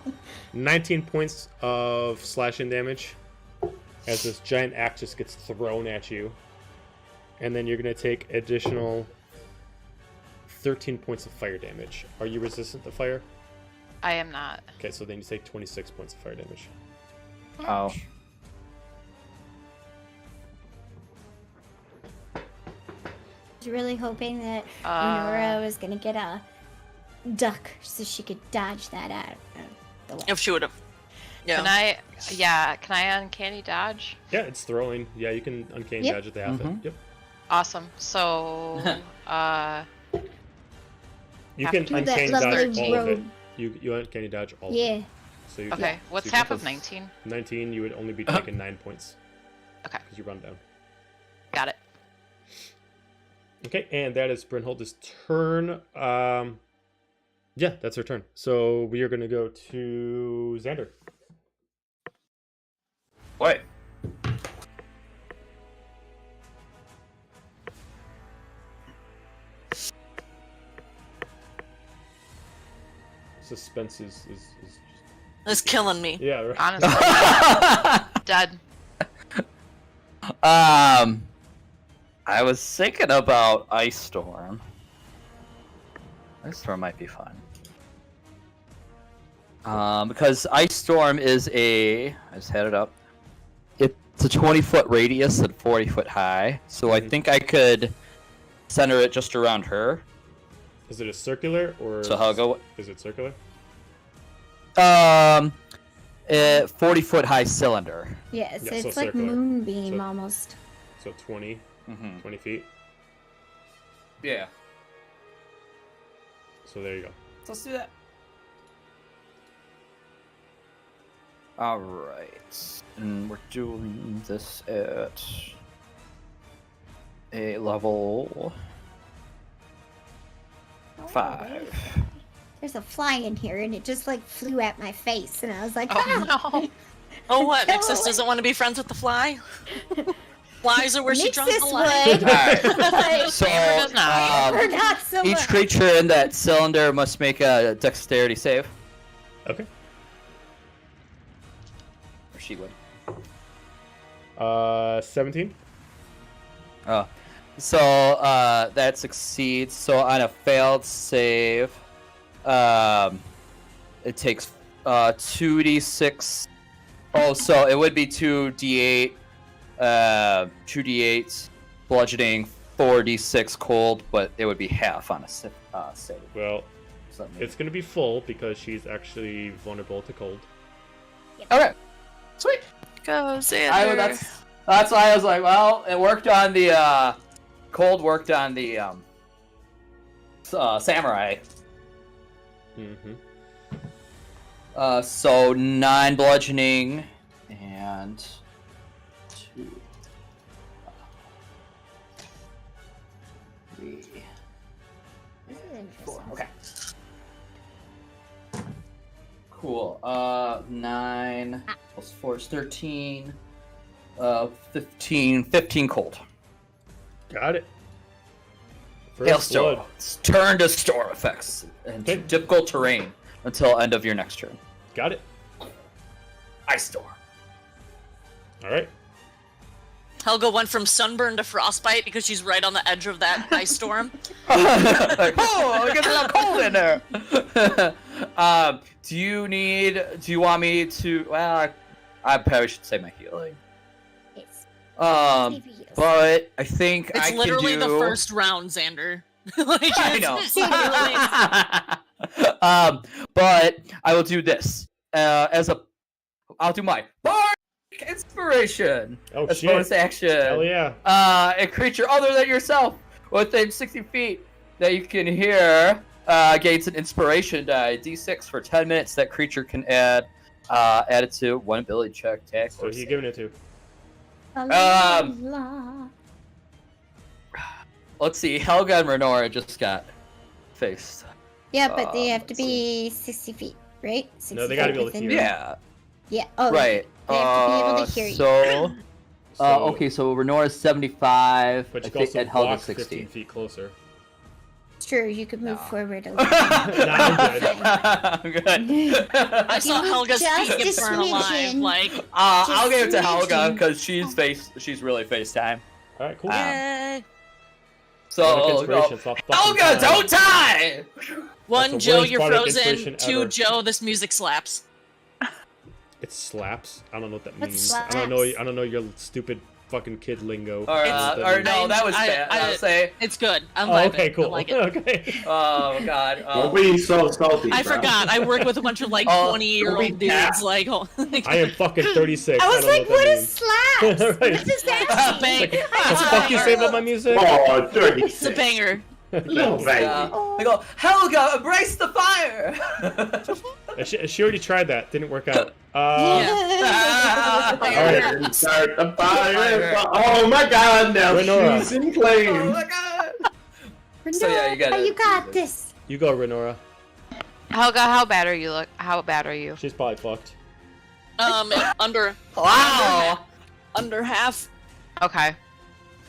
19 points of slashing damage as this giant axe just gets thrown at you. And then you're going to take additional 13 points of fire damage. Are you resistant to fire? I am not. Okay, so then you take 26 points of fire damage. Oh. I was really hoping that Uh, Renora was gonna get a duck so she could dodge that out of the way. If she would have. Yeah. Can I uncanny dodge? Yeah, it's throwing. Yeah, you can uncanny Yep. dodge at the half it. Yep. Awesome. So, You Have can to. Do that uncanny dodge lovely all of it. road. You uncanny dodge all of it. Yeah. So you okay. can, What's so you half can of put 19? 19, you would only be taking 9 points. Okay. Because you run down. Got it. Okay, and that is Brynhilde's turn. Yeah, that's her turn. So we are going to go to Xander. What? Suspense is It's killing me. yeah, right. Honestly, dead. I was thinking about Ice Storm. Ice Storm might be fun. Because Ice Storm is I just had it up. It's a 20-foot radius and 40-foot high, so I think I could center it just around her. Is it a circular or So I'll go. is it circular? 40-foot high cylinder. Yes, Yeah, so it's like circular. moonbeam So- almost. So 20 feet. Yeah. So there you go. So let's do that. Alright. And we're doing this at a level 5. There's a fly in here, and it just like flew at my face, and I was like, Oh ah! no. Oh, what? Go Nixus away. doesn't want to be friends with the fly? Flies are where she draws Nixus the line. would. Alright. So, Amber does not. Or not so each much. creature in that cylinder must make a dexterity save. Okay. Or she would. 17. So that succeeds. So on a failed save, it takes 2d6. Oh, so it would be 2d8, 2d8 bludgeoning, 4d6 cold, but it would be half on a save. Well, So that means- it's going to be full because she's actually vulnerable to cold. Okay. Sweet. Go, Xander. That's why I was like, well, it worked on the cold worked on the samurai. Mm-hmm. So 9 bludgeoning and 2, 3, This is interesting. 4. Okay. Cool. 9 plus 4 is 13. 15 cold. Got it. First Hailstone. blood. Turn to store effects and Okay. difficult terrain until end of your next turn. Got it. Ice storm. All right. Helga went from sunburn to frostbite because she's right on the edge of that ice storm. Like, oh, it gets a lot cold in there. Do you want me to? Well, I probably should say my healing. Yes. But I think It's I can literally the do- first round, Xander. Like, I it's know. But I will do this I'll do my bardic inspiration. Oh as shit. bonus action. Hell yeah. A creature other than yourself within 60 feet that you can hear gains an inspiration die D6 for 10 minutes. That creature can add it to one ability check, attack, So or who you save. giving it to? Let's see. Helga and Renora just got faced. Yeah, but they have to let's be 60 feet, right? 60 No, they gotta be feet able to within- hear. Yeah. Yeah. Oh, Right. They have to be able to hear you. So, okay, so Renora's 75, But I you can think, also and Helga's walk 60. 15 feet closer. It's true. You could move No. forward a little. I'm good. I'm good. I saw You Helga's just feet get a burned alive. smidgen. Like, I'll give it to Helga smidgen. because she's really FaceTime. All right, cool. yay. So, Bardic go. inspiration, so I'll fucking Helga, die. don't die! One, the Joe, worst you're bardic frozen. inspiration 2, ever. Joe, this music slaps. It slaps. I don't know what that What means. slaps? I don't know your stupid fucking kid lingo. Or no, that was bad. I'll say. It's good. I'm Oh, vibing. okay, cool. I like it. Okay. Oh god. Don't be so salty. I bro. forgot. I work with a bunch of like Oh, 20-year-old dudes. Like, I am fucking 36. I was don't like, know what that is means. slaps? Right. What does that Bang. mean? What the fuck you say about my music? Oh, It's a 36. banger. Little baby. I go, Helga, embrace the fire! She already tried that. Didn't work out. Ah. Alright. And start the fire. Oh my god, now Renora. she's in Oh flames. my god! So, yeah, you got it. You got this. You go, Renora. Helga, how bad are you? How bad are you? She's probably fucked. Under Wow! under half. Okay.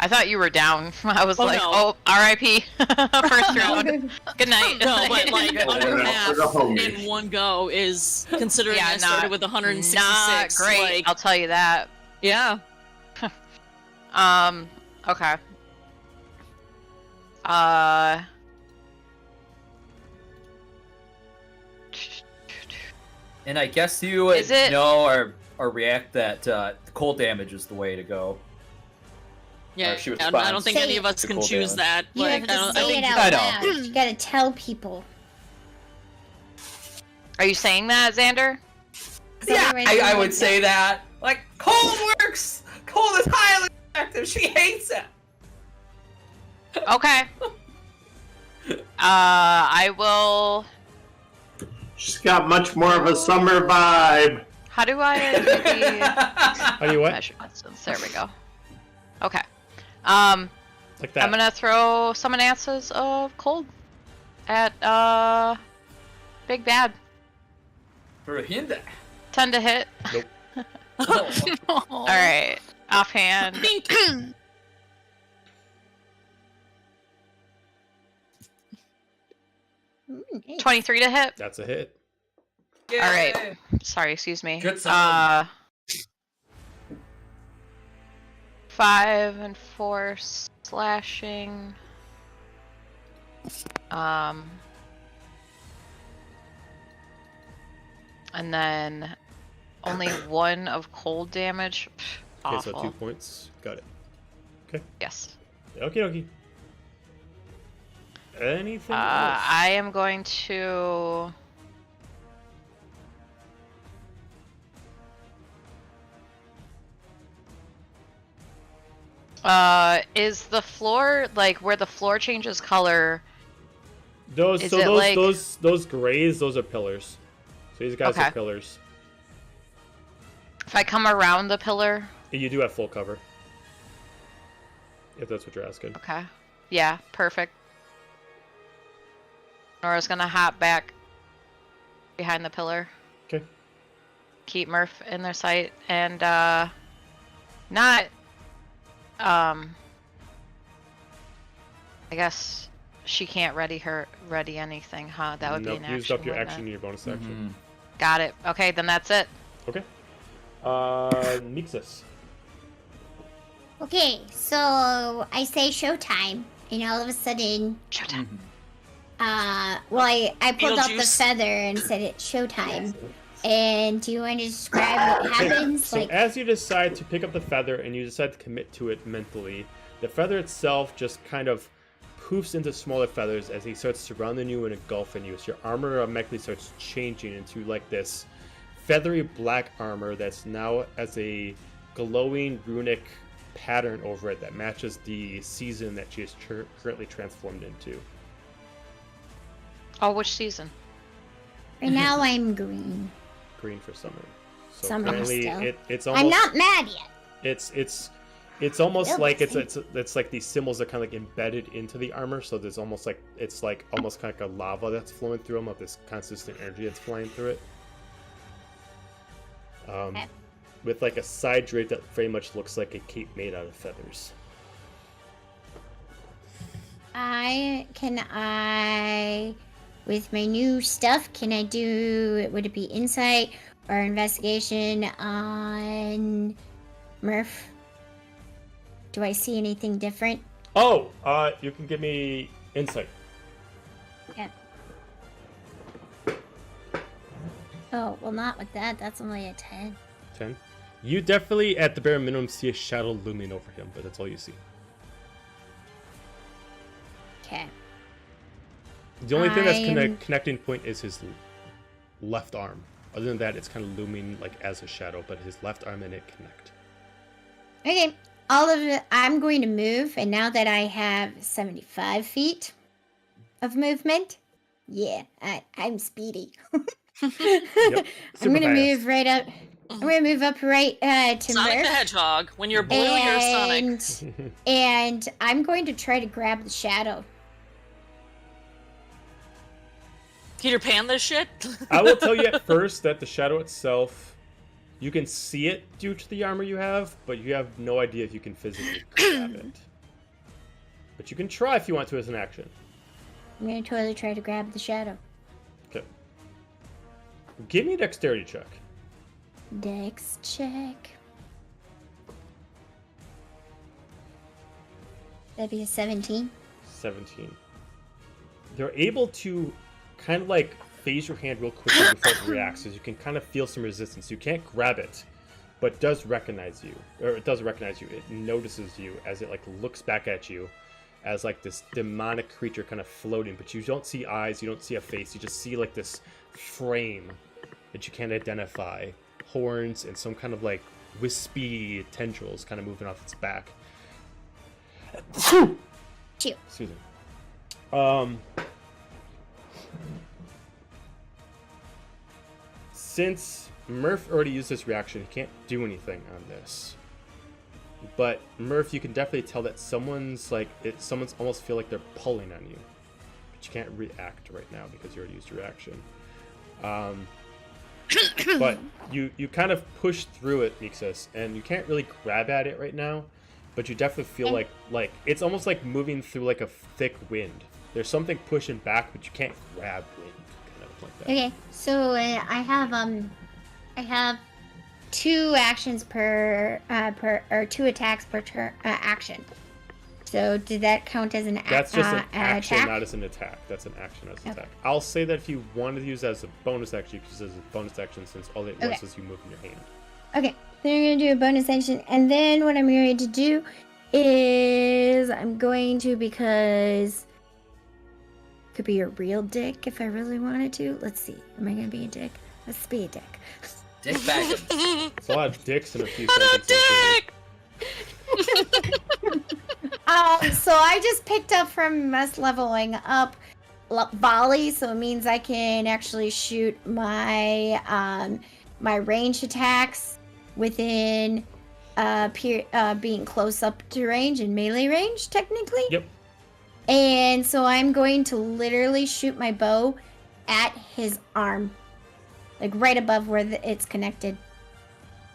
I thought you were down. I was Oh, like, no. oh, R.I.P. First round. Good night. No, but like under no, half for the homies. in one go is considering I started with 166. Not great. Like, I'll tell you that. yeah. Okay. And I guess you would Is it- know or react that cold damage is the way to go. Yeah, she I responds don't think Say any of us to can cool choose damage. that. You Like, have to I say it think out I know. loud. You gotta tell people. Are you saying that, Xander? Yeah, Somebody I write would that say that. Like, cold works! Cold is highly effective. She hates it. Okay. I will. She's got much more of a summer vibe. How do I do the How do you what? measure distance? There we go. Okay. Like that. I'm gonna throw summon answers of cold at Big Bad. For a Hyundai. 10 to hit. Nope. All right. Offhand. Bink. 23 to hit. That's a hit. All right. Sorry, excuse me. Good sound. 5 and 4 slashing. And then only 1 of cold damage. Pff, Okay, awful. so 2 points. Got it. Yes. Okie dokie. Anything else? I am going to. Is the floor like where the floor changes color? Those Is so it those like- those grays, those are pillars. So these guys Okay. are pillars. If I come around the pillar, You do have full cover. If that's what you're asking. okay. Yeah, perfect. Nora's gonna hop back behind the pillar. Okay. Keep Murph in their sight and not I guess she can't ready anything, huh? That would be Nope, an action. used up your wouldn't action it? in your bonus action. Got it. Okay, then that's it. Okay. Nixus. Okay, so I say showtime, and all of a sudden, Showtime. I pulled out the Beetlejuice. feather and said it's showtime. And do you want to describe what happens? So as you decide to pick up the feather and you decide to commit to it mentally, the feather itself just kind of poofs into smaller feathers as he starts surrounding you and engulfing you. So your armor automatically starts changing into like this feathery black armor that's now as a glowing runic pattern over it that matches the season that she is currently transformed into. Oh, which season? Right now I'm green. Green for summer. So Summer currently still. it's almost I'm not mad yet. it's almost Yeah, like but it's like these symbols are kind of like embedded into the armor, so there's almost like it's like almost kind of like a lava that's flowing through them of this consistent energy that's flying through it. Okay. With like a side drape that very much looks like a cape made out of feathers. With my new stuff, can I do, would it be insight or investigation on Murph? Do I see anything different? Oh, you can give me insight. Yeah. Oh, well, not with that. That's only a 10. 10. You definitely, at the bare minimum, see a shadow looming over him, but that's all you see. Okay. The only thing that's I'm- connecting point is his left arm. Other than that, it's kind of looming like as a shadow, but his left arm and it connect. Okay. I'm going to move, and now that I have 75 feet of movement, yeah, I'm speedy. Yep. I'm Super gonna fast. move right up. I'm gonna move up right to Sonic the Murph, Hedgehog. When you're blue, you're Sonic. and I'm going to try to grab the shadow. Peter Pan this shit? I will tell you at first that the shadow itself, you can see it due to the armor you have, but you have no idea if you can physically grab it. But you can try if you want to as an action. I'm gonna totally try to grab the shadow. Okay. Give me a dexterity check. Dex check. That'd be a 17. 17. They're able to kind of like phase your hand real quickly before it reacts, so you can kind of feel some resistance. You can't grab it, but it does recognize you. Or it does recognize you. It notices you as it like looks back at you as like this demonic creature kind of floating, but you don't see eyes, you don't see a face, you just see like this frame that you can't identify. Horns and some kind of like wispy tendrils kind of moving off its back. Chew. Excuse me. Since Murph already used this reaction, he can't do anything on this. But Murph, you can definitely tell that someone's almost feel like they're pulling on you. But you can't react right now because you already used your reaction. But you kind of push through it, Mixus, and you can't really grab at it right now. But you definitely feel like it's almost like moving through like a thick wind. There's something pushing back, but you can't grab wind, kind of like that. Okay, so I have 2 actions per 2 attacks per action. So did that count as an That's just an action, attack? not as an attack. That's an action as an attack. I'll say that if you wanted to use it as a bonus action, you could use it as a bonus action since all it was is you moving your hand. Okay, then I'm gonna do a bonus action, and then what I'm going to do is I'm going to, because it could be a real dick if I really wanted to. Let's see. Am I gonna be a dick? Let's be a dick. Dick Baggins. It's a lot of dicks in a few What a sentences. dick! So I just picked up from us leveling up volley, so it means I can actually shoot my my ranged attacks within being close up to range and melee range, technically. Yep. And so I'm going to literally shoot my bow at his arm, like right above where it's connected.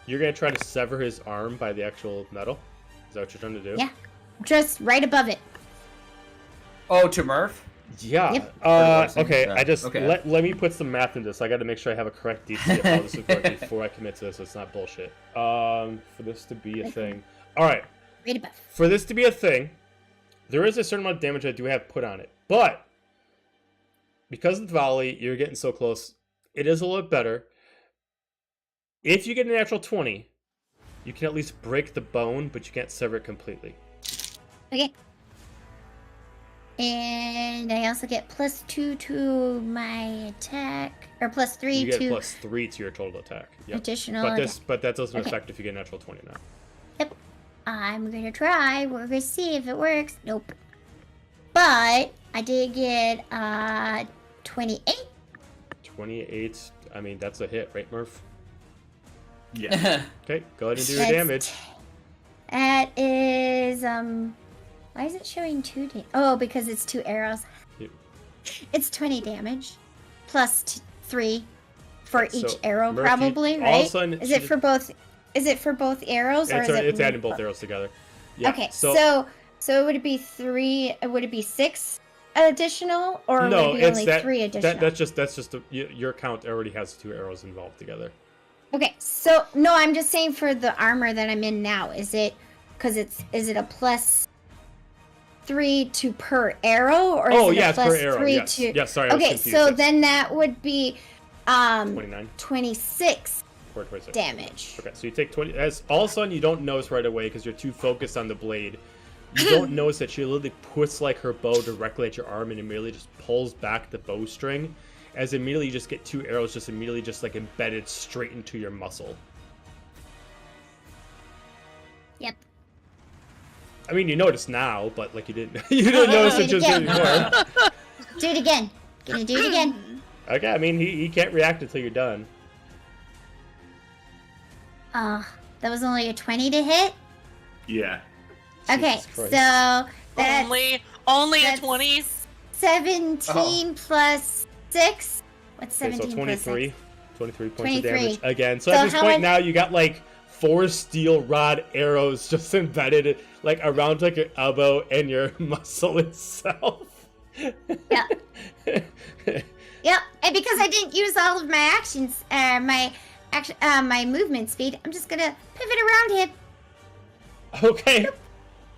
You're gonna try to sever his arm by the actual metal? Is that what you're trying to do? Yeah, just right above it. Oh, to Murph? Yeah. Yep. Okay. Yeah. I just Okay. let me put some math into this. I got to make sure I have a correct DC of how this is working before I commit to this. So it's not bullshit. For this to be a thing. All right. Right above. For this to be a thing, there is a certain amount of damage I do have put on it, but because of the volley, you're getting so close. It is a little bit better. If you get a natural 20, you can at least break the bone, but you can't sever it completely. Okay. And I also get +2 to my attack, or +3 You get to +3 to your total attack. Yep. additional. But that doesn't Okay. affect if you get a natural 20 now. Yep. I'm gonna try. We're gonna see if it works. Nope. But I did get 28. 28. I mean, that's a hit, right, Murph? Yeah. Okay, go ahead and do your That's damage. That is why is it showing 2 damage? Oh, because it's 2 arrows. Yep. It's 20 damage plus 3 for Okay, so, each arrow, Murphy, probably, all of right? a sudden Is she it for both? Is it for both arrows, or is it? It's adding both arrows together. Yeah, Okay, so would it be 3? Would it be 6 additional, or no, would it be it's only that, 3 additional? that's just your count already has 2 arrows involved together. Okay, so no, I'm just saying for the armor that I'm in now. Is it because is it a +3 to per arrow, or is it a it's per arrow. +3 Yes. to? Yes, sorry, I was Okay, confused. so Yes. then that would be 29 26 or 26. damage. Okay, so you take 20. As all of a sudden you don't notice right away because you're too focused on the blade. You don't notice that she literally puts like her bow directly at your arm and immediately just pulls back the bowstring, as immediately you just get 2 arrows just immediately just like embedded straight into your muscle. Yep. I mean, you notice now, but like you didn't you didn't notice it just Yeah. before. Do it again. Gonna do it again. Okay, I mean he can't react until you're done. That was only a 20 to hit. Yeah. Okay, Jesus so Christ. that's Only a that's 20. 17 plus 6. What's Okay, 17 so plus 6? 23 points 23. of damage again. So, So at this how point much- now you got like 4 steel rod arrows just embedded like around like your elbow and your muscle itself. Yeah. Yep, and because I didn't use all of my actions, my movement speed, I'm just gonna pivot around him. Okay.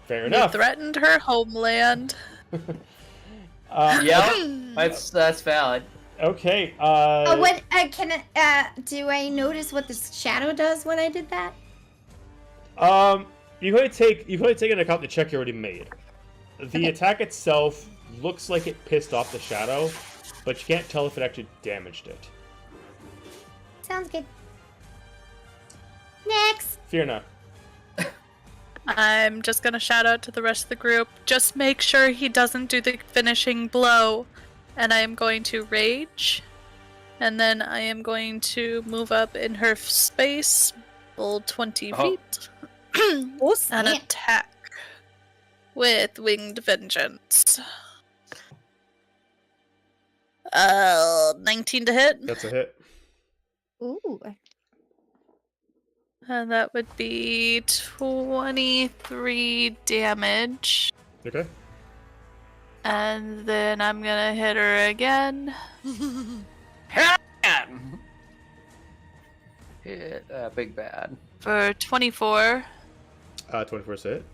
Fair You enough. threatened her homeland. Yep, that's valid. Okay. What do I notice what the shadow does when I did that? You can take into account the check you already made. The Okay. attack itself looks like it pissed off the shadow, but you can't tell if it actually damaged it. Sounds good. Next. Fear not. I'm just gonna shout out to the rest of the group. Just make sure he doesn't do the finishing blow. And I am going to rage. And then I am going to move up in her space, full 20 Oh. feet, Oh, and snap. attack with Winged Vengeance. 19 to hit. That's a hit. Ooh. And that would be 23 damage. Okay. And then I'm gonna hit her again. Hit big bad. For 24. 24 is a hit.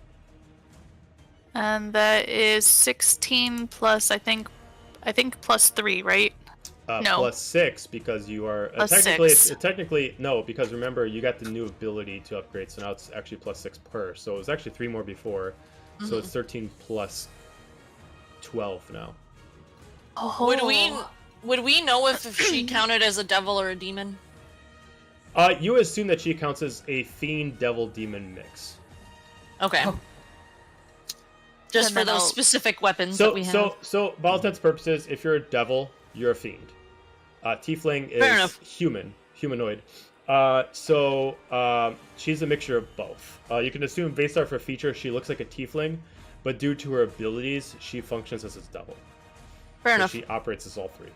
And that is 16 plus, I think plus 3, right? No. Plus 6 because you are Plus technically 6. technically no, because remember you got the new ability to upgrade, so now it's actually plus 6 per. So it was actually 3 more before, so it's 13 plus 12 now. Oh. Would we know if she counted as a devil or a demon? You assume that she counts as a fiend devil demon mix. Okay. Oh. Just And for then those I'll- specific weapons that we have. So, by all intents and purposes, if you're a devil, you're a fiend. Tiefling Fair is enough. humanoid. She's a mixture of both. You can assume, based off her feature, she looks like a tiefling, but due to her abilities, she functions as a devil. Fair So enough. she operates as all three.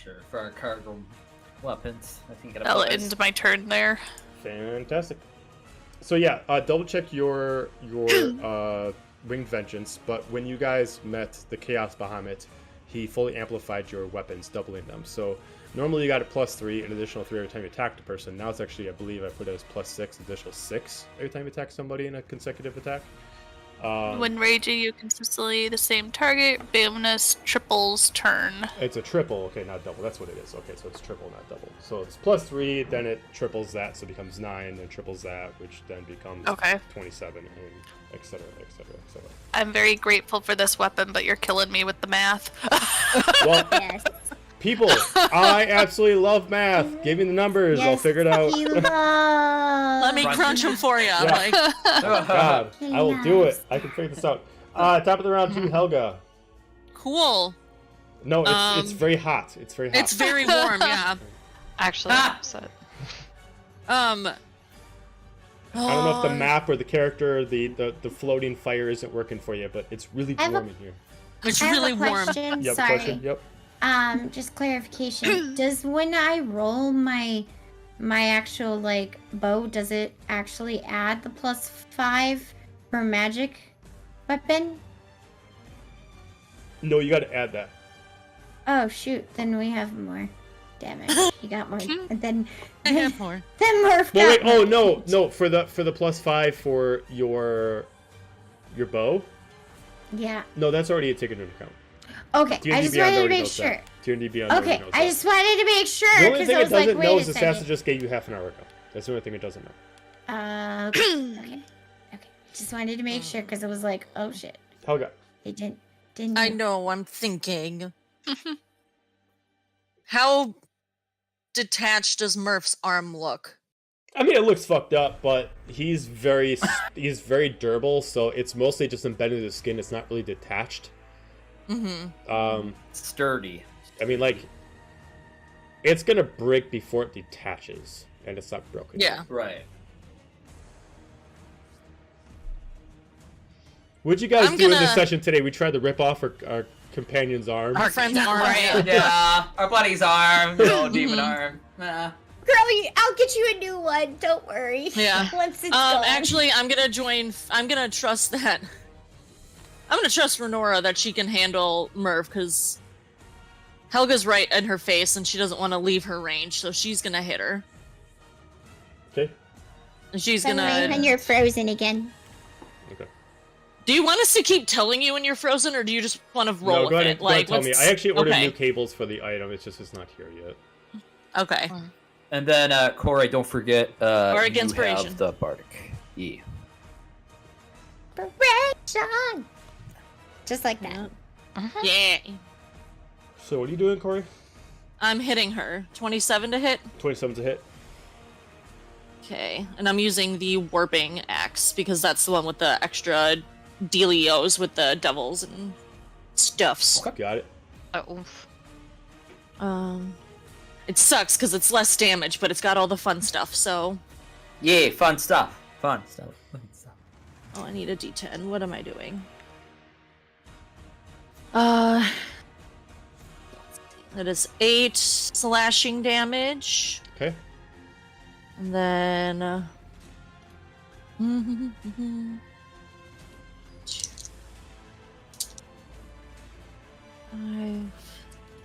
Sure, for our cargo weapons, I think it I'll applies. end my turn there. Fantastic. So yeah, double check your winged vengeance. But when you guys met the Chaos Bahamut, he fully amplified your weapons, doubling them. So normally you got a +3, an additional 3 every time you attacked a person. Now it's actually, I believe I put it as +6, additional 6 every time you attack somebody in a consecutive attack. When raging, you consistently the same target. Bonus triples turn. It's a triple, okay, not double. That's what it is. Okay, so it's triple, not double. So it's +3, then it triples that, so it becomes 9, then triples that, which then becomes Okay. 27, and etc., etc., etc. I'm very grateful for this weapon, but you're killing me with the math. Well, Yes. people, I absolutely love math. Give me the numbers, I'll Yes, figure it out. he loves. Let me crunch them for you. Like, God, I will do it. I can figure this out. Top of the round to Helga. cool. No, it's very hot. It's very hot. It's very warm, yeah. Actually, opposite. I don't know if the map or the character, the floating fire isn't working for you, but it's really I have a- warm in here. It's I have really a warm. question. Yep, Sorry. question. Yep. Just clarification. Does when I roll my actual like bow, does it actually add the +5 for magic weapon? No, you got to add that. Oh shoot! Then we have more. Damn it! You got more. And then I have more. then Murph Well, wait. got Oh more. no. For the +5 for your bow. Yeah. No, that's already taken into account. Okay. D&D I just Beyond wanted to already make knows sure. that. D&D Beyond already Okay. knows I that. just wanted to make sure The only because thing I it was like, doesn't know wait is a Assassin second. just gave you half an hour ago. That's the only thing it doesn't know. Okay. Just wanted to make sure because it was like, oh shit, Helga. they didn't. I know, I'm thinking. How detached does Murph's arm look? I mean, it looks fucked up, but he's very durable, so it's mostly just embedded in his skin. It's not really detached. Mm-hmm. Sturdy. I mean, like, it's gonna break before it detaches, and it's not broken. Yeah. Right. What'd you guys I'm do in this gonna- session today? We tried to rip off our companion's arm. Our friend's arm. Right. Yeah. Our buddy's arm. The old demon arm. Girl, I'll get you a new one. Don't worry. Yeah. Once it's gone. Actually, I'm gonna trust that. I'm gonna trust Renora that she can handle Murph, because Helga's right in her face and she doesn't want to leave her range, so she's gonna hit her. Okay. And she's By the way, when gonna. you're frozen again. Okay. Do you want us to keep telling you when you're frozen, or do you just want to roll No, with go ahead, it? and, go ahead and tell me. I actually ordered okay. new cables for the item. It's just it's not here yet. Okay. And then, Corey, don't forget, Bardic you inspiration. have the Bardic. Yeah. Perfection. Just like that. Yeah. So what are you doing, Corey? I'm hitting her. 27 to hit. 27's a hit. Okay. And I'm using the warping axe because that's the one with the extra dealios with the devils and stuffs. Got it. Oof. It sucks because it's less damage, but it's got all the fun stuff, so... Yeah, fun stuff. Fun stuff. Fun stuff. Oh, I need a d10. What am I doing? That is 8 slashing damage. Okay. And then...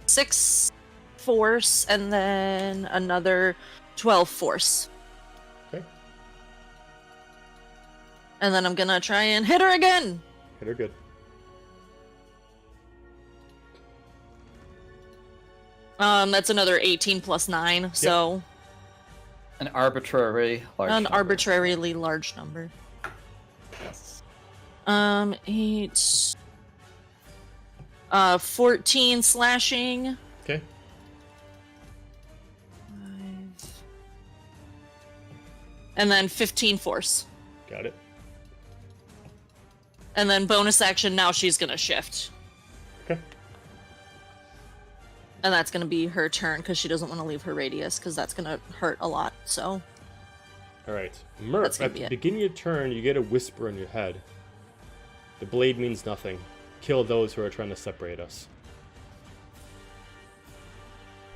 6 force, and then another 12 force. Okay. And then I'm gonna try and hit her again. Hit her good. That's another 18 plus 9, so An arbitrary large an number. arbitrarily large number. Yes. 8 14 slashing. Okay. 5, and then 15 force. Got it. And then bonus action, now she's gonna shift. Okay. And that's gonna be her turn because she doesn't want to leave her radius because that's gonna hurt a lot. So. All right, Murph. At the beginning of your turn, you get a whisper in your head. The blade means nothing. Kill those who are trying to separate us.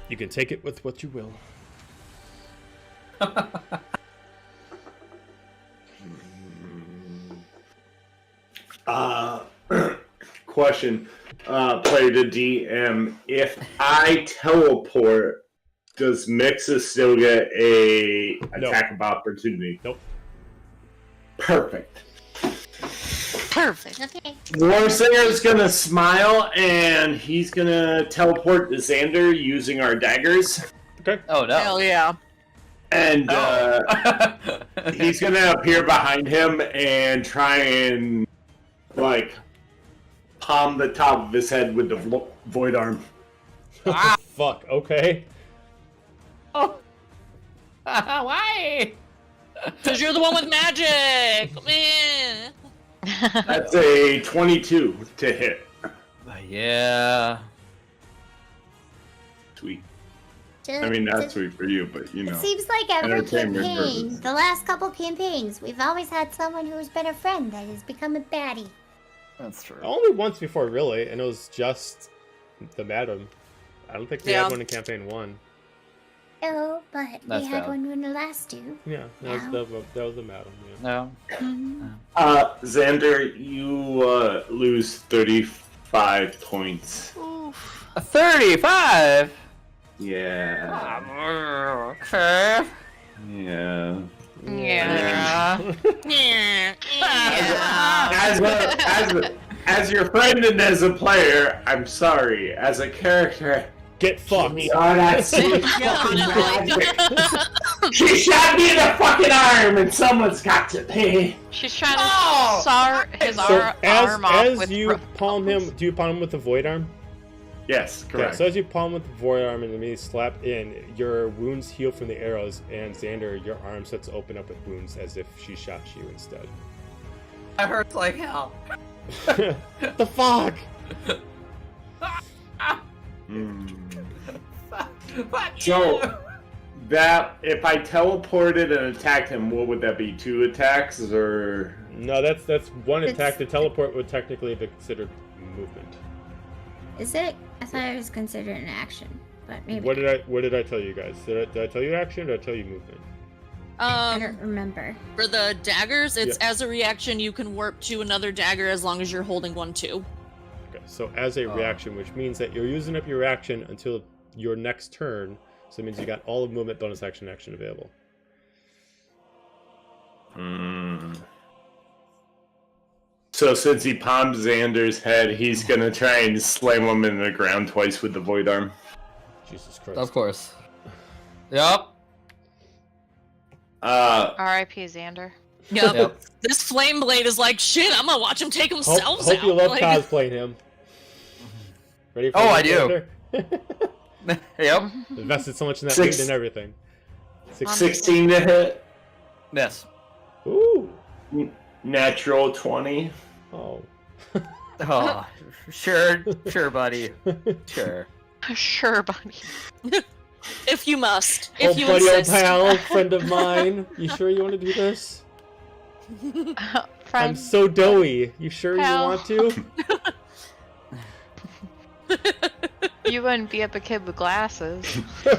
You can take it with what you will. Question, player to DM. If I teleport, does Mixa still get a attack of opportunity? Nope. Perfect. Perfect. Okay. Warsinger's gonna smile and he's gonna teleport to Xander using our daggers. Okay. Oh no. Hell yeah. And he's gonna appear behind him and try and like palm the top of his head with the void arm. Ah. Fuck. Okay. Oh. Why? Because you're the one with magic. Man. That's a 22 to hit. Yeah. Sweet. I mean, not sweet for you, but you know. It seems like every Entertainment campaign, purpose. the last couple campaigns, we've always had someone who's been a friend that has become a baddie. That's true. Only once before, really, and it was just the madam. I don't think we Yeah. had one in campaign 1. Oh, but That's we had valid. one in the last two. Yeah, that was the madam. Yeah. No. Xander, you lose 35 points. 35. Yeah. Okay. Yeah. Yeah. As your friend and as a player, I'm sorry. As a character, Get fucked. oh, that's sweet fucking magic. She shot me in the fucking arm, and someone's got to pay. She's trying to saw his So arm off as with you palm him, do you palm him with the void arm? Yes, Okay, correct. so as you palm with the void arm and immediately slap in, your wounds heal from the arrows, and Xander, your arm starts to open up with wounds as if she shot you instead. That hurts like hell. The fuck? So, that if I teleported and attacked him, what would that be? 2 attacks or? No, that's one attack. It's- The teleport would technically be considered movement. Is it? I thought it was considered an action, but maybe. What did I tell you guys? Did I tell you action or did I tell you movement? I don't remember. For the daggers, it's Yeah. as a reaction you can warp to another dagger as long as you're holding one too. Okay, so as a reaction, which means that you're using up your reaction until your next turn. So it means you got all of movement, bonus action available. So since he palmed Xander's head, he's gonna try and slam him in the ground twice with the void arm. Jesus Christ. Of course. Yep. R.I.P. Xander. Yep. Yep. This flame blade is like, shit, I'm gonna watch him take themselves Hope out. you love Like- cosplaying him. Ready for Oh, this, I do. Xander? Yep. Invested so much in that Six. paint and everything. 16 to hit. Yes. Ooh. Natural 20. Oh. Oh, sure, buddy. Sure. Sure, buddy. If you must. Oh, If you buddy, old insist. pal, friend of mine. You sure you want to do this? I'm Friend. so doughy. You sure Pal. you want to? You wouldn't be up a kid with glasses. I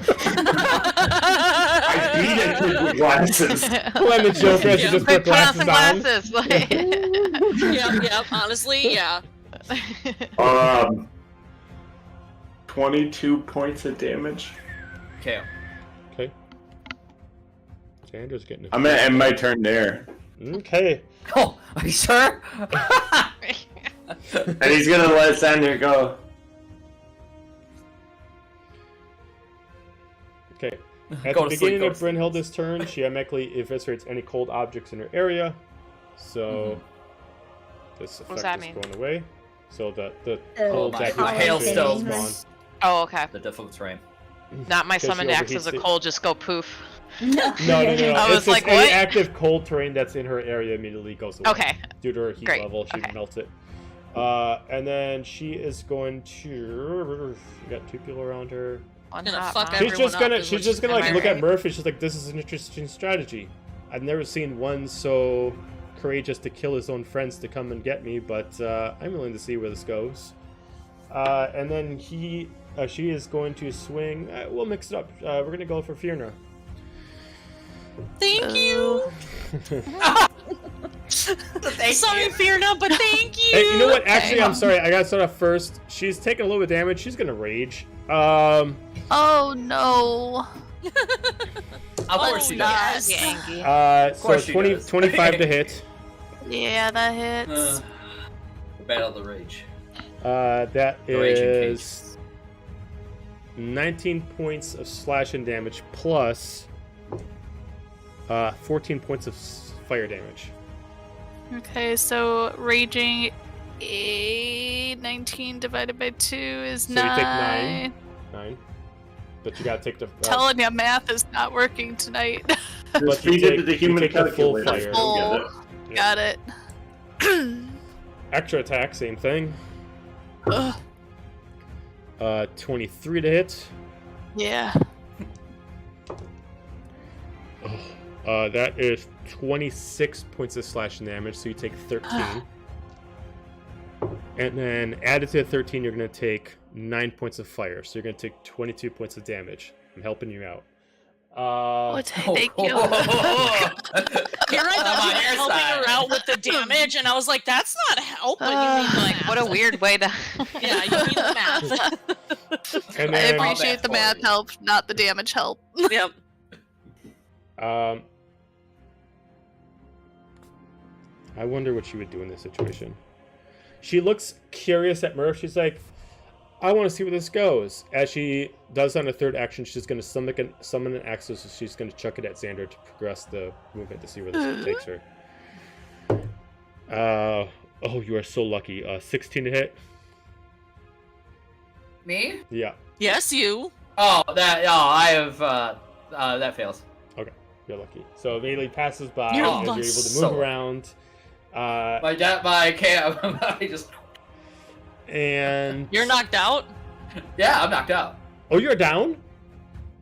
beat it with glasses. Lemon Joker has to Yeah, just Quick, put put on some glasses on. glasses. Like. Yep, honestly, yeah. 22 points of damage. Okay. Okay. Xander's getting it. I'm gonna end my turn there. Okay. Oh, are you sure? And he's gonna let Xander go. Okay. At Go the to sleep, beginning go of to sleep. Brynhilda's turn, she automatically eviscerates any cold objects in her area. So this What's that effect is mean? going away. So the Oh, cold my that God. you Hailstones. spawn. Oh, okay. The difficult terrain. Not my Because she summoned axe overheats as a it. cold, just go poof. No. No. I was It's like, just any what? active cold terrain that's in her area immediately goes away. Okay. Due to her heat Great. level, she Okay. melts it. And then she is going to. She got 2 people around her. One Gonna hot fuck mom. She's just gonna. is what She's just gonna am like I look at right? Murph and she's like, "This is an interesting strategy. I've never seen one so courageous to kill his own friends to come and get me, but I'm willing to see where this goes." And then she is going to swing. We'll mix it up. We're gonna go for Fiona. Thank you. Sorry, Fiona, but thank you. Hey, you know what? Actually, Okay. I'm sorry. I gotta start off first. She's taking a little bit of damage. She's gonna rage. Oh no. Of course she does. Yes. So course she 20, does. 25 to hit. Yeah, that hits. Battle of the Rage. That The Raging is 19 points of slashing damage plus 14 points of fire damage. Okay, so raging 19 divided by 2 is So you take 9. 9. But you gotta take the. Telling you, math is not working tonight. But Just you feed it take- to the you human take the full calculator. fire. You'll get it. Got it. Extra attack, same thing. Ugh, 23 to hit. yeah. That is 26 points of slashing damage, so you take 13. And then added to the 13, you're going to take 9 points of fire, so you're going to take 22 points of damage. I'm helping you out. Thank you. Here I thought you On were your helping her side. out with the damage, and I was like, that's not help. But you mean Like, math. what a weird way to. Yeah, you mean the math. And I then, appreciate the math help, not the damage help. Yep. I wonder what she would do in this situation. She looks curious at Murph. She's like, I want to see where this goes. As she does on a third action, she's going to summon an axis. So she's going to chuck it at Xander to progress the movement to see where this takes her. Oh, you are so lucky. 16 to hit. Me? Yeah, Yes, you. Oh, I have. That fails. you're lucky. So immediately passes by You're as you're able to move so- around. My can't. I just. And You're knocked out. Yeah, I'm knocked out. oh, you're down?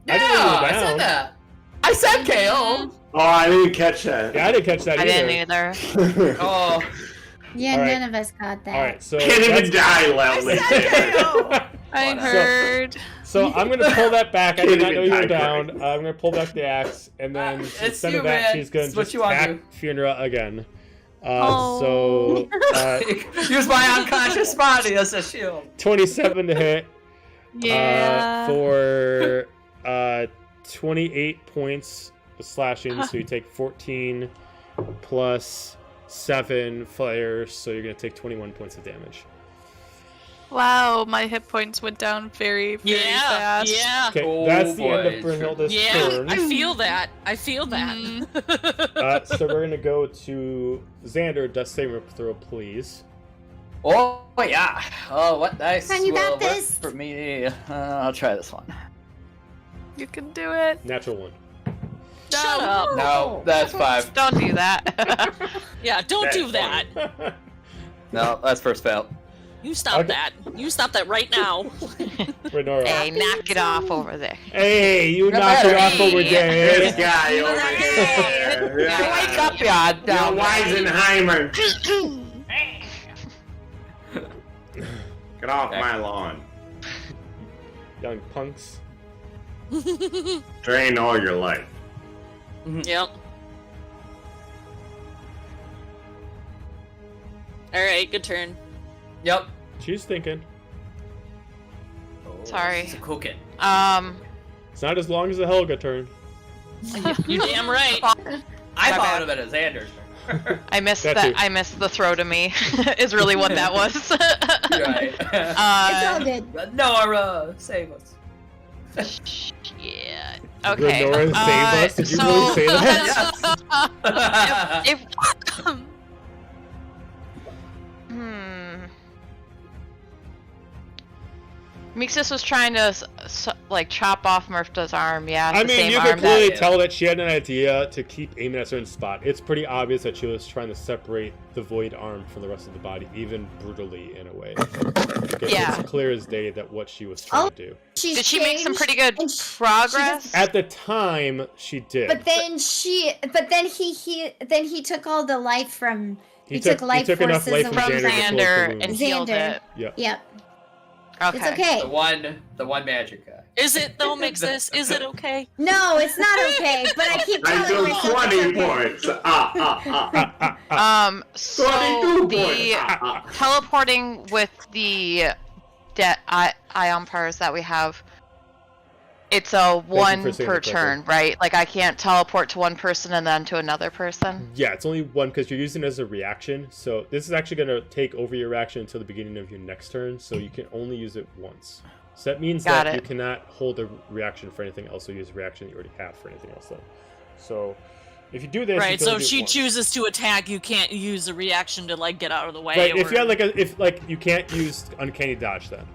Yeah, I didn't know you were I down. said that. I said KO. Oh, I didn't catch that. Yeah, I didn't catch that I either. didn't either. Oh, Yeah, All right. none of us got that. All right, so Can't even that's- die loudly. I So- heard. So I'm gonna pull that back. I did Can't not know even you were die down. quick. I'm gonna pull back the axe, and then It's instead you, of that, man. she's gonna It's what just you wanna attack do. Fiona again. Oh. So use my unconscious body as a shield. 27 to hit Yeah. for 28 points of slashing. So you take 14 plus 7 fire. So you're gonna take 21 points of damage. Wow, my hit points went down very, very fast. Yeah. Okay, Oh, that's the end boy. of Brunhilde's Yeah. turn. I feel that. I feel that. Mhm. So we're gonna go to Xander. Death saving throw, please. Oh yeah. Oh, what nice. Son, you got will work this. for me. I'll try this one. You can do it. Natural 1. Shut up. No, that's 5. Don't do that. Yeah, don't That's do that. No, that's first fail. You stop Okay. that. You stop that right now. Renora. Hey, knock it off over there. Hey, you You're knocked it better. off over This there. guy over Yeah. there. Wake up, ya Yo, dumb. Weisenheimer. Get off Okay. my lawn. Young punks. Drain all your life. Yep. Alright, good turn. Yep. She's thinking. Oh, Sorry. It's a cooking. It's not as long as the Helga turn. You damn right. I My thought bad. of it as Xander's turn. I missed That that. too. I missed the throw to me. Is really what that was. Right. It's all good. Nora, save us. Yeah. Okay. Renora, save us. Did you really say that? Yes. If I Mixus was trying to like chop off Murpha's arm. Yeah, I the mean, same you arm could clearly that... tell that she had an idea to keep aiming at a certain spot. It's pretty obvious that she was trying to separate the void arm from the rest of the body, even brutally in a way. Because Yeah. it's clear as day that what she was trying to do. Did she make some pretty good and progress? At the time, she did. But then he took all the life from. He took life enough forces life from Xander to close the Xander wound. and healed Xander. it. Yep. Yep. Okay. It's okay. The one magic guy. Is it though, Mixus? Is it okay? No, it's not okay. But I keep I telling do myself 20 it's okay. points. So 22 the points. teleporting with the ion powers that we have, it's a one for saying per that, turn, right? Like I can't teleport to one person and then to another person. Yeah, it's only one because you're using it as a reaction. So this is actually going to take over your reaction until the beginning of your next turn. So you can only use it once. So that means Got that it. you cannot hold a reaction for anything else. So use a reaction that you already have for anything else. Then. So if you do this, you Right. can So only if do it she once. chooses to attack, you can't use a reaction to like get out of the way. Right. If or- you had you can't use uncanny dodge then.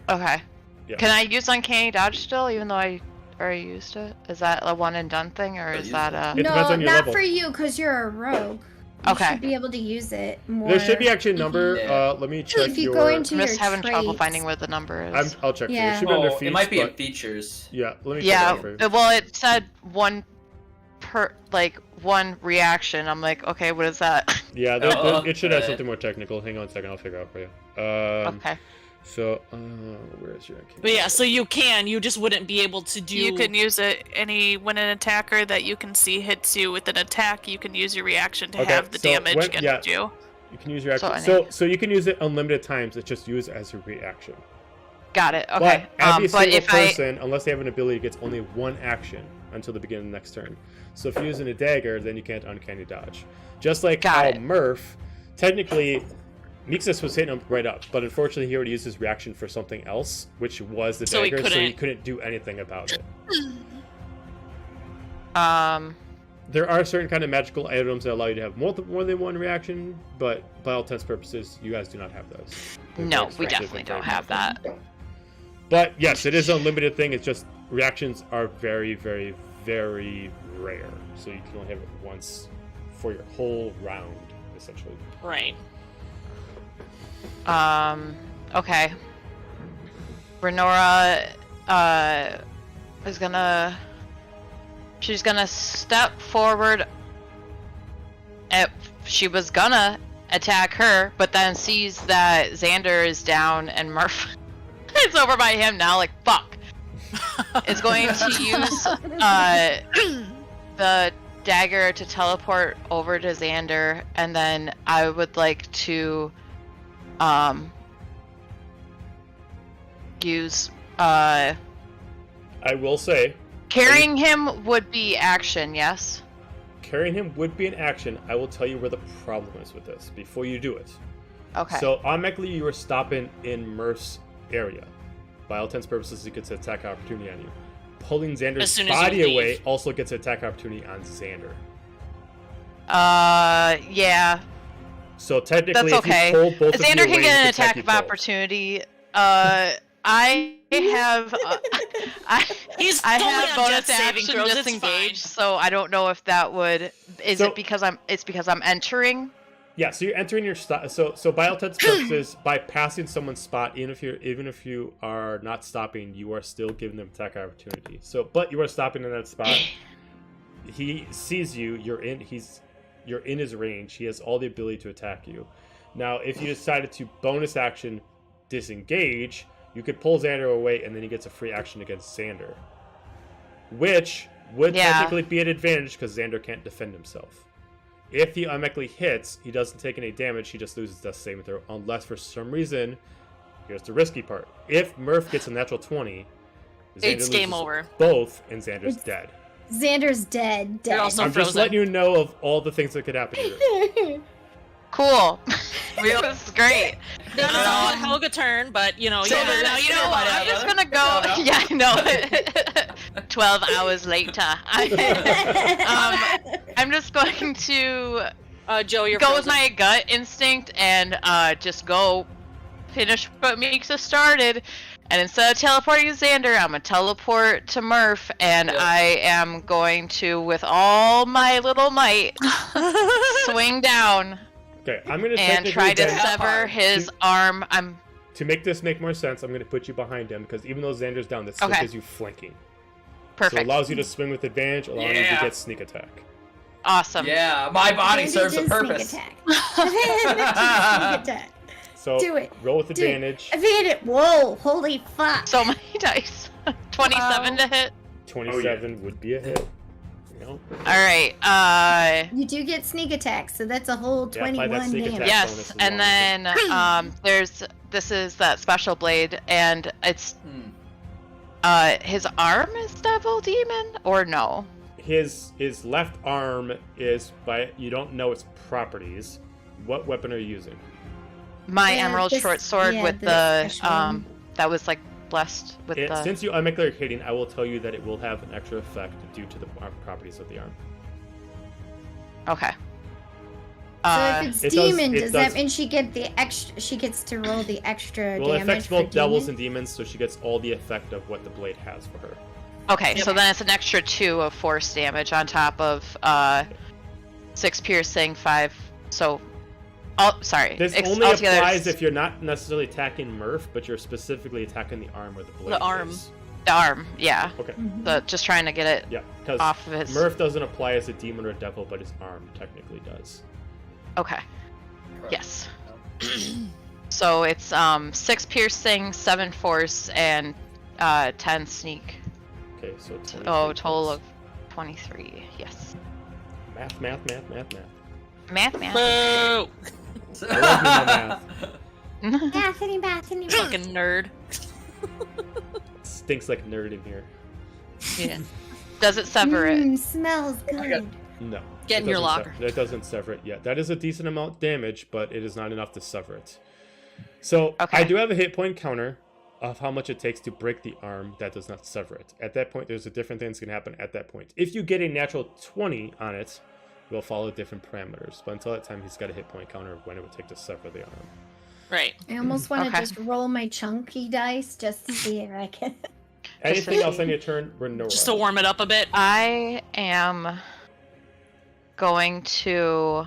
Okay. Yeah. Can I use uncanny dodge still, even though I already used it? Is that a one and done thing, or is that a? It depends No, on your not level. for you, because you're a rogue. You Okay. should be able to use it more. There should be actually a number. Yeah. Let me check If you your. go into I'm your just having trouble traits. finding where the number is. I'll check. Yeah. For you. It should be under Oh, feats, it might be in but- features. Yeah. Let me Yeah, check that for you. well, it said one reaction. I'm like, okay, what is that? Yeah, Oh, it should have okay. something more technical. Hang on a second, I'll figure it out for you. Okay. So, where's your? But yeah, so you just wouldn't be able to do. You can use it when an attacker that you can see hits you with an attack, you can use your reaction to Okay, have the so damage when- against you. You can use your So action. So you can use it unlimited times. It's just used as a reaction. Got it. Okay. But every But single if person, unless they have an ability, gets only one action until the beginning of the next turn. So if you're using a dagger, then you can't uncanny dodge. Just like Got how it. Murph, technically, Mixus was hitting him right up, but unfortunately he already used his reaction for something else, which was the So he dagger, so he couldn't- couldn't do anything about it. There are certain kind of magical items that allow you to have more than one reaction, but by all intents and purposes, you guys do not have those. They're No, very we expensive definitely and very don't have that. But yes, it is an unlimited thing. It's just reactions are very, very, very rare. So you can only have it once for your whole round, essentially. Right. Okay. Renora, is gonna... She's gonna step forward. She was gonna attack her, but then sees that Xander is down and Murph is over by him now, like, fuck. Is going to use the dagger to teleport over to Xander, and then I would like to use I will say, carrying him would be action, yes? carrying him would be an action. I will tell you where the problem is with this before you do it. Okay. So automatically you are stopping in Murph's area. By all intents and purposes, he gets an attack opportunity on you. Pulling As Xander's soon as you body leave. away also gets an attack opportunity on Xander. Yeah. So technically, That's okay. if you pull both of you Xander away, can you get an attack attack you of both. opportunity. I have He's I only have on bonus death saving action throws. It's disengage, so I don't know if that would. Is So- it because I'm entering? Yeah, so you're entering your spot. So by all intents and purposes, by passing someone's spot, even if you are not stopping, you are still giving them attack opportunity. So, but you are stopping in that spot. He sees you. You're in his range. He has all the ability to attack you. Now, if you decided to bonus action disengage, you could pull Xander away, and then he gets a free action against Xander, which would Yeah. technically be an advantage because Xander can't defend himself. If he automatically hits, he doesn't take any damage. He just loses death saving throw, unless for some reason, here's the risky part: if Murph gets a natural 20, Xander It's game loses over. both, and Xander's It's dead. Xander's dead. You're also I'm just frozen. letting you know of all the things that could happen here. Cool. This is great. That was a Helga turn, but you know, So yeah, then, now you know what? I'm just gonna go. No. Yeah, I know. 12 hours later. I'm just going to Joe, you're go with frozen. my gut instinct and just go finish what Mixa started, And instead of teleporting to Xander, I'm gonna teleport to Murph, and I am going to, with all my little might, swing down Okay, I'm gonna and try to then- sever his arm. To make this make more sense, I'm gonna put you behind him because even though Xander's down, this still Okay. gives you flanking. Perfect. So it allows you to swing with advantage, allowing you to Yeah. get sneak attack. Awesome. Yeah, my body Andy serves a did purpose. Sneak attack. Sneak attack. So Do it. roll with Do it. advantage. Advantage. Whoa, holy fuck. So many dice. 27 to hit. 27 would be a hit. No. Alright, You do get sneak attack, so that's a whole Yeah, apply that 21 sneak damage. attack. yes, bonus as and well. then this is that special blade, and it's Hmm. his arm is devil demon or no? His left arm is you don't know its properties. What weapon are you using? My Yeah, emerald this- short sword yeah, with the the special one. that was like blessed with the. Since you unmake cleric hitting, I will tell you that it will have an extra effect due to the properties of the arm. Okay. So if it's it demon, does- it does that does- mean she gets to roll the extra Well, it damage affects for both devils demon? and demons, so she gets all the effect of what the blade has for her. Okay, so then it's an extra 2 of force damage on top of 6 piercing, 5. So, sorry. This Ex- only altogether applies it's if you're not necessarily attacking Murph, but you're specifically attacking the arm where the blade arm. is. the arm. Yeah. Okay. Mhm. So just trying to get it Yeah, because off of his. Murph doesn't apply as a demon or a devil, but his arm technically does. Okay. Yes. So it's 6 piercing, 7 force, and 10 sneak. Okay, so 23 Total points. of 23. Yes. Math. Math. Boo! I love you, my math. Bathany. Fucking nerd. Stinks like nerd in here. Yeah. Does it sever it? Smells good. No. Get in it your doesn't locker. That doesn't sever it yet. That is a decent amount of damage, but it is not enough to sever it. So Okay. I do have a hit point counter of how much it takes to break the arm. That does not sever it. At that point, there's a different thing that's going to happen at that point. If you get a natural 20 on it, we'll follow different parameters. But until that time, he's got a hit point counter of when it would take to sever the arm. Right. I almost want to Okay. just roll my chunky dice just to see if I can. Anything else on your turn, Renora? Just to warm it up a bit. I am going to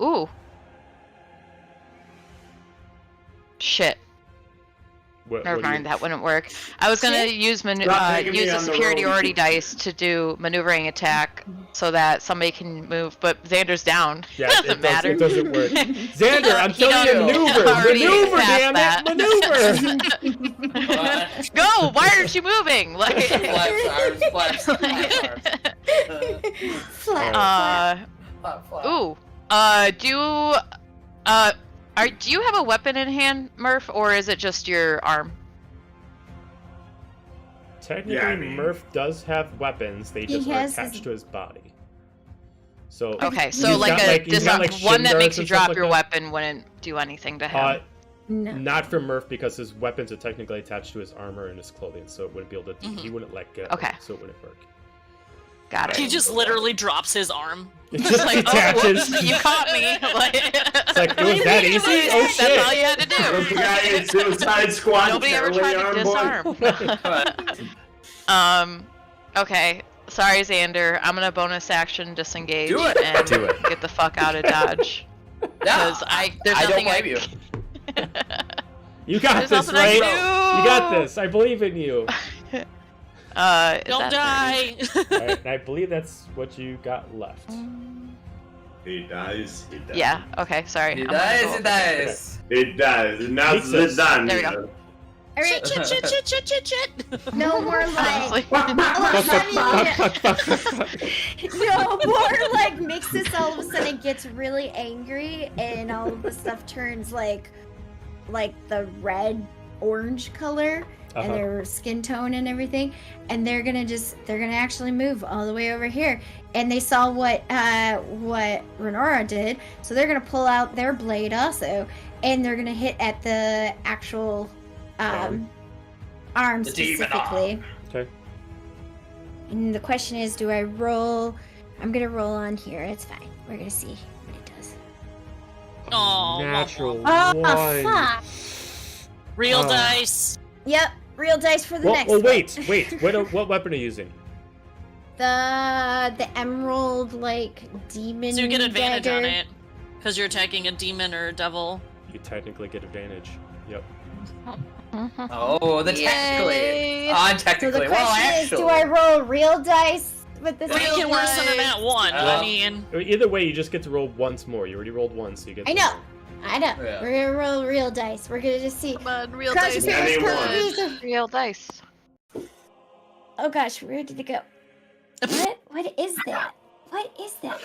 ooh. Shit. Never mind, that wouldn't work. I was gonna use Stop taking me use the on the superiority road. dice to do maneuvering attack so that somebody can move, but Xander's down. Yeah, Doesn't matter. It doesn't work. Xander, I'm He telling you, don't- maneuver! already Maneuver, passed damn that. it! Maneuver! Go! Why aren't you moving? Like, Flaps arms. Flat. ooh. Do you have a weapon in hand, Murph, or is it just your arm? Technically, Yeah, I mean- Murph does have weapons. They He just are has attached his- to his body. So Okay, he's so like got, a he's got, like, one shin that makes guards you and stuff drop like your that. weapon wouldn't do anything to him. No. Not for Murph because his weapons are technically attached to his armor and his clothing, so it wouldn't be able to. He wouldn't let go. Okay. So it wouldn't work. Got it. He just literally drops his arm. It just like, detaches. oh, whoops, you caught me. Like, It's like it was that easy. Oh that's shit! all you had to Those do. guy in Suicide Squad. Nobody ever Charlie tried to disarm. Okay. Sorry, Xander. I'm gonna bonus action disengage Do it. and Do it. get the fuck out of Dodge. Yeah, There's I don't nothing blame you. You got There's this, nothing I right? can do. You got this. I believe in you. Is Don't that die. All right, and I believe that's what you got left. He dies. He dies. Yeah. Okay. Sorry. He I'm gonna go dies, he over- dies. It does. Now Makes it's sense. done. There we go. All right. Shit. No more like. Honestly. No more like Mixus all of a sudden gets really angry and all of the stuff turns like the red orange color and their skin tone and everything, and they're gonna actually move all the way over here, and they saw what Renora did, so they're gonna pull out their blade also, and they're gonna hit at the actual arm The demon specifically. Okay. And the question is, do I roll? I'm gonna roll on here. It's fine. We're gonna see. Oh, Natural Oh, one. fuck. Real Oh. dice. Yep, real dice for the Well, next well, one. wait. What weapon are you using? The emerald, like, demon So you get advantage on dagger. it. Because you're attacking a demon or a devil. You technically get advantage. Yep. Oh, the technically. Yay. So the Technically. question Well, is, actually. do I roll real dice with this? Make real it worse than dice? a nat 1. Well, I mean, Either way, you just get to roll once more. You already rolled once, so you get. I to know. roll. I know. Yeah. We're gonna roll real dice. We're gonna just see. Come on, real Cross dice. your fingers, Anyone. cross your fingers. Real dice. Oh gosh, where did it go? What is that? What is that?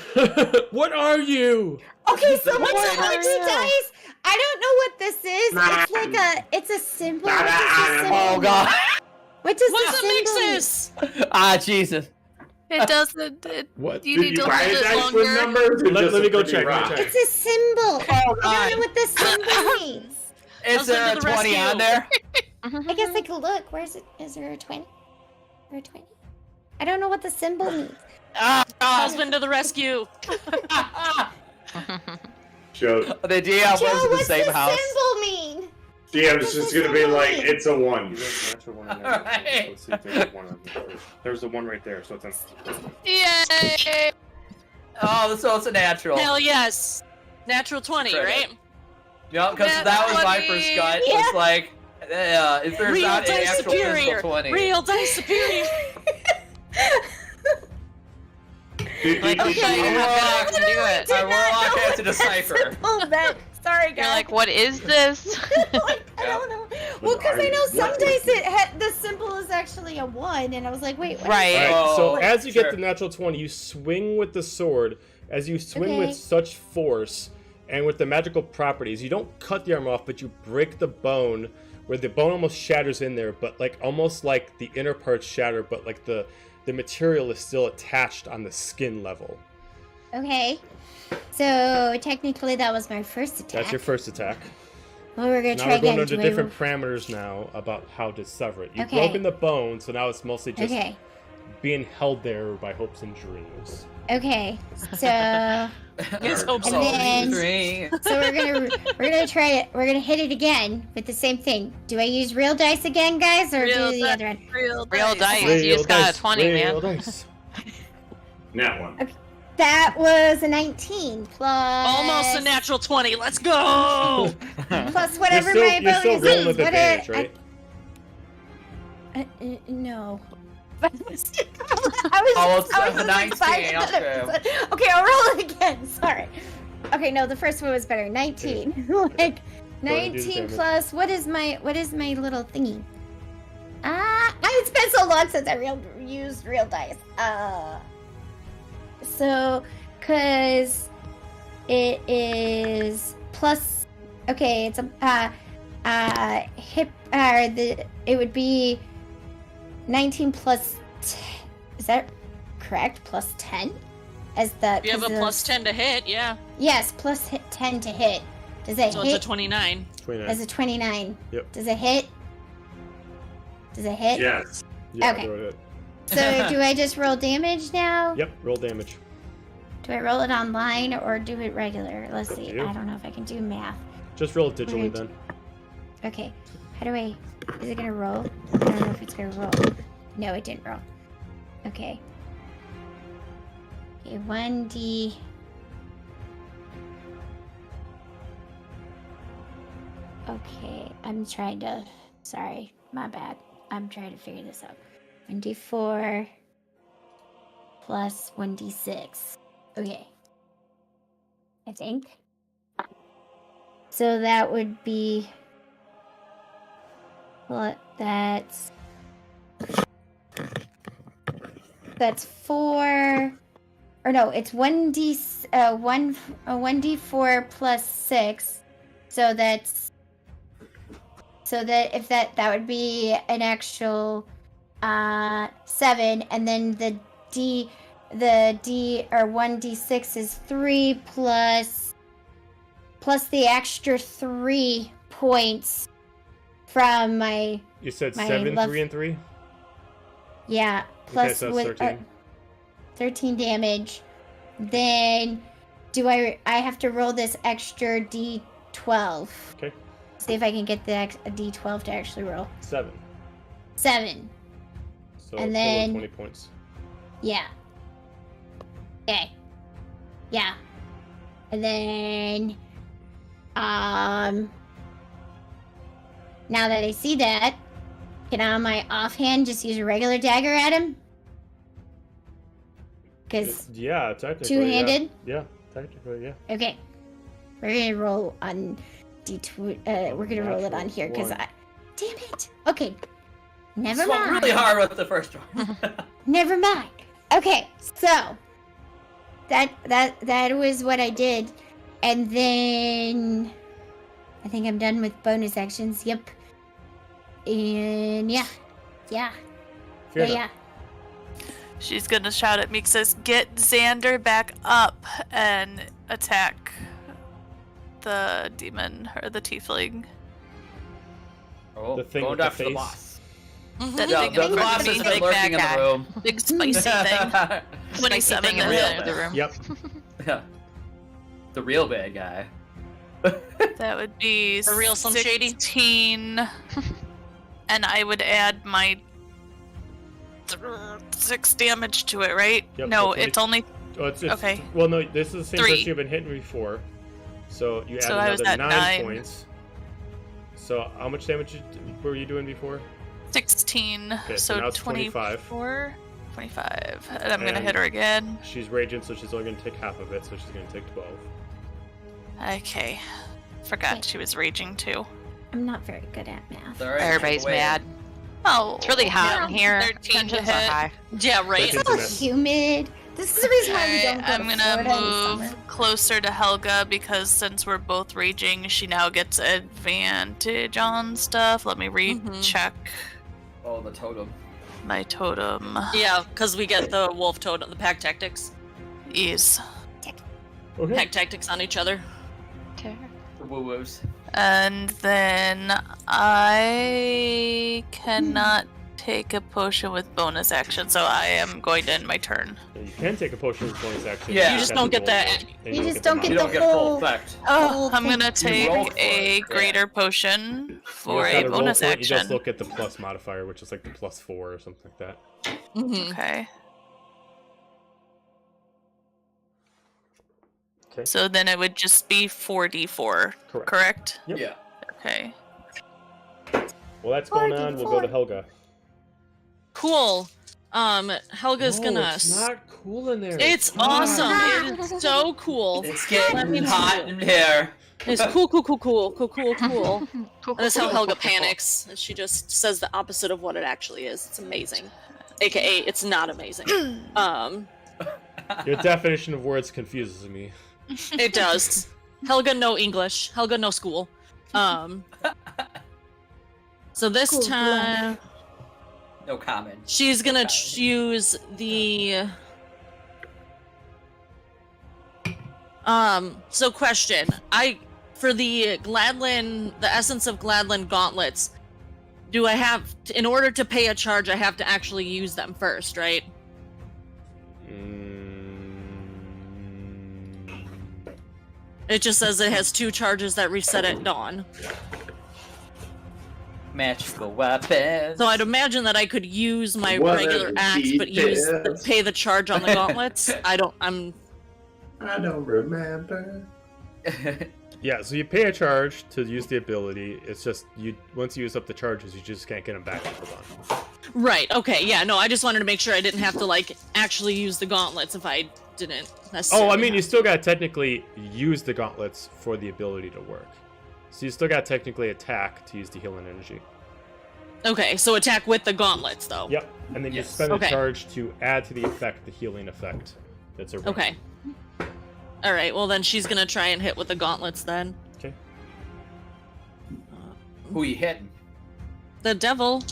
What are you? Okay, so What's what's that? lucky dice? I don't know what this is. It's like it's a symbol. What does the symbol Oh mean? god. What does what the does symbol it mean? makes this? Jesus. It doesn't. What? You Did need you to buy hold a it dice longer. with numbers? or Let just me a go pretty check, let me rock? check. It's a symbol. Oh I don't god. know what the symbol means. Is there a Husband to the 20 on rescue. there? I guess I could look. Where's it? Is there a 20? Or a 20? I don't know what the symbol means. Ah, Husband to the rescue. Joe, The DM Joe, lives in the what's same the house. symbol mean? DM's just gonna be like, it's a 1. Natural one in there. Alright. Let's see if there's a one on there first. There's a one right there, so it's on. Yay! Oh, so it's a natural. Hell yes. Natural 20, Credit. right? Yeah, because Nat that was my 20. first gut. Yeah. Was like, if there's Real not an dice actual superior. physical 20. Real dice superior. Like, Okay. okay, you have to do it. Did Our not warlock know has what to that decipher. symbol meant. Sorry, guys. You're like, what is this? I don't know. Well, because I know some days the symbol is actually a 1, and I was like, wait, what is Right. that? Alright, so Oh, as you sure. get the natural 20, you swing with the sword. As you swing Okay. with such force and with the magical properties, you don't cut the arm off, but you break the bone, where the bone almost shatters in there, but like almost like the inner parts shatter, but like the material is still attached on the skin level. Okay. So technically that was my first attack. That's your first attack. Well, we're gonna Now try we're going again. under Do I different parameters now about how to sever it. You've Okay. broken the bone, so now it's mostly just Okay. being held there by hopes and dreams. Okay. So His hopes And all. then- Three. we're gonna try it. We're gonna hit it again with the same thing. Do I use real dice again, guys, or Real do the di- other one? Real Real dice. dice. You just got a dice, 20, real man. dice. Nat 1. That was a 19 plus Almost a natural 20. Let's go. plus whatever my You're still bonus rolling is. with What advantage, right? No. Almost I was 19, okay. Okay, I'll roll it again. Sorry. Okay, no, the first one was better. 19. Like Go ahead and do the 19 damage. plus what is my little thingy? It's been so long since I used real dice. So cause it is plus okay, it's a hip it would be 19 plus is that correct? Plus 10 as the You have a 'cause plus 10 to hit, yeah. Yes, plus 10 to hit. Does it So it's a hit? 29. 29. As a 29. Yep. Does it hit? Does it hit? Yes. Yeah, Okay. go ahead. So do I just roll damage now? Yep, roll damage. Do I roll it online or do it regular? Let's Up to see. you. I don't know if I can do math. Just roll it digitally Weird. then. Okay. How do I... Is it gonna roll? I don't know if it's gonna roll. No, it didn't roll. Okay. Okay, 1d... Okay, I'm trying to... Sorry, my bad. I'm trying to figure this out. 1d4 plus 1d6. Okay. I think. So that would be... Well, that's 4... Or no, it's 1d4 plus 6. So that's... So that if that would be an actual 7, and then the D or 1d6 is 3 plus the extra 3 points from my You said My 7, left- 3, and 3? yeah Okay, plus so that's with 13. 13 damage. Then I have to roll this extra D12. Okay. See if I can get a D12 to actually roll. 7. 7. So And total then- of 20 points. Yeah. Okay. Yeah. And then, now that I see that, can I on my offhand just use a regular dagger at him? Because Yeah, technically. two-handed? Yeah, technically, yeah. Okay. We're gonna roll on D2. We're gonna roll it on Natural here because one. Damn it. Okay. Never Swung mind. really hard with the first one. Never mind. Okay, so that was what I did, and then I think I'm done with bonus actions. Yep. And yeah. Fair enough. She's gonna shout at Mixus, "Get Xander back up and attack the demon or the tiefling." Oh, The thing going with the after the face? boss. That Yeah, thing the in front boss of is me, big lurking in bad the guy. room. big spicy thing. 27 thing to in hit. the room. Yep. Yeah. The real bad guy. That would be For real, Slim Shady? 16, and I would add my 6 damage to it, right? Yep, No, so it's only Oh, it's Okay. Well, no, this is the same 3. person you've been hitting before. So you add So I was another at 9 9. points. So how much damage were you doing before? 16, Okay, so now it's 25. 25, and I'm gonna And- hit her again. She's raging, so she's only gonna take half of it, so she's gonna take 12. Okay, forgot Okay. she was raging too. I'm not very good at math. All right, Everybody's take away. mad. Oh, It's really hot in here. 13 to Tensions are hit. high. Yeah, right. Thirteen. It's so humid. This is the reason why we don't go I'm to gonna Florida in the move summer. closer to Helga because since we're both raging, she now gets advantage on stuff. Let me recheck Oh, the totem. my totem. Yeah, because we get the wolf totem, the pack tactics. Ease. Okay. Pack tactics on each other. Okay. The woo-woos. And then I cannot take a potion with bonus action, so I am going to end my turn. Yeah, you can take a potion with bonus action. Yeah. You just don't get that- You just don't You get don't the get full whole- effect. Oh, I'm gonna thank you. roll take for a it, yeah. greater potion for a bonus You action. just look at the plus modifier, which is like the +4 or something like that. Mm-hmm. Okay. Okay. So then it would just be 4d4, Correct. correct? Yep. Yeah. Okay. Well, that's going on. We'll go to Helga. Cool. Helga's No, gonna. It's not cool in there. It's hot. awesome. It is so cool. It's Let me getting hot in here. It's cool. And that's how Helga panics. She just says the opposite of what it actually is. It's amazing. AKA, it's not amazing. Your definition of words confuses me. It does. Helga no English. Helga no school. So this Cool, time No comment. she's gonna choose the. So question. For the Gladland, the essence of Gladland gauntlets, do I have, in order to pay a charge, I have to actually use them first, right? It just says it has 2 charges that reset at dawn. Magical weapons. So I'd imagine that I could use my What regular are the axe, but details? pay the charge on the gauntlets. I don't remember. Yeah, so you pay a charge to use the ability. It's just once you use up the charges, you just can't get them back until dawn. Right, okay, yeah, no, I just wanted to make sure I didn't have to, actually use the gauntlets if I didn't necessarily. Oh, I mean, you still got to technically use the gauntlets for the ability to work. So you still got to technically attack to use the healing energy. Okay, so attack with the gauntlets, though. Yep, and then you Yes. spend a Okay. charge to add to the effect, the healing effect. That's a Okay. Alright, well then she's gonna try and hit with the gauntlets then. Okay. Who you hitting? The devil.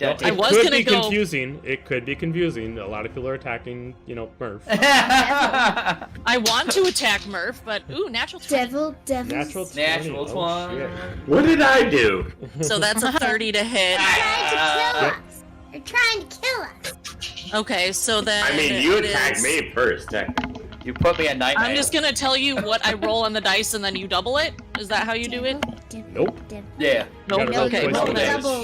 Yeah, I It was could gonna be go- confusing. It could be confusing. A lot of people are attacking, Murph. I want to attack Murph, but ooh, natural 20. Devil. Natural 20. Natural Oh, 20. shit. What did I do? So that's a 30 to hit. Trying to kill Yep. us. You're trying to kill us. Okay, so then I mean, you it attacked is- me first, technically. You put me at nightmare. I'm just gonna tell you what I roll on the dice and then you double it. Is that how you do it? Nope. Yeah. Nope. gotta roll Okay. twice Roll the the dice. double.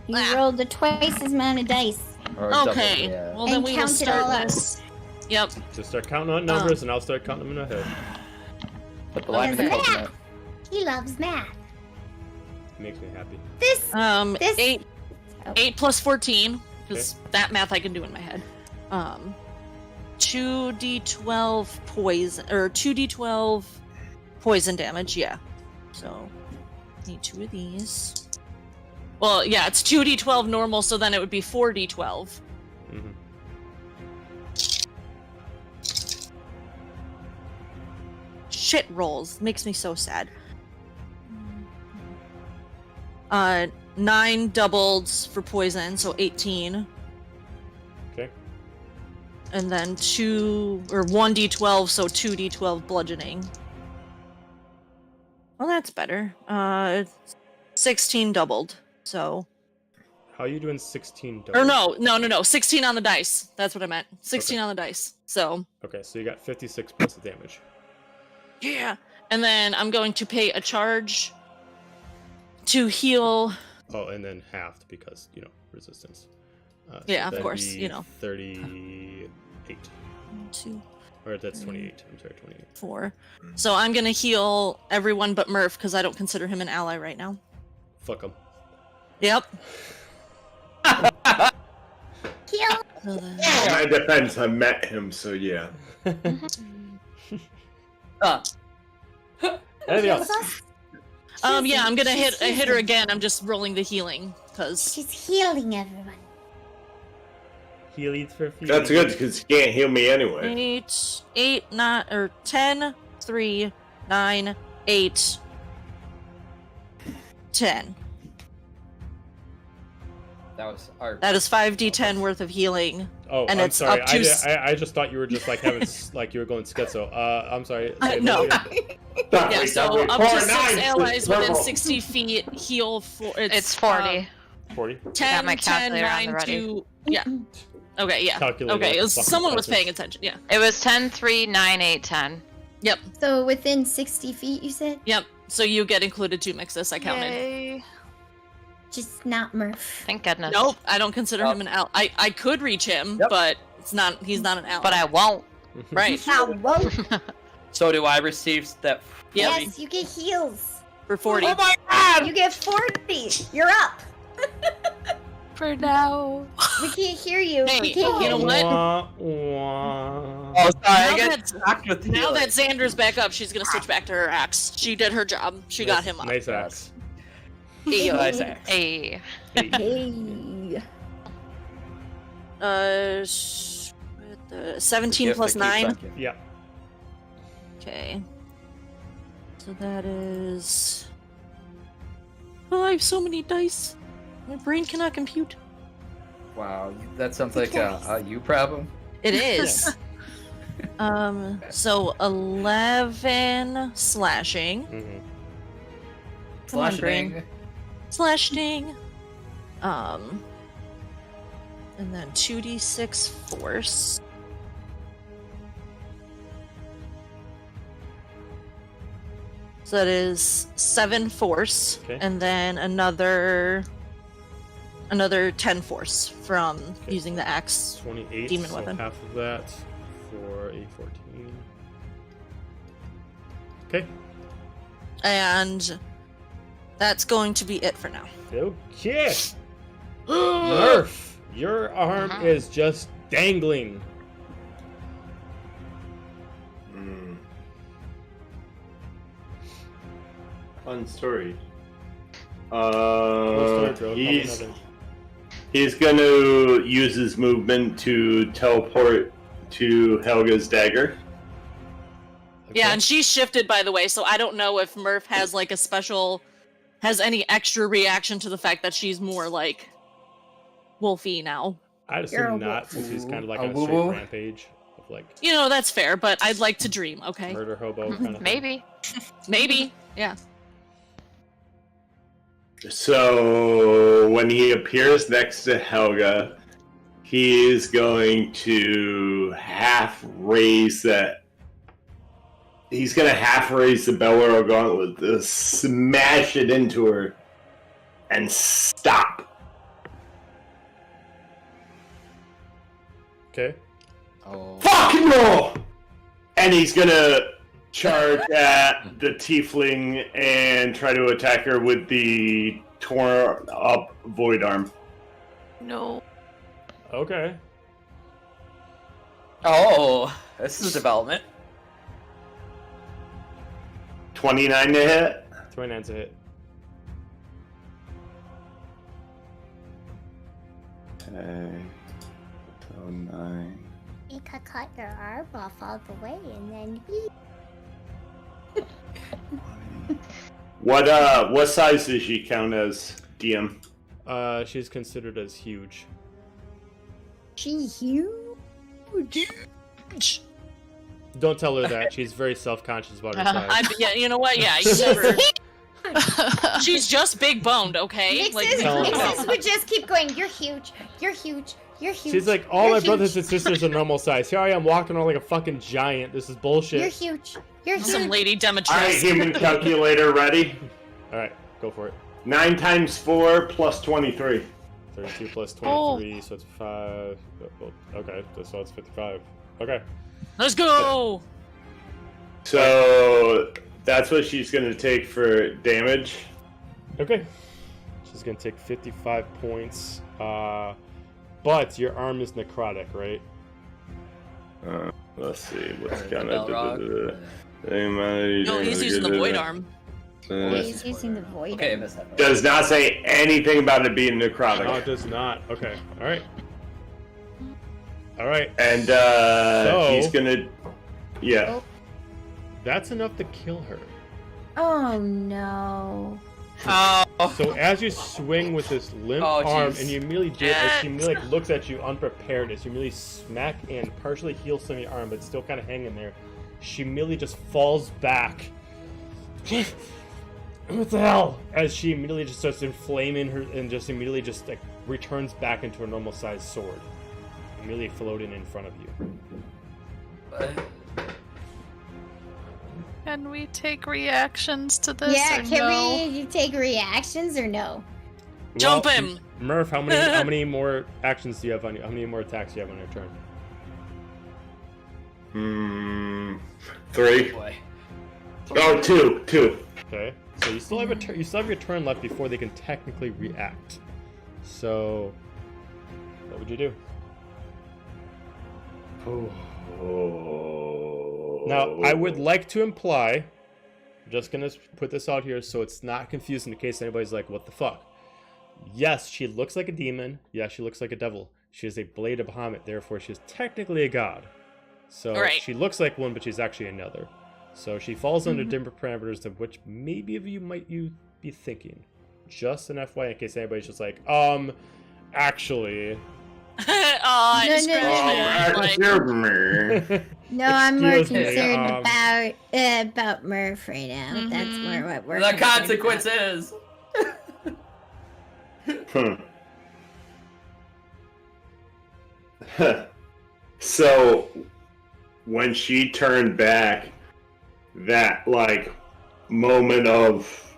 You Ah. rolled the twice as amount of dice. Or double, Okay. yeah. Well, then And we will count it all start up. this. Yep. Just start counting on numbers, and I'll start counting them in my head. Put the lime in the Because coconut. He loves math. Makes me happy. This. This- 8 plus 14, because that math I can do in my head. 2d12 poison, or 2d12 poison damage, yeah. So, need 2 of these. Well, yeah, it's 2d12 normal, so then it would be 4d12. Mm-hmm. Shit rolls. Makes me so sad. 9 doubleds for poison, so 18. Okay. And then 1d12, so 2d12 bludgeoning. Well, that's better. 16 doubled, so... How are you doing 16 Or doubles? no, 16 on the dice. That's what I meant. 16 on the dice, so... Okay, so you got 56 points of damage. Yeah! And then I'm going to pay a charge to heal... Oh, and then halved because, resistance. So Yeah, of that'd course, be 38. 38. 1, 2, Or that's 28. I'm sorry, 28. 4. So I'm gonna heal everyone but Murph, because I don't consider him an ally right now. Fuck them. Yep. Heal. So then- In my defense, I met him, so yeah. Anything else? Yeah, I'm gonna hit She's her again. I'm just rolling the healing, because... She's healing everyone. Heal eats for free. That's good because you can't heal me anyway. 8, 9, or 10, 3, 9, 8, 10. That was our. That is 5d10 worth of healing. Oh, and I'm it's sorry. up to I just thought you were just like having like you were going schizo. I'm sorry. Say no. that again. Yeah, so up to 6 9, allies within purple. 60 feet heal for... It's 40. 40. 10, my 10, calculator on the 9, ready. 2... Yeah. Okay, yeah. Calculator Okay, with fucking someone was pencils. paying attention, yeah. It was 10, 3, 9, 8, 10. Yep, So within 60 feet, you said? yep. So you get included to mix this, I counted. Yay. Just not Murph. Thank goodness. Nope, I don't consider Oh. him an ally. I could reach him, Yep. but he's not an ally. But I won't. Right, Now, whoa. So do I receive that? 40? Yes, you get heals. for 40. Oh my god! You get 40. You're up. For now. We can't hear you. Hey, we can't you hear know you. what? Wah, wah. Oh, sorry, I Now get that's- knocked with Now healing. that Xander's back up, she's gonna switch back to her axe. She did her job. She got him up. Nice axe. Hey, Nice axe. Hey. Hey. Hey. With the 17 Gift plus that keeps 9. on giving. Yeah. Okay. So that is... Oh, I have so many dice. My brain cannot compute. Wow, that sounds like a you problem. It is. So 11 slashing. Mm-hmm. Come on, brain. Slashing. And then 2d6 force. So that is 7 force, Okay. and then another 10 force from Okay. using the axe. 28. Demon so weapon. half of that for a 14. Okay. And that's going to be it for now. Okay. Murph, your arm is just dangling. Fun story. Story, bro. Tell me He's another. he's gonna use his movement to teleport to Helga's dagger. Yeah, Okay. and she's shifted, by the way, so I don't know if Murph has like a special, has any extra reaction to the fact that she's more like wolfy now. I'd You're a assume not, since he's kind of like A on a straight woo-woo? rampage of like You know, that's fair, but I'd like to dream, okay? murder hobo kind of thing. Maybe. Maybe. Yeah. So when he appears next to Helga, he is going to half raise that He's gonna half raise the Bell Arrow Gauntlet to smash it into her and stop. Okay. Oh. Fuck no! And he's gonna charge at the tiefling and try to attack her with the torn up void arm. No. Okay. Oh, this is a development. 29 to hit. 29's a hit. Okay. So 9. You could cut your arm off all the way and then What size does she count as, DM? She's considered as huge. she huge. Don't tell her that. She's very self-conscious about her size. Yeah, you know what? Yeah, you never. She's just big boned, okay? Mixes would just keep going. You're huge. You're huge. You're huge. She's like, all You're my brothers huge. and sisters are normal size. Here I am walking around like a fucking giant. This is bullshit. You're huge. You're huge. Some lady Alright, Demetrius. human calculator ready? Alright, go for it. 9 times 4 plus 23. 32 plus 23, so it's 5. Okay, so it's 55. Okay. Let's go. So that's what she's gonna take for damage. Okay. She's gonna take 55 points. But your arm is necrotic, right? Let's see what's kind Balrog. of. No, he's using the void arm. He's using the void. Okay, I missed that. Does not say anything about it being necrotic. No, it does not. Okay. Alright. Alright. And he's gonna. Yeah. That's enough to kill her. Oh no. Oh. So as you swing with this limp Oh, arm, jeez. and you immediately do it, as she immediately like, looks at you unprepared, as you immediately smack and partially heal some of your arm, but still kind of hanging there, she immediately just falls back. What the hell? As she immediately just starts inflaming her, and just immediately just like returns back into a normal sized sword, immediately floating in front of you. Can we take reactions to this? Yeah, or can no? we take reactions or no? Jump Well, him. Murph, how many more actions do you have on you? How many more attacks do you have on your turn? 3. Boy. Oh, 2. Okay, so you still have you still have your turn left before they can technically react. So, what would you do? Now, I would like to imply, I'm just gonna put this out here so it's not confusing in case anybody's like, what the fuck? Yes, she looks like a demon. Yes, she looks like a devil. She is a blade of Bahamut, therefore she is technically a god. So Right. she looks like one, but she's actually another. So she falls under different parameters of which maybe of you might be thinking. Just an FYI in case anybody's just like, actually. Oh, No, it's no, no, scratching no. me, like, No, I'm more Excuse me, concerned about Murph right now. That's more what we're The concerned about. consequences. So when she turned back, that like moment of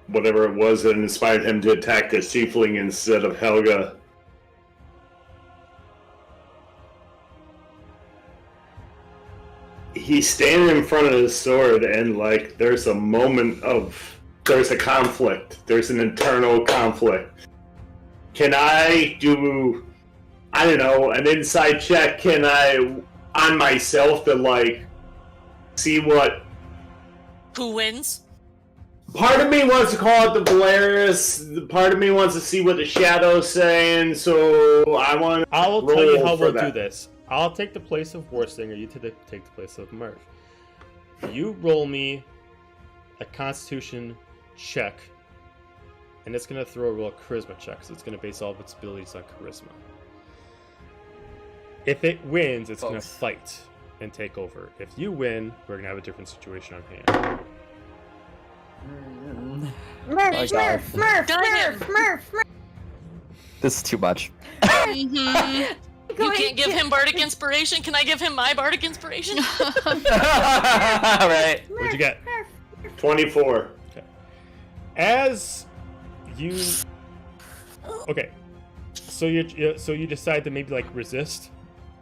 whatever it was that inspired him to attack the tiefling instead of Helga. He's standing in front of his sword, and like there's a conflict. There's an internal conflict. Can I do, I don't know, an inside check? Can I, on myself, to like see what? who wins? Part of me wants to call it the Polaris. Part of me wants to see what the Shadow's saying. So I want. I'll tell you how roll for we'll do that. this. I'll take the place of Warstinger, you take the place of Murph. You roll me a Constitution check, and it's going to throw a roll Charisma check, so it's going to base all of its abilities on Charisma. If it wins, it's going to Folks. fight and take over. If you win, we're going to have a different situation on hand. Murph, God. Murph. This is too much. Go You can't give him bardic inspiration. Can I give him my bardic inspiration? Right. What'd you get? 24. As you, okay, so you decide to maybe like resist.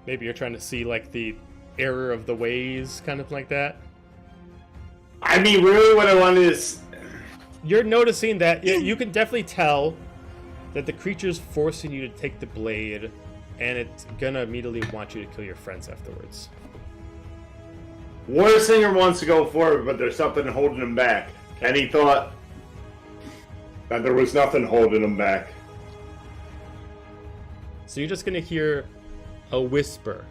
Maybe you're trying to see like the error of the ways, kind of like that. I mean, really, what I want is You're noticing that you can definitely tell that the creature's forcing you to take the blade, and it's gonna immediately want you to kill your friends afterwards. War Singer wants to go forward, but there's something holding him back. And he thought that there was nothing holding him back. So you're just gonna hear a whisper.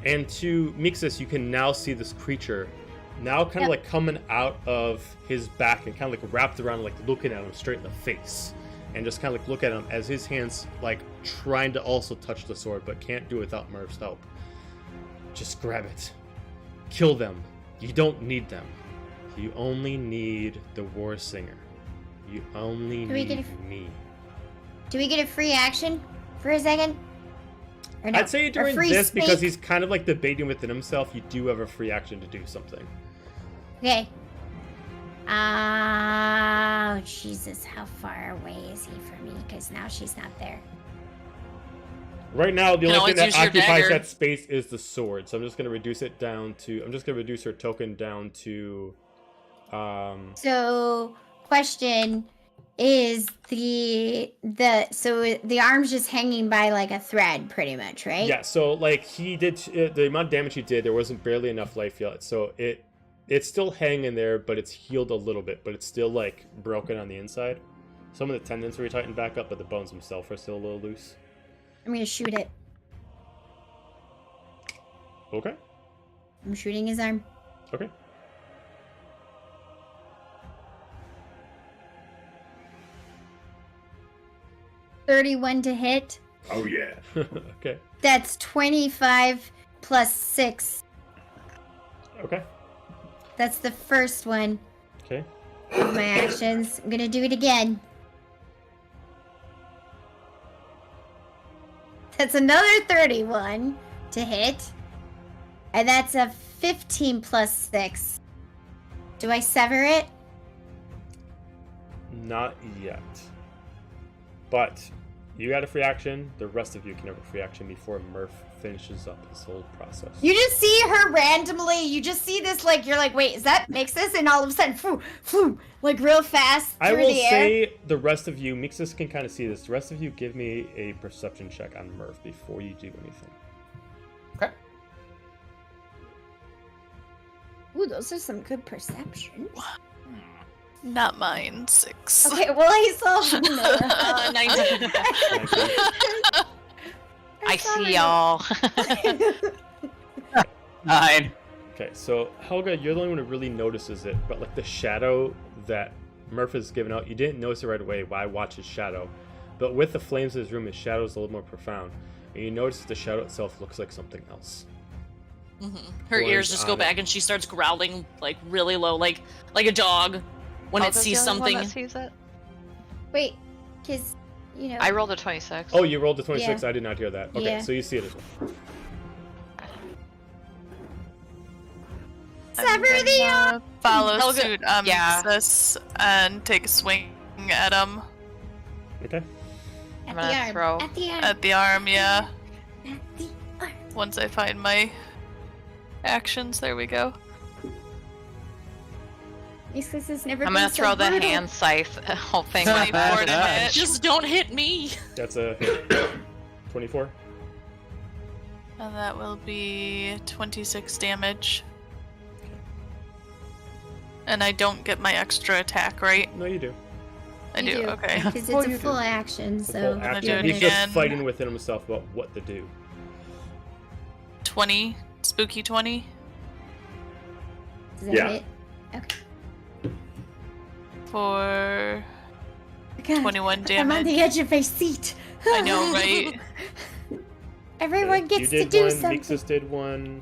And to Mixus, you can now see this creature now kind of like coming out of his back and kind of like wrapped around, like looking at him straight in the face. And just kind of like look at him as his hands like trying to also touch the sword, but can't do it without Murph's help. Just grab it. Kill them. You don't need them. You only need the War Singer. You only need me. Do we get a free action for a second? Or no? I'd say Or during free this, speak? because he's kind of like debating within himself, you do have a free action to do something. Okay. Oh, Jesus, how far away is he from me? Because now she's not there. Right now, the You can only thing always that use your occupies dagger. that space is the sword. So I'm just going to reduce it down to... I'm just going to reduce her token down to... So, question is the arm's just hanging by like a thread, pretty much, right? Yeah, so like he did... the amount of damage he did, there wasn't barely enough life yet. So it's still hanging there, but it's healed a little bit. But it's still like broken on the inside. Some of the tendons were tightened back up, but the bones themselves are still a little loose. I'm gonna shoot it. Okay. I'm shooting his arm. Okay. $31 to hit. Oh, yeah. Okay. That's 25 plus 6. Okay. That's the first one Okay. of my actions. I'm gonna do it again. That's another 31 to hit. And that's a 15 plus 6. Do I sever it? Not yet. But you got a free action. The rest of you can have a free action before Murph finishes up his whole process. You just see her randomly. You just see this, like, you're like, wait, is that Mixus? And all of a sudden, foo, foo, like real fast I through will the air. say the rest of you, Mixus can kind of see this. The rest of you, give me a perception check on Murph before you do anything. Okay. Ooh, those are some good perception. Not mine. 6. Okay, well, I saw 19. I see y'all. 9. Okay, so Helga, you're the only one who really notices it, but like the shadow that Murph has given out, you didn't notice it right away. Why watch his shadow? But with the flames in his room, his shadow is a little more profound, and you notice that the shadow itself looks like something else. Her ears just go on it. back and she starts growling like really low, like a dog when it Helga's sees the only something. one that sees it? Wait, because, you know. I rolled a 26. Oh, you rolled a 26? Yeah. I did not hear that. Okay, Yeah. so you see it as well. Sever the arm! Follow Helga- suit, yeah. this and take a swing at him Okay. I'm At gonna the arm. throw- At the arm. at the arm. Yeah. At the arm. Once I find my actions, there we go. Mixus has never I'm been gonna so throw the brutal. hand scythe whole thing. 24 to hit. Just don't hit me. That's a hit. 24? And that will be 26 damage. And I don't get my extra attack, right? No, you do. I You do. Okay. Because Oh, it's you a do. full action, The so. full gonna action. do it He's again. just fighting within himself about what to do. 20. Spooky 20. Does that Yeah. hit? Okay. For God, 21 I'm on damage. the edge of my seat. I know, right? Everyone Okay, gets you to did do one, something. Mixus did one.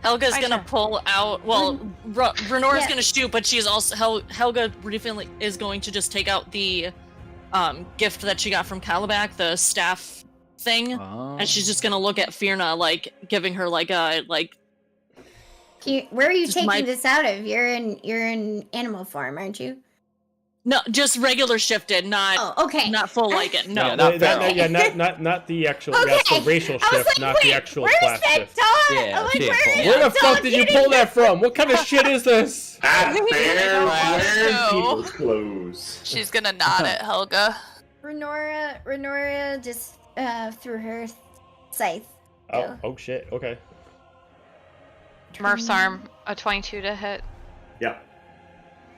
Helga's I gonna sure. pull out. Well, Renora's Yeah. gonna shoot, but she's also Helga definitely is going to just take out the gift that she got from Calabac, the staff thing, Oh. and she's just gonna look at Fierna, like giving her like a like. Where are you Just taking my- this out of? You're in animal form, aren't you? No, just regular shifted, not Oh, okay. not full like it. No. Yeah, not feral. Not the actual. Okay. That's the racial I was shift, like, not the wait, actual where's class that shift. dog? Yeah, I'm like, being where full. is Where the that fuck dog did you getting pull that from? What kind of shit is this? Ah, fair wearing No. people's clothes. She's gonna nod at Helga. Renora just threw her scythe. Oh shit. Okay. Murph's arm, a 22 to hit. Yeah.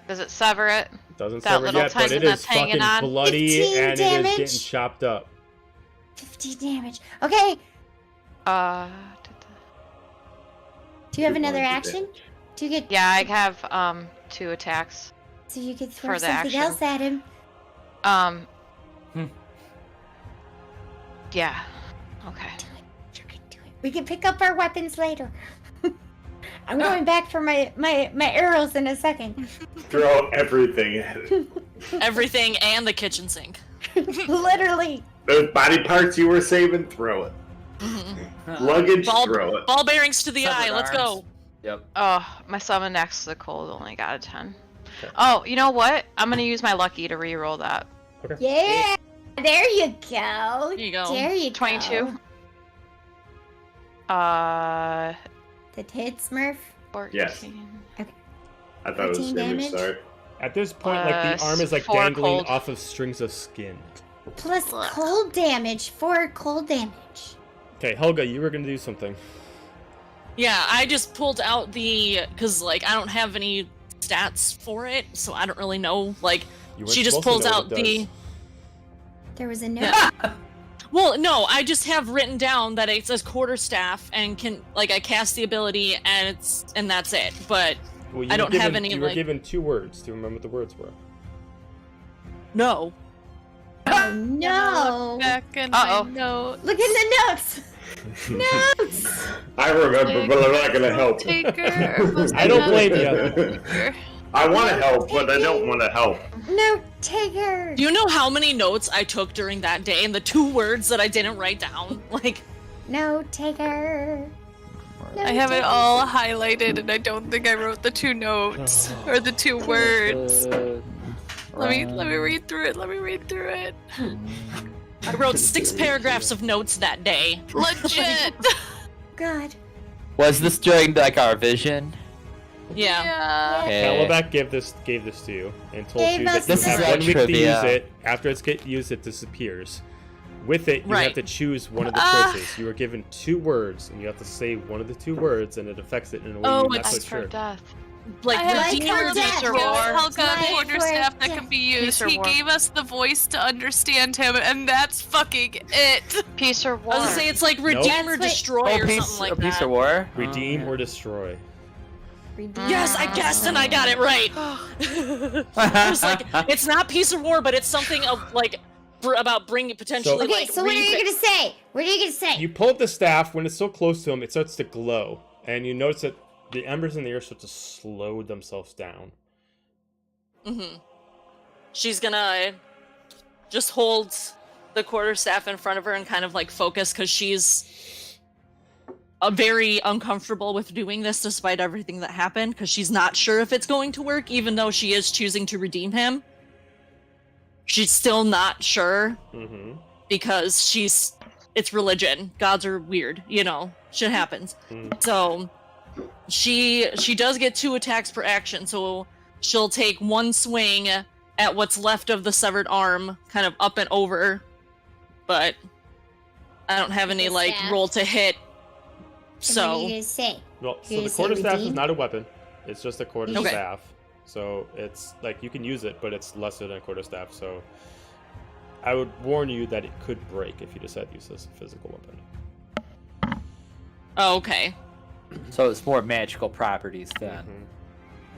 Does it sever it? Doesn't That sever little yet, but tendon it is that's hanging fucking on. bloody 15 and it is damage. getting chopped up. 50 damage. Okay. Do you have Good another point, action? Do you get? Yeah, I have 2 attacks. So you could throw for the something action. else at him. Yeah. Okay. You can do it. We can pick up our weapons later. I'm going back for my arrows in a second. Throw everything at it. Everything and the kitchen sink. Literally. Those body parts you were saving, throw it. Luggage, throw it. Ball bearings to the Severed eye. Let's arms. go. Yep. Oh, my summon next to the cold only got a 10. Okay. Oh, you know what? I'm gonna use my lucky to re-roll that. Yeah. There you go. Here you go. There you 22. go. That hit Smurf. 14. Yes. I thought it was 14 damage. damage? Sorry. At this point, like the arm is like 4 dangling cold. off of strings of skin. Plus Ugh. cold damage. 4 cold damage. Okay, Helga, you were gonna do something. Yeah, I just pulled out because like I don't have any stats for it, so I don't really know. Like You weren't she just supposed pulls to know out what it the. does. There was a note. Yeah. Well, no, I just have written down that it says quarterstaff and can like I cast the ability and that's it. But Well, you I were don't have given- any, You were like- given 2 words. Do you remember what the words were? no. Oh no. Back in Uh-oh. my note. Look in the notes. Notes. I remember, but I'm not gonna help. Taker. or was I it don't not blame a you. taker? I want to help, but I don't want to help. Note taker. Do you know how many notes I took during that day and the 2 words that I didn't write down? Like Note taker. I have it all highlighted, and I don't think I wrote the 2 notes or the 2 words. Let me read through it. Let me read through it. I wrote 6 paragraphs of notes that day. Legit. God. Was this during like our vision? Yeah. Yeah. Okay. Calabac gave this to you and told Gave you that us you This have is 1 like week to trivia. use it. After it's used, it disappears. With it, you Right. have to choose one of the Ah. choices. You were given 2 words, and you have to say one of the 2 words, and it affects it in a way Oh, you're not it's so Life or sure. death. Like I have Like redeem her or death. destroy. Helga Life quarterstaff or that death. can be used. Peace or He war? gave us the voice to understand him, and that's fucking it. Peace or I war? was gonna say it's like redeem That's or what- destroy Oh, or peace, something like a piece that. of war. Redeem or destroy. Yes, I guessed and I got it right. I was like, it's not peace or war, but it's something of like about bringing potentially Okay, like. so what are you gonna say? What are you gonna say? You pull up the staff. When it's so close to him, it starts to glow, and you notice that the embers in the air start to slow themselves down. Mm-hmm. She's gonna just hold the quarterstaff in front of her and kind of like focus because she's very uncomfortable with doing this despite everything that happened because she's not sure if it's going to work even though she is choosing to redeem him. She's still not sure Mm-hmm. because it's religion. Gods are weird, you know, shit happens. Mm. So she does get 2 attacks per action, so she'll take 1 swing at what's left of the severed arm, kind of up and over, but I don't have any The like staff. roll to hit. What are So you gonna say? Well, so You the say quarterstaff is redeem? not a weapon. It's just a quarterstaff. Okay. So it's like you can use it, but it's lesser than a quarterstaff. So I would warn you that it could break if you decide to use this as a physical weapon. oh, okay. So it's more magical properties then.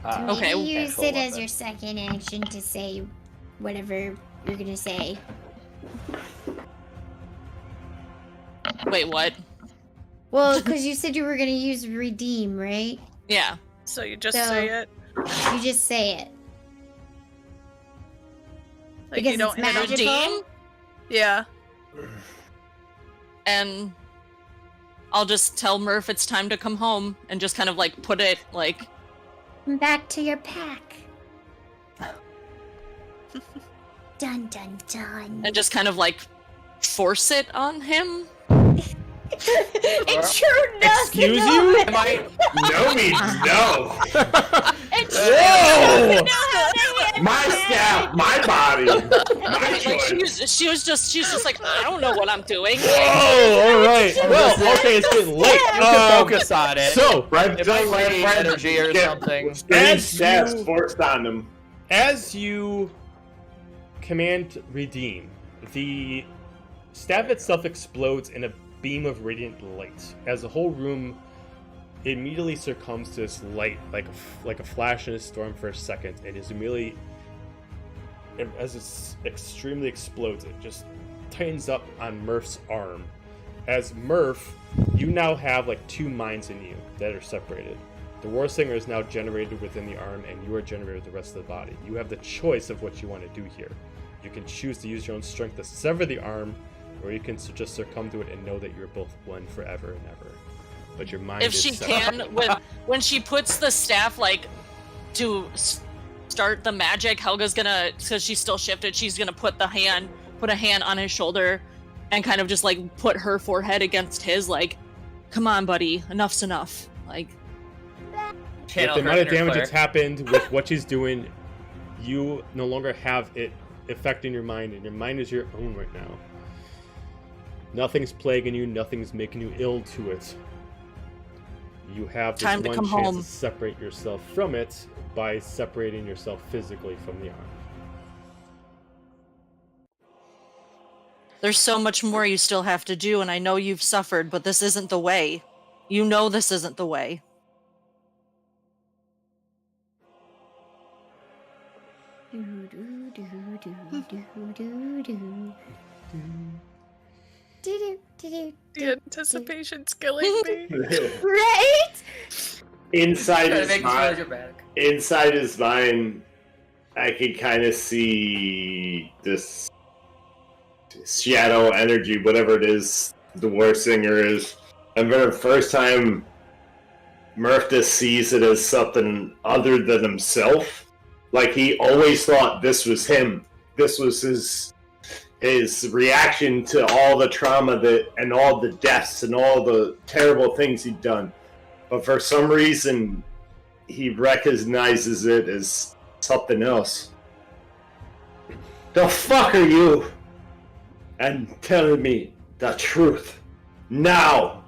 Mhm. Maybe Okay. use Actual it as weapon. your second action to say whatever you're gonna say. Wait, what? Well, because you said you were gonna use redeem, right? Yeah. So you just So- say it. You just say it. Like Because you don't it's hit him. magical? Redeem? Yeah. and I'll just tell Murph it's time to come home and just kind of like put it like Back to your pack. Dun dun dun. and just kind of like force it on him. It's true nothing. Excuse you? Am I? No means no. It's Whoa! true nothing. My staff, my body, my Like choice. she's just like, I don't know what I'm doing. Oh, all right. Well, okay, it's getting late. You can focus on it. So, Right, It might be energy or something. Strange staffs forced on them. as you command redeem, the staff itself explodes in a beam of radiant light as the whole room immediately succumbs to this light like a flash in a storm for a second, and is immediately, as it's extremely explodes, it just tightens up on Murph's arm. As Murph, you now have like two minds in you that are separated. The War Singer is now generated within the arm, and you are generated with the rest of the body. You have the choice of what you want to do here. You can choose to use your own strength to sever the arm, or you can just succumb to it and know that you're both one forever and ever. But your mind If is she separate. can, when she puts the staff like to start the magic, Helga's gonna, because she's still shifted, she's gonna put a hand on his shoulder and kind of just like put her forehead against his, like, come on, buddy, enough's enough. Like, With Channel the her amount of inner damage Claire. that's happened with what she's doing, you no longer have it affecting your mind, and your mind is your own right now. Nothing's plaguing you, nothing's making you ill to it. You have this Time to one come chance home. to separate yourself from it by separating yourself physically from the arm. there's so much more you still have to do, and I know you've suffered, but this isn't the way. You know this isn't the way. The anticipation's killing me. Right? Inside Trying to his make this mind, dramatic. inside his mind, I can kind of see this shadow energy, whatever it is, the War Singer is. And for the first time, Murph just sees it as something other than himself. Like he always thought this was him. This was his reaction to all the trauma and all the deaths and all the terrible things he'd done. But for some reason, he recognizes it as something else. The fuck are you? And telling me the truth now.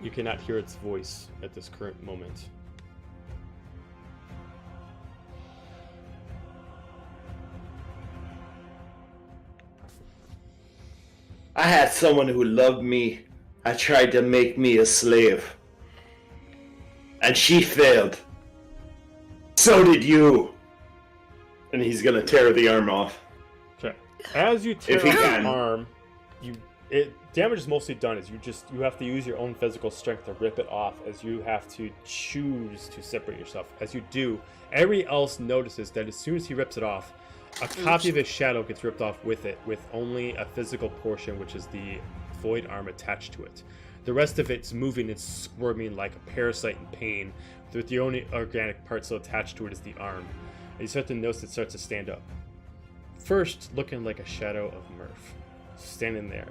You cannot hear its voice at this current moment. I had someone who loved me. I tried to make me a slave. And she failed. So did you. And he's gonna tear the arm off. Okay. As you tear If he off can. the arm, damage is mostly done. Is you have to use your own physical strength to rip it off, as you have to choose to separate yourself. As you do, everybody else notices that as soon as he rips it off, a copy of his shadow gets ripped off with it, with only a physical portion, which is the void arm attached to it. The rest of it's moving and squirming like a parasite in pain, with the only organic part still attached to it is the arm. And you start to notice it starts to stand up. First, looking like a shadow of Murph, standing there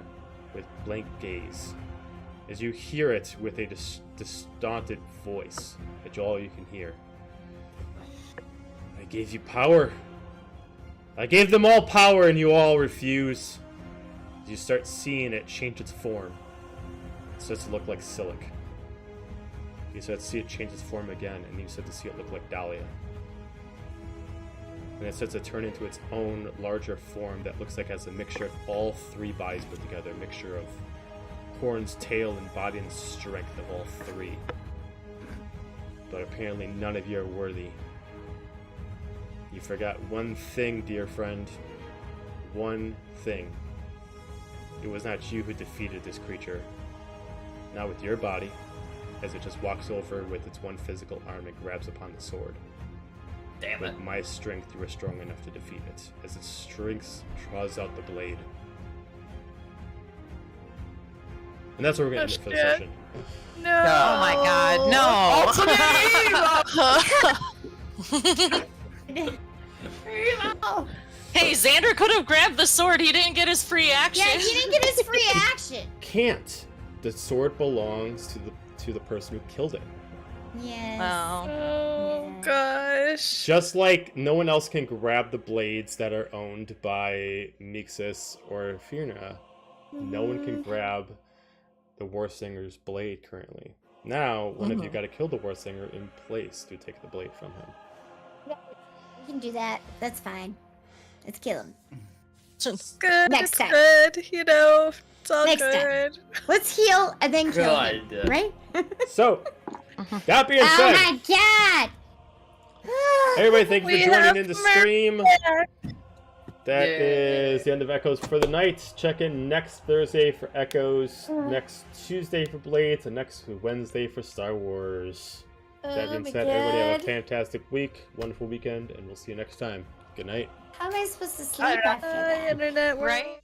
with blank gaze, as you hear it with a distorted voice that all you can hear. I gave you power. I gave them all power, and you all refuse. You start seeing it change its form. It starts to look like Silic. You start to see it change its form again, and you start to see it look like Dahlia. And it starts to turn into its own larger form that looks like it has a mixture of all three bodies put together, a mixture of horns, tail, and body, and strength of all three. But apparently none of you are worthy. You forgot one thing, dear friend. One thing. It was not you who defeated this creature. Not with your body, as it just walks over with its one physical arm and grabs upon the sword. Damn it. With my strength, you were strong enough to defeat it. As its strength draws out the blade, And that's where we're going to end it for the shit. session. No. Oh my god, no! Hey, Xander could have grabbed the sword. He didn't get his free action. Yeah, he didn't get his free action. Can't. The sword belongs to the person who killed it. Yes. Wow. Oh Yeah. gosh. Just like no one else can grab the blades that are owned by Mixus or Firna, no one can grab the Warsinger's blade currently. Now, one of you got to kill the Warsinger in place to take the blade from him. We can do that. That's fine. Let's kill him. It's good. Next It's time. good. You know, it's all Next time. good. Let's heal and then kill him. Good. Right? So, that being Oh said, my god! everybody, thank you We for joining have in the stream. That Yay. is the end of Echoes for the night. Check in next Thursday for Echoes, next Tuesday for Blades, and next Wednesday for Star Wars. That being said, everybody have a fantastic week, wonderful weekend, and we'll see you next time. Good night. How am I supposed to sleep after that? Internet, Right?